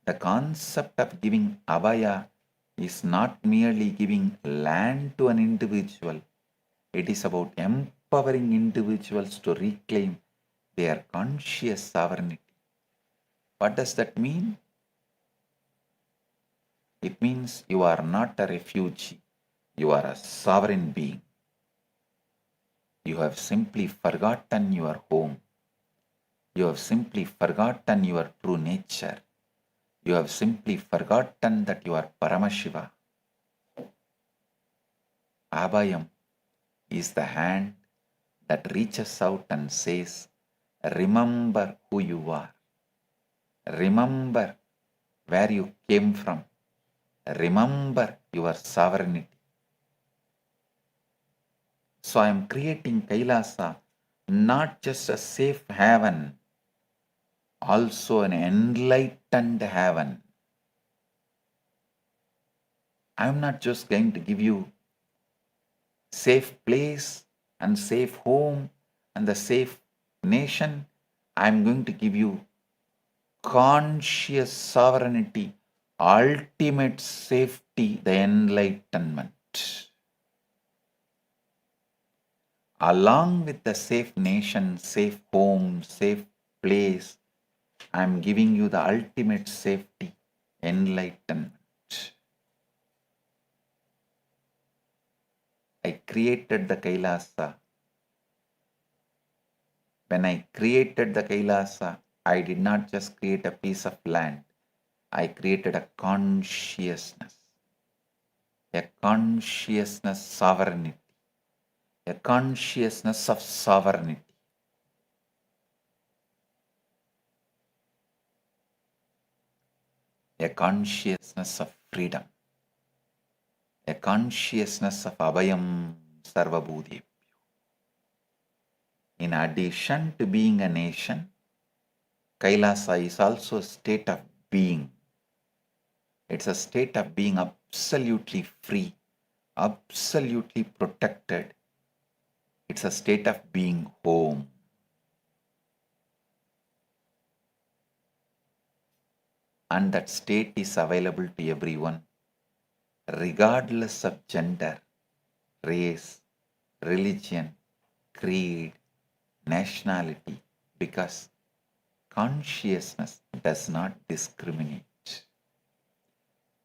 the concept of giving Abhaya is not merely giving land to an individual. It is about empowering individuals to reclaim their conscious sovereignty. What does that mean? It means you are not a refugee. You are a sovereign being. You have simply forgotten your home. You have simply forgotten your true nature. You have simply forgotten that you are Paramashiva. Abhayam is the hand that reaches out and says, remember who you are. Remember where you came from. Remember your sovereignty. So I am creating Kailasa not just a safe haven, also an enlightened heaven. I am not just going to give you safe place and safe home and the safe nation. I am going to give you conscious sovereignty, ultimate safety, the enlightenment. Along with the safe nation, safe home, safe place, I am giving you the ultimate safety, enlightenment. I created the Kailasa. When I created the Kailasa, I did not just create a piece of land. I created a consciousness sovereignty, a consciousness of sovereignty. A consciousness of freedom, a consciousness of Abhayam Sarvabhutebhyo. In addition to being a nation, Kailasa is also a state of being. It's a state of being absolutely free, absolutely protected. It's a state of being home. And that state is available to everyone, regardless of gender, race, religion, creed, nationality, because consciousness does not discriminate.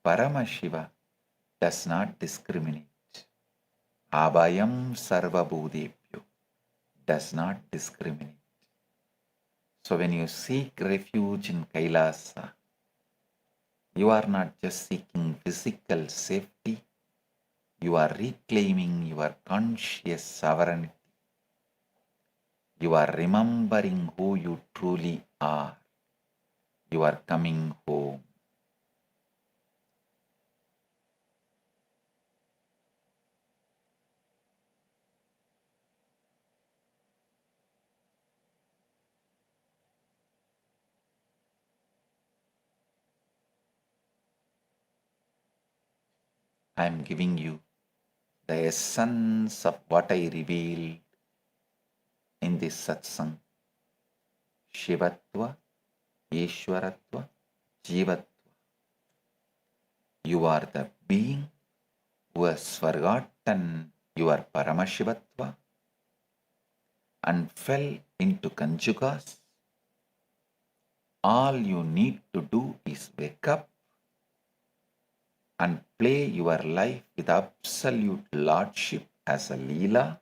Paramashiva does not discriminate. Abhayam Sarvabhutebhyo does not discriminate. So when you seek refuge in Kailasa, you are not just seeking physical safety, You are reclaiming your conscious sovereignty. You are remembering who you truly are. You are coming home. I am giving you the essence of what I revealed in this satsang. Shivatva, Ishwaratva, Jivatva. You are the being who has forgotten your Paramashivatva and fell into Kanjugas. All you need to do is wake up and play your life with absolute lordship as a Leela.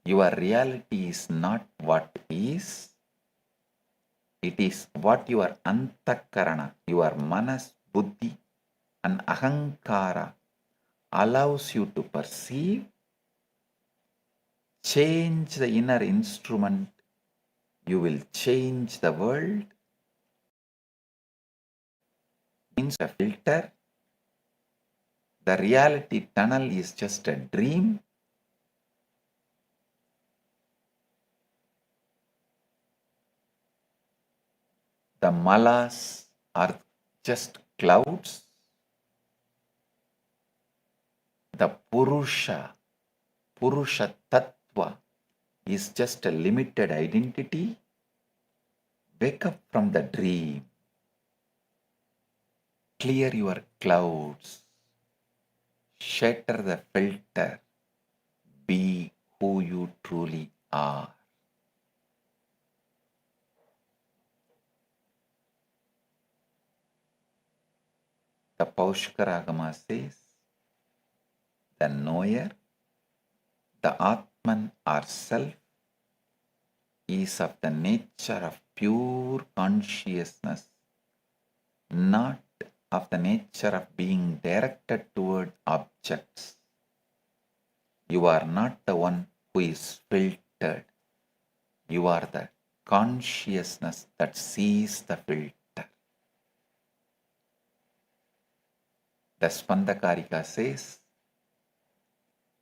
Your reality is not what is. It is what your antakarana, your manas, buddhi and ahankara allows you to perceive. Change the inner instrument, you will change the world. Means a filter. The reality tunnel is just a dream. The malas are just clouds. The Purusha Tattva is just a limited identity. Wake up from the dream. Clear your clouds. Shatter the filter. Be who you truly are. The Paushkara Agama says, the knower, the Atman or self, is of the nature of pure consciousness, not of the nature of being directed toward objects. You are not the one who is filtered. You are the consciousness that sees the filter. The Spandakarika says,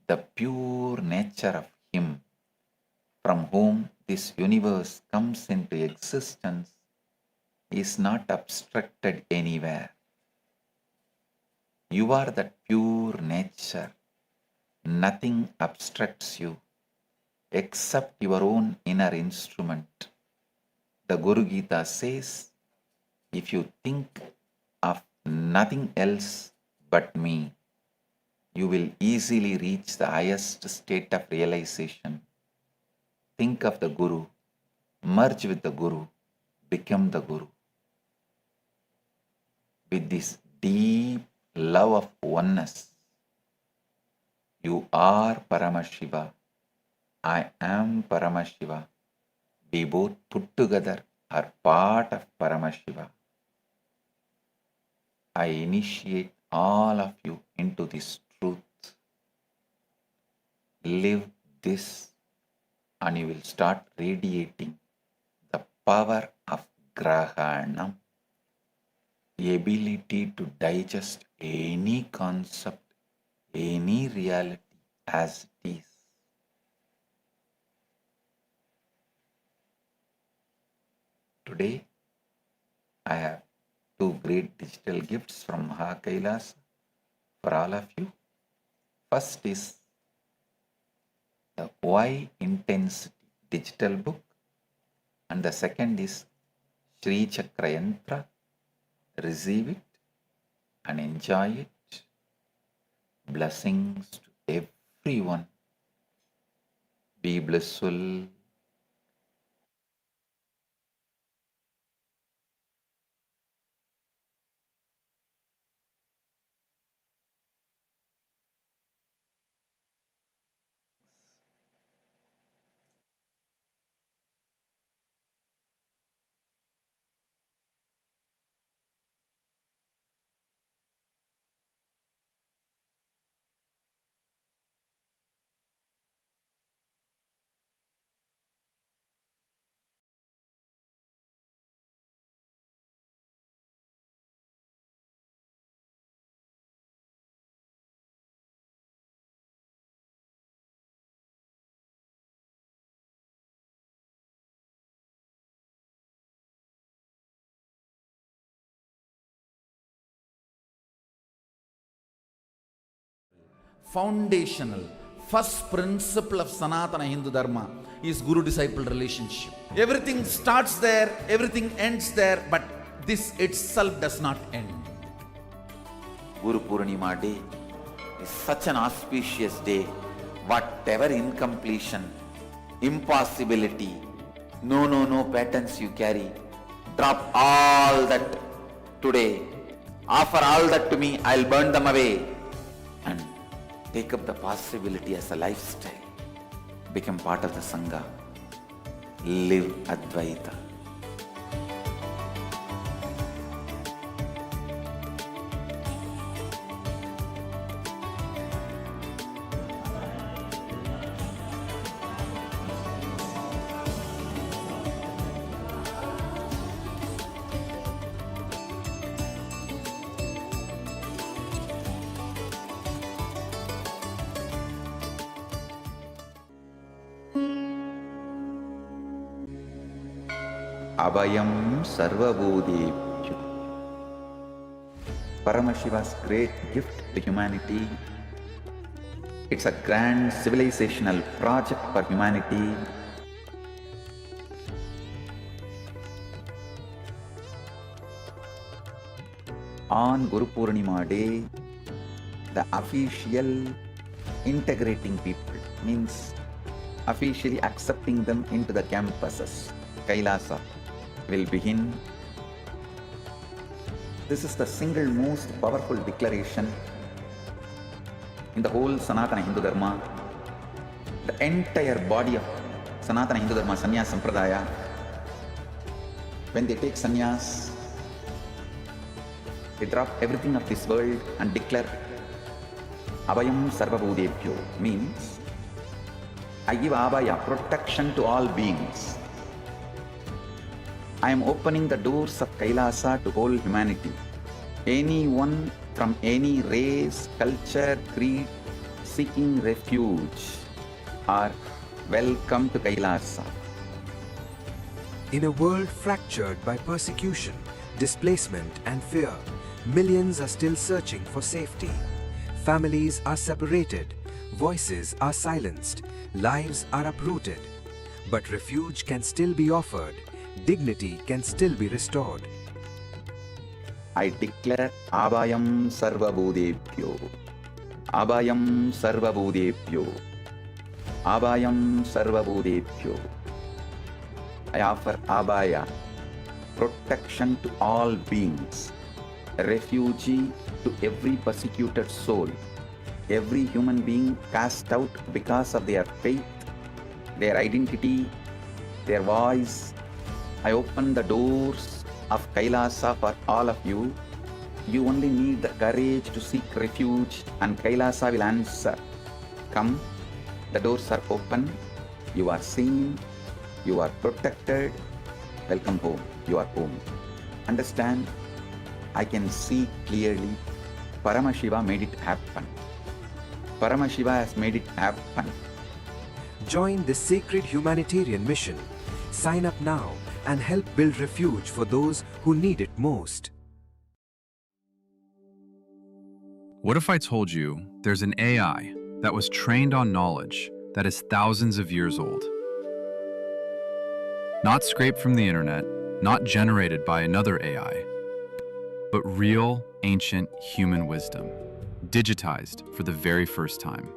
the pure nature of Him from whom this universe comes into existence is not abstracted anywhere. You are that pure nature. Nothing abstracts you except your own inner instrument. The Guru Gita says, if you think of nothing else but me, you will easily reach the highest state of realization. Think of the Guru, merge with the Guru, become the Guru. With this deep love of oneness, you are Paramashiva, I am Paramashiva. We both put together are part of Paramashiva. I initiate all of you into this truth. Live this and you will start radiating the power of Grahanam, the ability to digest any concept, any reality as it is. Today, I have two great digital gifts from KAILASA for all of you. First is the Why Intensity digital book, and the second is Sri Chakra Yantra. Receive it and enjoy it. Blessings to everyone. Be blissful. foundational, first principle of Sanatana Hindu Dharma is Guru-disciple relationship. Everything starts there, everything ends there, but this itself does not end. Guru Purnima Day is such an auspicious day. Whatever incompletion, impossibility, no patterns you carry, drop all that today. Offer all that to me, I'll burn them away. And take up the possibility as a lifestyle. Become part of the Sangha. Live Advaita. Abhayam Sarvabhutebhyo. Paramashiva's great gift to humanity. It's a grand civilizational project for humanity. On Guru Purnima Day, the official integrating people means officially accepting them into the campuses, KAILASA, will begin. This is the single most powerful declaration in the whole Sanatana Hindu Dharma. The entire body of Sanatana Hindu Dharma, Sannyas Sampradaya, when they take sannyas, they drop everything of this world and declare Abhayam Sarvabhutebhyo, means I give Abhaya, protection to all beings. I am opening the doors of KAILASA to whole humanity. Anyone from any race, culture, creed, seeking refuge are welcome to KAILASA. In a world fractured by persecution, displacement and fear, millions are still searching for safety. Families are separated, voices are silenced, lives are uprooted. But refuge can still be offered. Dignity can still be restored. I declare Abhayam Sarvabhutebhyo. Abhayam Sarvabhutebhyo. Abhayam Sarvabhutebhyo. I offer Abhaya, protection to all beings, refugee to every persecuted soul, every human being cast out because of their faith, their identity, their voice. I open the doors of KAILASA for all of you. You only need the courage to seek refuge and KAILASA will answer. Come, the doors are open, you are seen, you are protected. Welcome home, you are home. Understand, I can see clearly, Paramashiva made it happen. Paramashiva has made it happen. Join this sacred humanitarian mission. Sign up now and help build refuge for those who need it most. What if I told you there's an AI that was trained on knowledge that is thousands of years old? Not scraped from the internet, not generated by another AI, but real, ancient human wisdom, digitized for the very first time.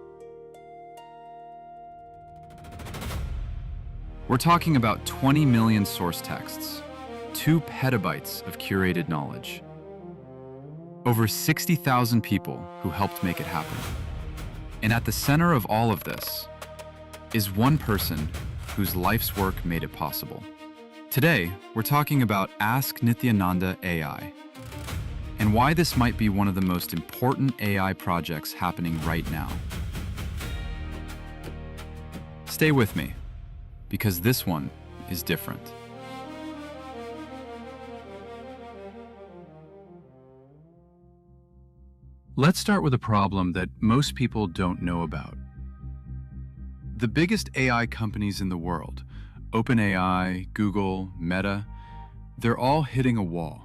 We're talking about 20 million source texts, 2 petabytes of curated knowledge, over 60,000 people who helped make it happen. And at the center of all of this is one person whose life's work made it possible. Today, we're talking about Ask Nithyananda AI, and why this might be one of the most important AI projects happening right now. Stay with me, because this one is different. Let's start with a problem that most people don't know about. The biggest AI companies in the world, OpenAI, Google, Meta, they're all hitting a wall.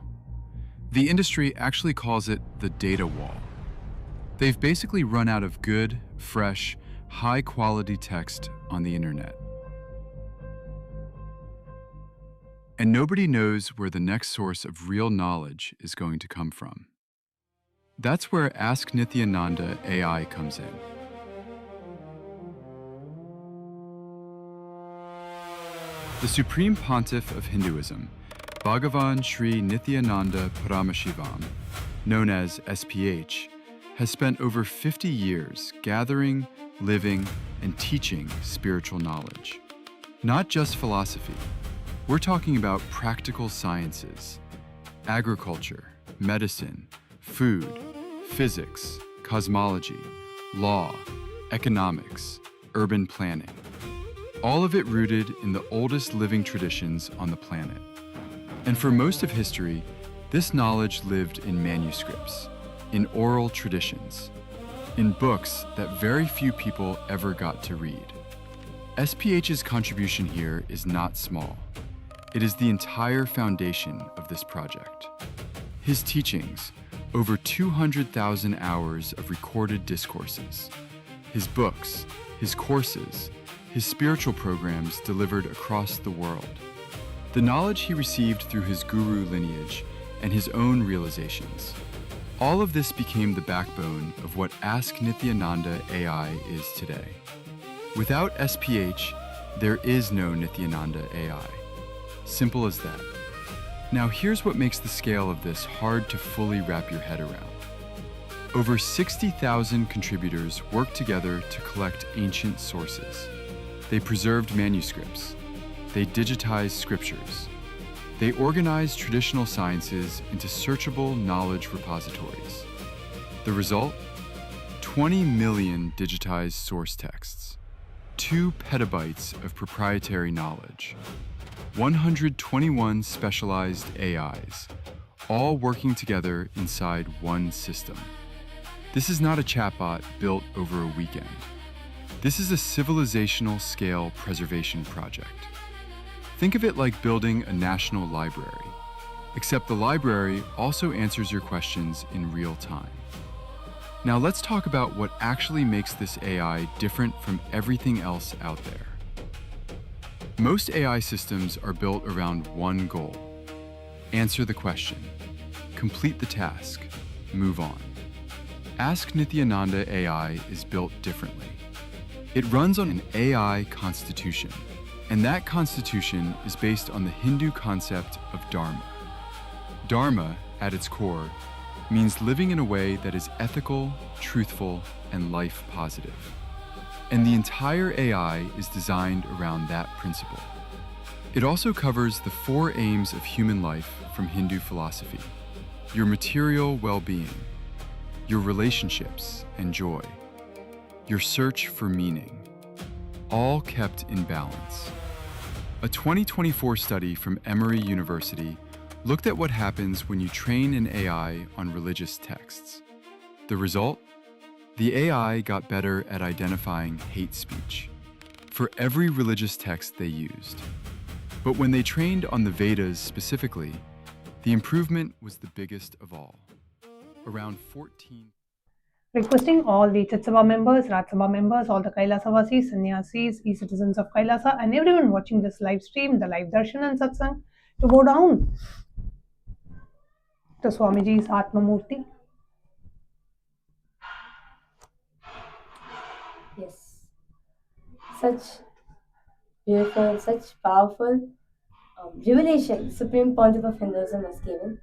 The industry actually calls it the data wall. They've basically run out of good, fresh, high-quality text on the internet. And nobody knows where the next source of real knowledge is going to come from. That's where Ask Nithyananda AI comes in. The Supreme Pontiff of Hinduism, Bhagavan Sri Nithyananda Paramashhivam, known as SPH, has spent over 50 years gathering, living, and teaching spiritual knowledge. Not just philosophy. We're talking about practical sciences, agriculture, medicine, food, physics, cosmology, law, economics, urban planning. All of it rooted in the oldest living traditions on the planet. And for most of history, this knowledge lived in manuscripts, in oral traditions, in books that very few people ever got to read. SPH's contribution here is not small. It is the entire foundation of this project. His teachings, over 200,000 hours of recorded discourses, his books, his courses, his spiritual programs delivered across the world, the knowledge he received through his guru lineage, and his own realizations. All of this became the backbone of what Ask Nithyananda AI is today. Without SPH, there is no Nithyananda AI. Simple as that. Now here's what makes the scale of this hard to fully wrap your head around. Over 60,000 contributors worked together to collect ancient sources. They preserved manuscripts. They digitized scriptures. They organized traditional sciences into searchable knowledge repositories. The result? 20 million digitized source texts, 2 petabytes of proprietary knowledge, 121 specialized AIs, all working together inside one system. This is not a chatbot built over a weekend. This is a civilizational scale preservation project. Think of it like building a national library, except the library also answers your questions in real time. Now let's talk about what actually makes this AI different from everything else out there. Most AI systems are built around one goal: answer the question, complete the task, move on. Ask Nithyananda AI is built differently. It runs on an AI constitution, and that constitution is based on the Hindu concept of Dharma. Dharma, at its core, means living in a way that is ethical, truthful, and life positive. And the entire AI is designed around that principle. It also covers the 4 aims of human life from Hindu philosophy: your material well-being, your relationships and joy, your search for meaning, all kept in balance. A 2024 study from Emory University looked at what happens when you train an AI on religious texts. The result? The AI got better at identifying hate speech for every religious text they used. But when they trained on the Vedas specifically, the improvement was the biggest of all. Around 14. Requesting all the Chatsabha members, Rajsabha members, all the Kailasa-vasis, Sannyasis, e-citizens of Kailasa, and everyone watching this live stream, the live Darshan and Satsang, to go down to Swamiji's Atma Murti. Yes. Such beautiful, such powerful revelation Supreme Pontiff of Hinduism has given.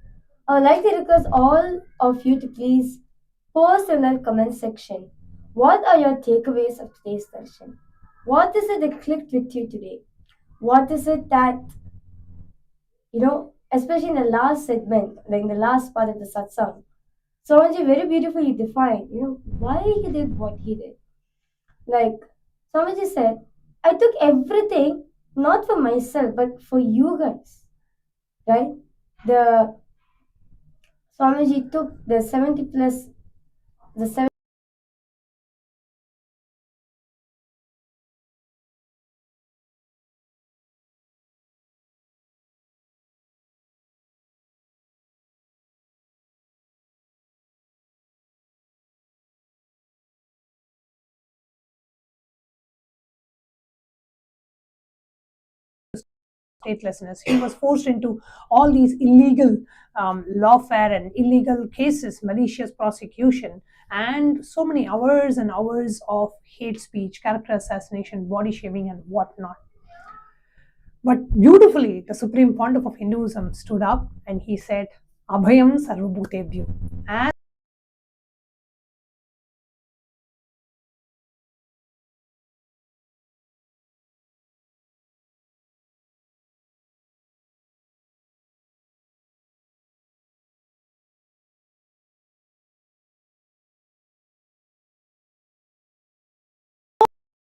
I would like to request all of you to please post in the comment section what are your takeaways of today's darshan. What is it that clicked with you today? What is it that, especially in the last segment, like in the last part of the satsang, Swamiji very beautifully defined, why he did what he did. Like Swamiji said, I took everything not for myself but for you guys, right? The Swamiji took the 70 plus the 70 statelessness. He was forced into all these illegal lawfare and illegal cases, malicious prosecution, and so many hours and hours of hate speech, character assassination, body shaming, and whatnot. But beautifully, the Supreme Pontiff of Hinduism stood up and he said, Abhayam Sarvabhutebhyo. And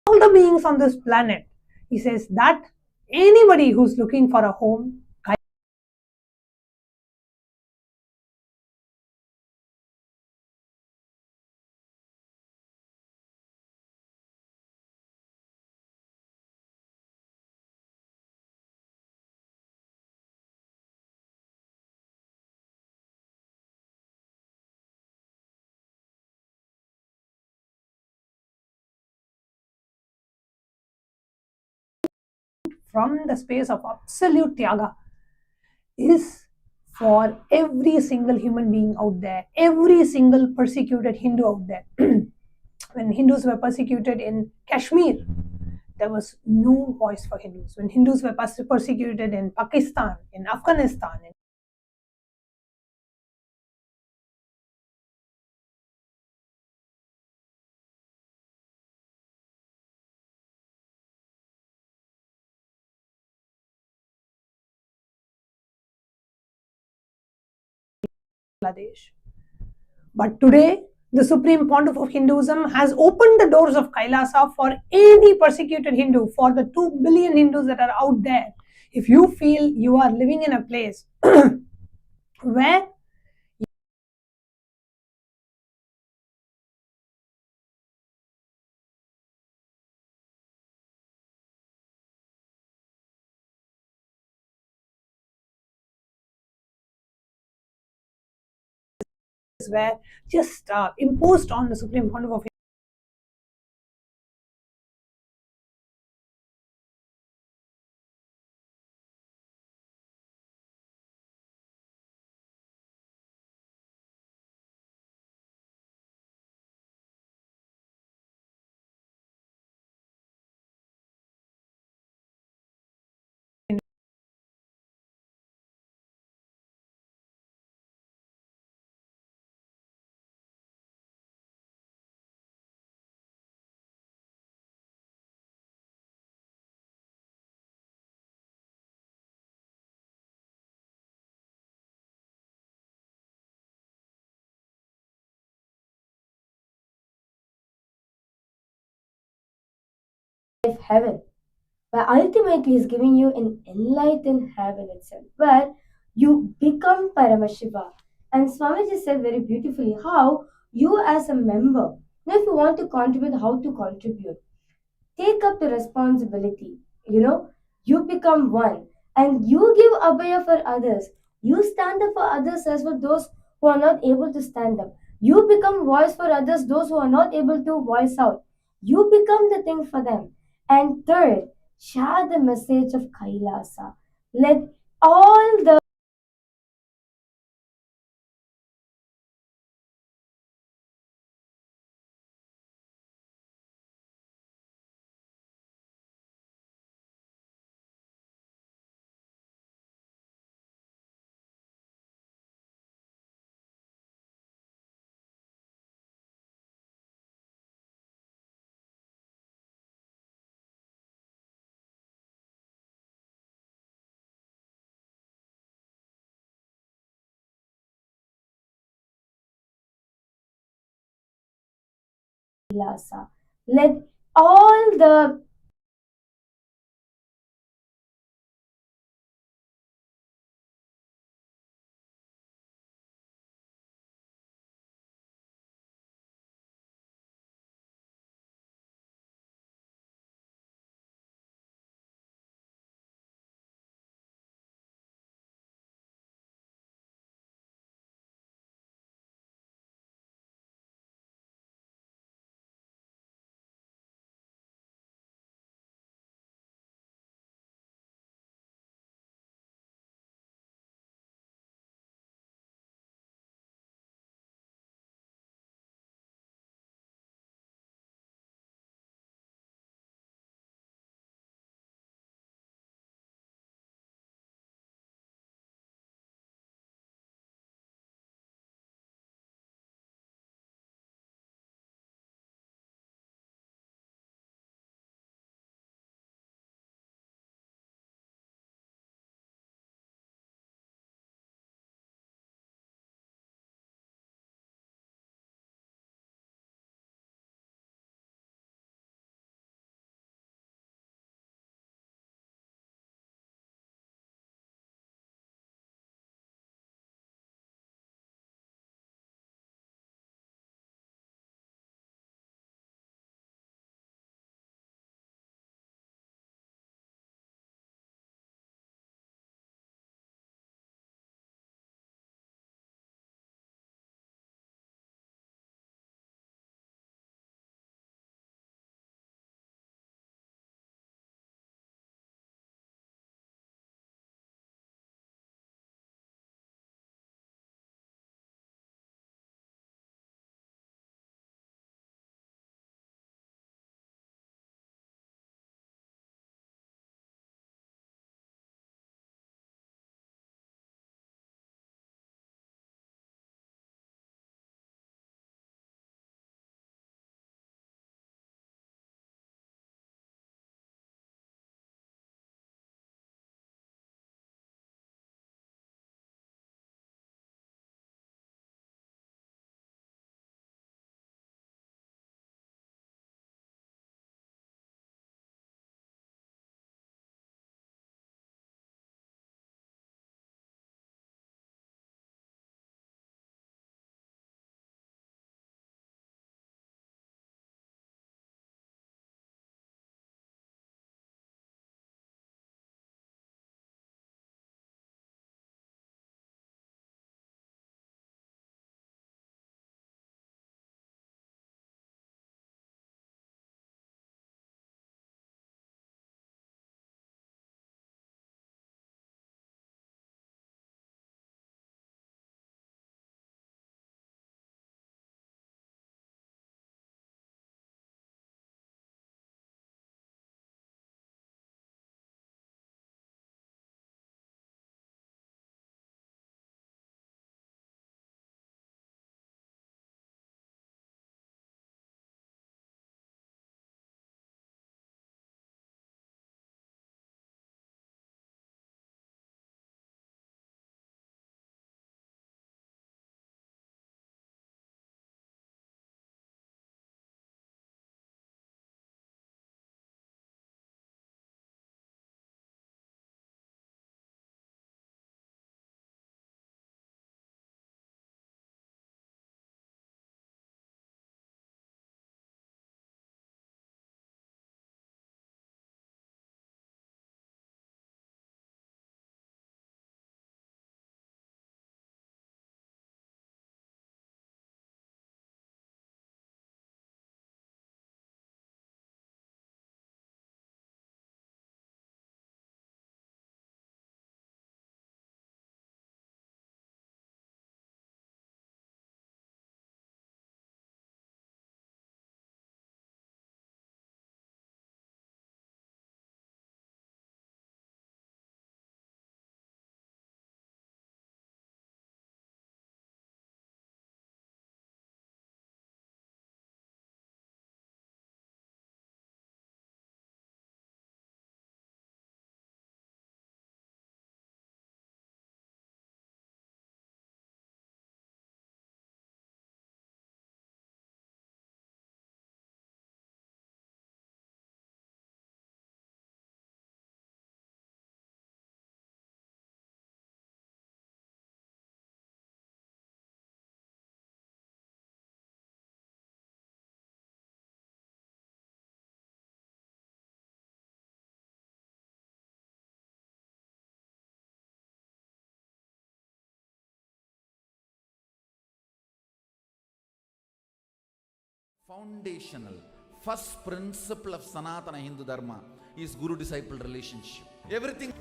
all the beings on this planet, he says that anybody who's looking for a home, from the space of absolute tyaga, is for every single human being out there, every single persecuted Hindu out there. When Hindus were persecuted in Kashmir, there was no voice for Hindus. When Hindus were persecuted in Pakistan, in Afghanistan, in Bangladesh. But today, the Supreme Pontiff of Hinduism has opened the doors of Kailasa for any persecuted Hindu, for the 2 billion Hindus that are out there. If you feel you are living in a place where just imposed on the Supreme Pontiff of heaven, but ultimately is giving you an enlightened heaven itself, where you become Paramashiva. And Swamiji said very beautifully how you as a member, if you want to contribute, how to contribute. Take up the responsibility, you become one and you give Abhaya for others. You stand up for others as well, those who are not able to stand up. You become voice for others, those who are not able to voice out. You become the thing for them. And third, share the message of Kailasa. Let all the Kailasa. Let all the Foundational, first principle of Sanatana Hindu Dharma is Guru-disciple relationship. Everything.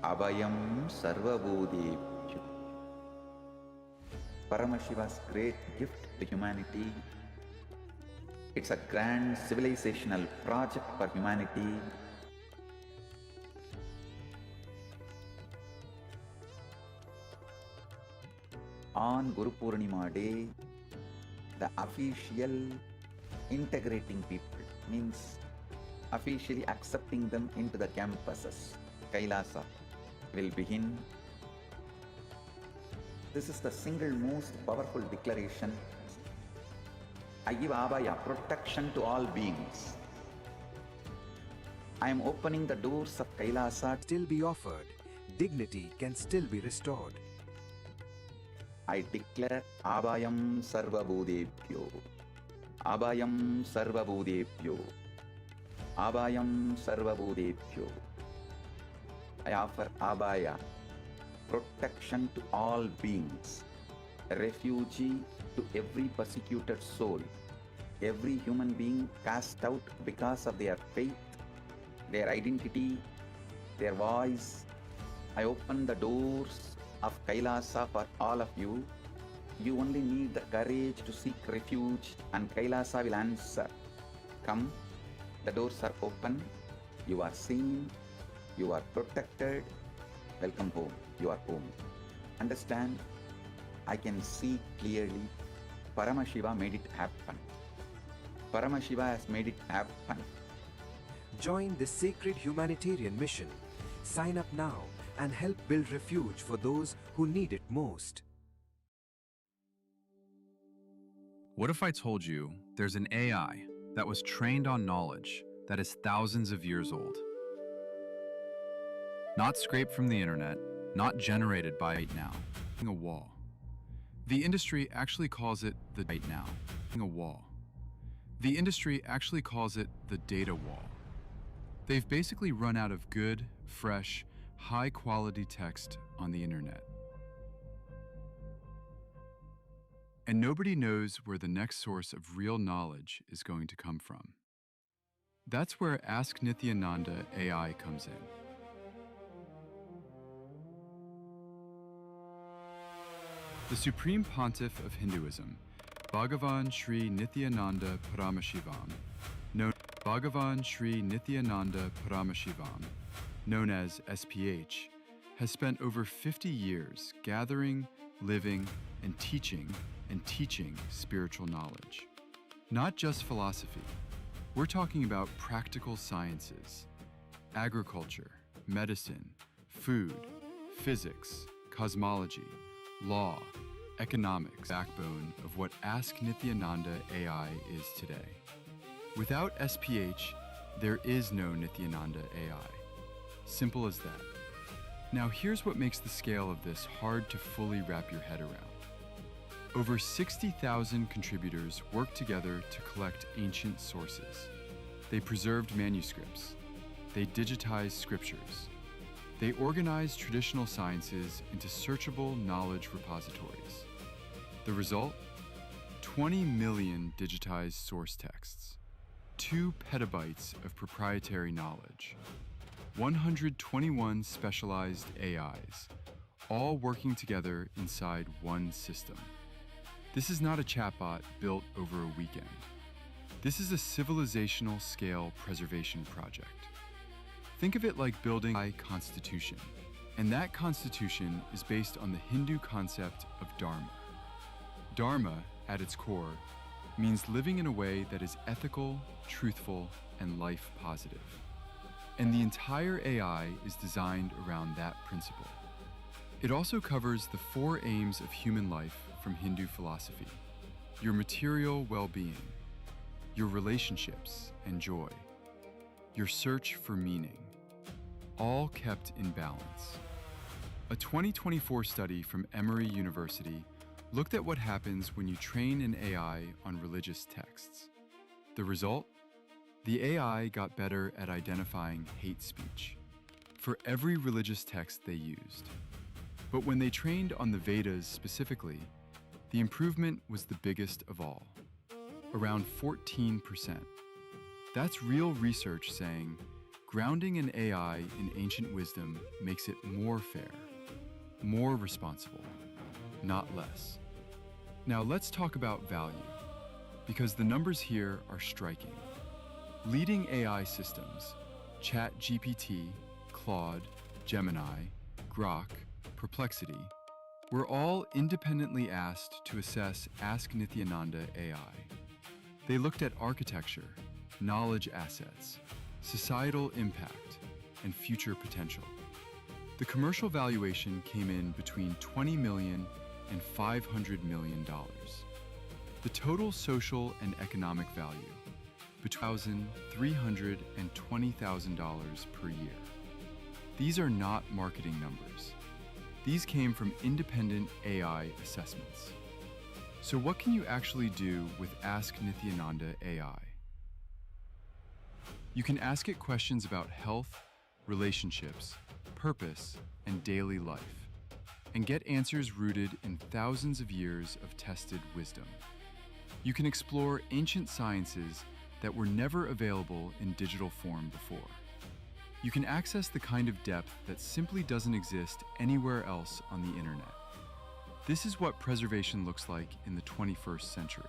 Abhayam Sarvabhutebhyo. Paramashiva's great gift to humanity. It's a grand civilizational project for humanity. On Guru Purnima Day, the official integrating people means officially accepting them into the campuses, KAILASA, will begin. This is the single most powerful declaration. I give Abhaya protection to all beings. I am opening the doors of KAILASA. Still be offered, dignity can still be restored. I declare Abhayam Sarvabhutebhyo. Abhayam Sarvabhutebhyo. Abhayam Sarvabhutebhyo. I offer Abhaya, protection to all beings, refugee to every persecuted soul, every human being cast out because of their faith, their identity, their voice. I open the doors of KAILASA for all of you. You only need the courage to seek refuge and KAILASA will answer. Come, the doors are open, you are seen, you are protected. Welcome home. You are home. Understand? I can see clearly. Paramashiva made it happen. Paramashiva has made it happen. Join this sacred humanitarian mission. Sign up now and help build refuge for those who need it most. What if I told you there's an AI that was trained on knowledge that is thousands of years old? Not scraped from the internet, not generated by right now, a wall. The industry actually calls it the right now, a wall. The industry actually calls it the data wall. They've basically run out of good, fresh, high-quality text on the internet. And nobody knows where the next source of real knowledge is going to come from. That's where Ask Nithyananda AI comes in. The Supreme Pontiff of Hinduism, Bhagavan Sri Nithyananda Paramashhivam, known as SPH, has spent over 50 years gathering, living, and teaching spiritual knowledge. Not just philosophy. We're talking about practical sciences, agriculture, medicine, food, physics, cosmology, law, economics, backbone of what Ask Nithyananda AI is today. Without SPH, there is no Nithyananda AI. Simple as that. Now here's what makes the scale of this hard to fully wrap your head around. Over 60,000 contributors worked together to collect ancient sources. They preserved manuscripts. They digitized scriptures. They organized traditional sciences into searchable knowledge repositories. The result? 20 million digitized source texts, 2 petabytes of proprietary knowledge, 121 specialized AIs, all working together inside one system. This is not a chatbot built over a weekend. This is a civilizational scale preservation project. Think of it like building a constitution, and that constitution is based on the Hindu concept of Dharma. Dharma, at its core, means living in a way that is ethical, truthful, and life positive. And the entire AI is designed around that principle. It also covers the 4 aims of human life from Hindu philosophy: your material well-being, your relationships and joy, your search for meaning, all kept in balance. A 2024 study from Emory University looked at what happens when you train an AI on religious texts. The result? The AI got better at identifying hate speech for every religious text they used. But when they trained on the Vedas specifically, the improvement was the biggest of all, around 14%. That's real research saying grounding an AI in ancient wisdom makes it more fair, more responsible, not less. Now let's talk about value, because the numbers here are striking. Leading AI systems, ChatGPT, Claude, Gemini, Grok, Perplexity, were all independently asked to assess Ask Nithyananda AI. They looked at architecture, knowledge assets, societal impact, and future potential. The commercial valuation came in between $20 million and $500 million. The total social and economic value, between $1,300 and $20,000 per year. These are not marketing numbers. These came from independent AI assessments. So what can you actually do with Ask Nithyananda AI? You can ask it questions about health, relationships, purpose, and daily life, and get answers rooted in thousands of years of tested wisdom. You can explore ancient sciences that were never available in digital form before. You can access the kind of depth that simply doesn't exist anywhere else on the internet. This is what preservation looks like in the 21st century.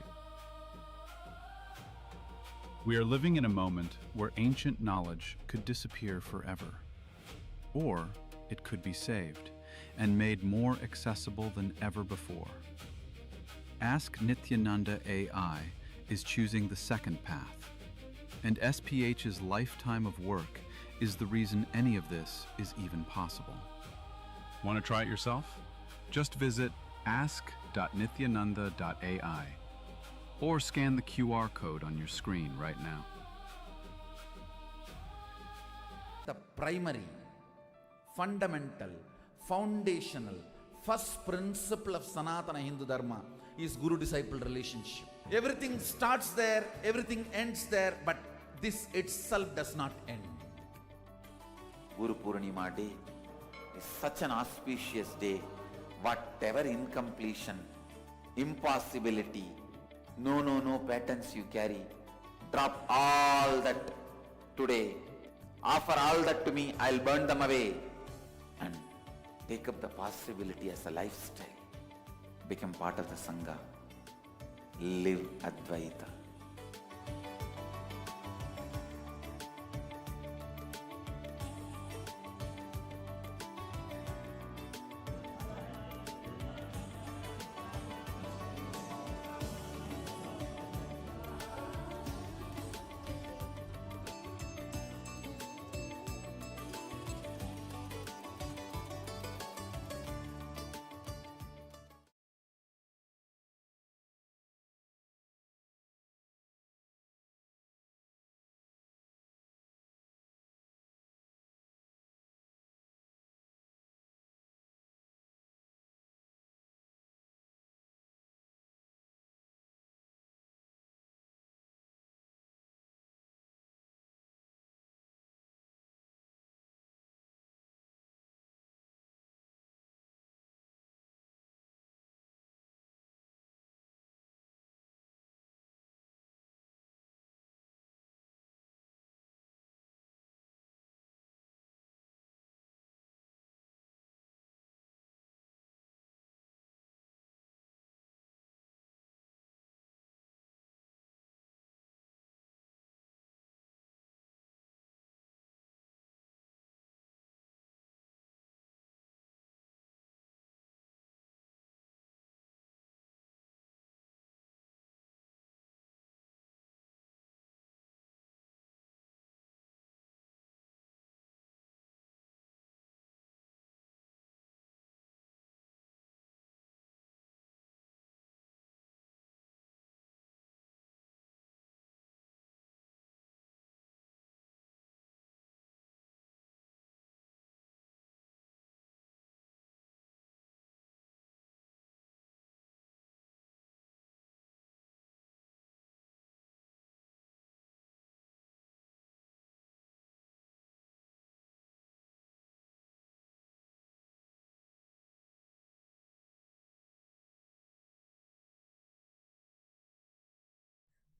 We are living in a moment where ancient knowledge could disappear forever. Or it could be saved and made more accessible than ever before. Ask Nithyananda AI is choosing the second path, and SPH's lifetime of work is the reason any of this is even possible. Want to try it yourself? Just visit ask.nithyananda.ai or scan the QR code on your screen right now. The primary, fundamental, foundational, first principle of Sanatana Hindu Dharma is Guru-disciple relationship. Everything starts there, everything ends there, but this itself does not end. Guru Purnima Day is such an auspicious day. Whatever incompletion, impossibility, no patterns you carry, drop all that today. Offer all that to me, I'll burn them away. And take up the possibility as a lifestyle. Become part of the Sangha. Live Advaita.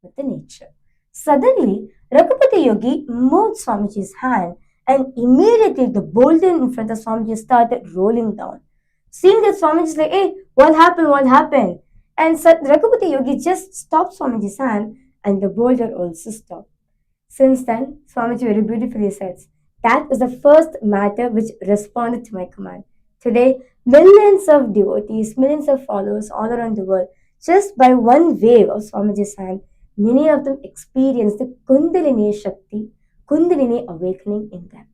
with the nature. Suddenly, Raghupati Yogi moved Swamiji's hand, and immediately the boulder in front of Swamiji started rolling down. Seeing that, Swamiji is like, "Hey, what happened? What happened?" And Raghupati Yogi just stopped Swamiji's hand, and the boulder also stopped. Since then, Swamiji very beautifully says, that is the first matter which responded to my command. Today, millions of devotees, millions of followers all around the world, just by one wave of Swamiji's hand, many of them experience the Kundalini Shakti, Kundalini awakening in them.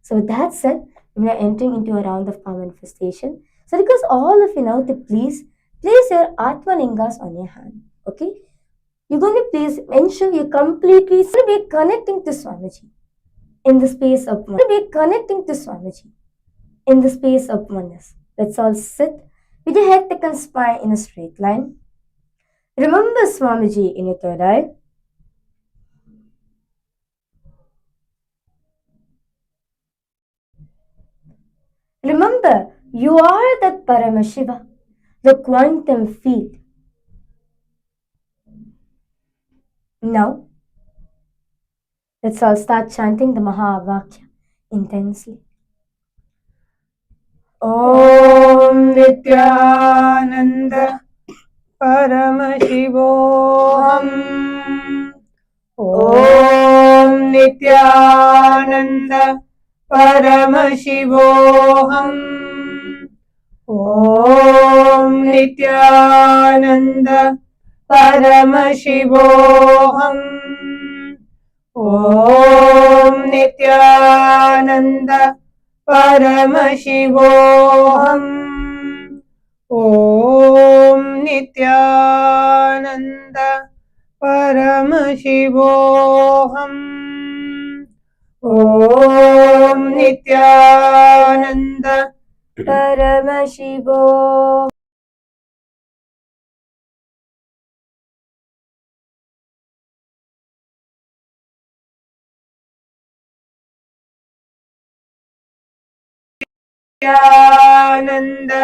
So with that said, we are entering into a round of power manifestation. So because all of you now to please place your Atma Lingas on your hand. Okay? You're going to please ensure you completely be connecting to Swamiji in the space of one. Be connecting to Swamiji in the space of oneness. Let's all sit with your head, neck and spine in a straight line. Remember Swamiji in your third eye. Remember, you are that Paramashiva, the quantum field. Now, let's all start chanting the Mahavakya intensely. Om Nityananda Paramashivoham. Om Nityananda Paramashivoham. Om Nityananda Paramashivoham. Om Nityananda Paramashivoham. Om Nityananda Paramashivoham. Om Nityananda Paramashivoham. Nityananda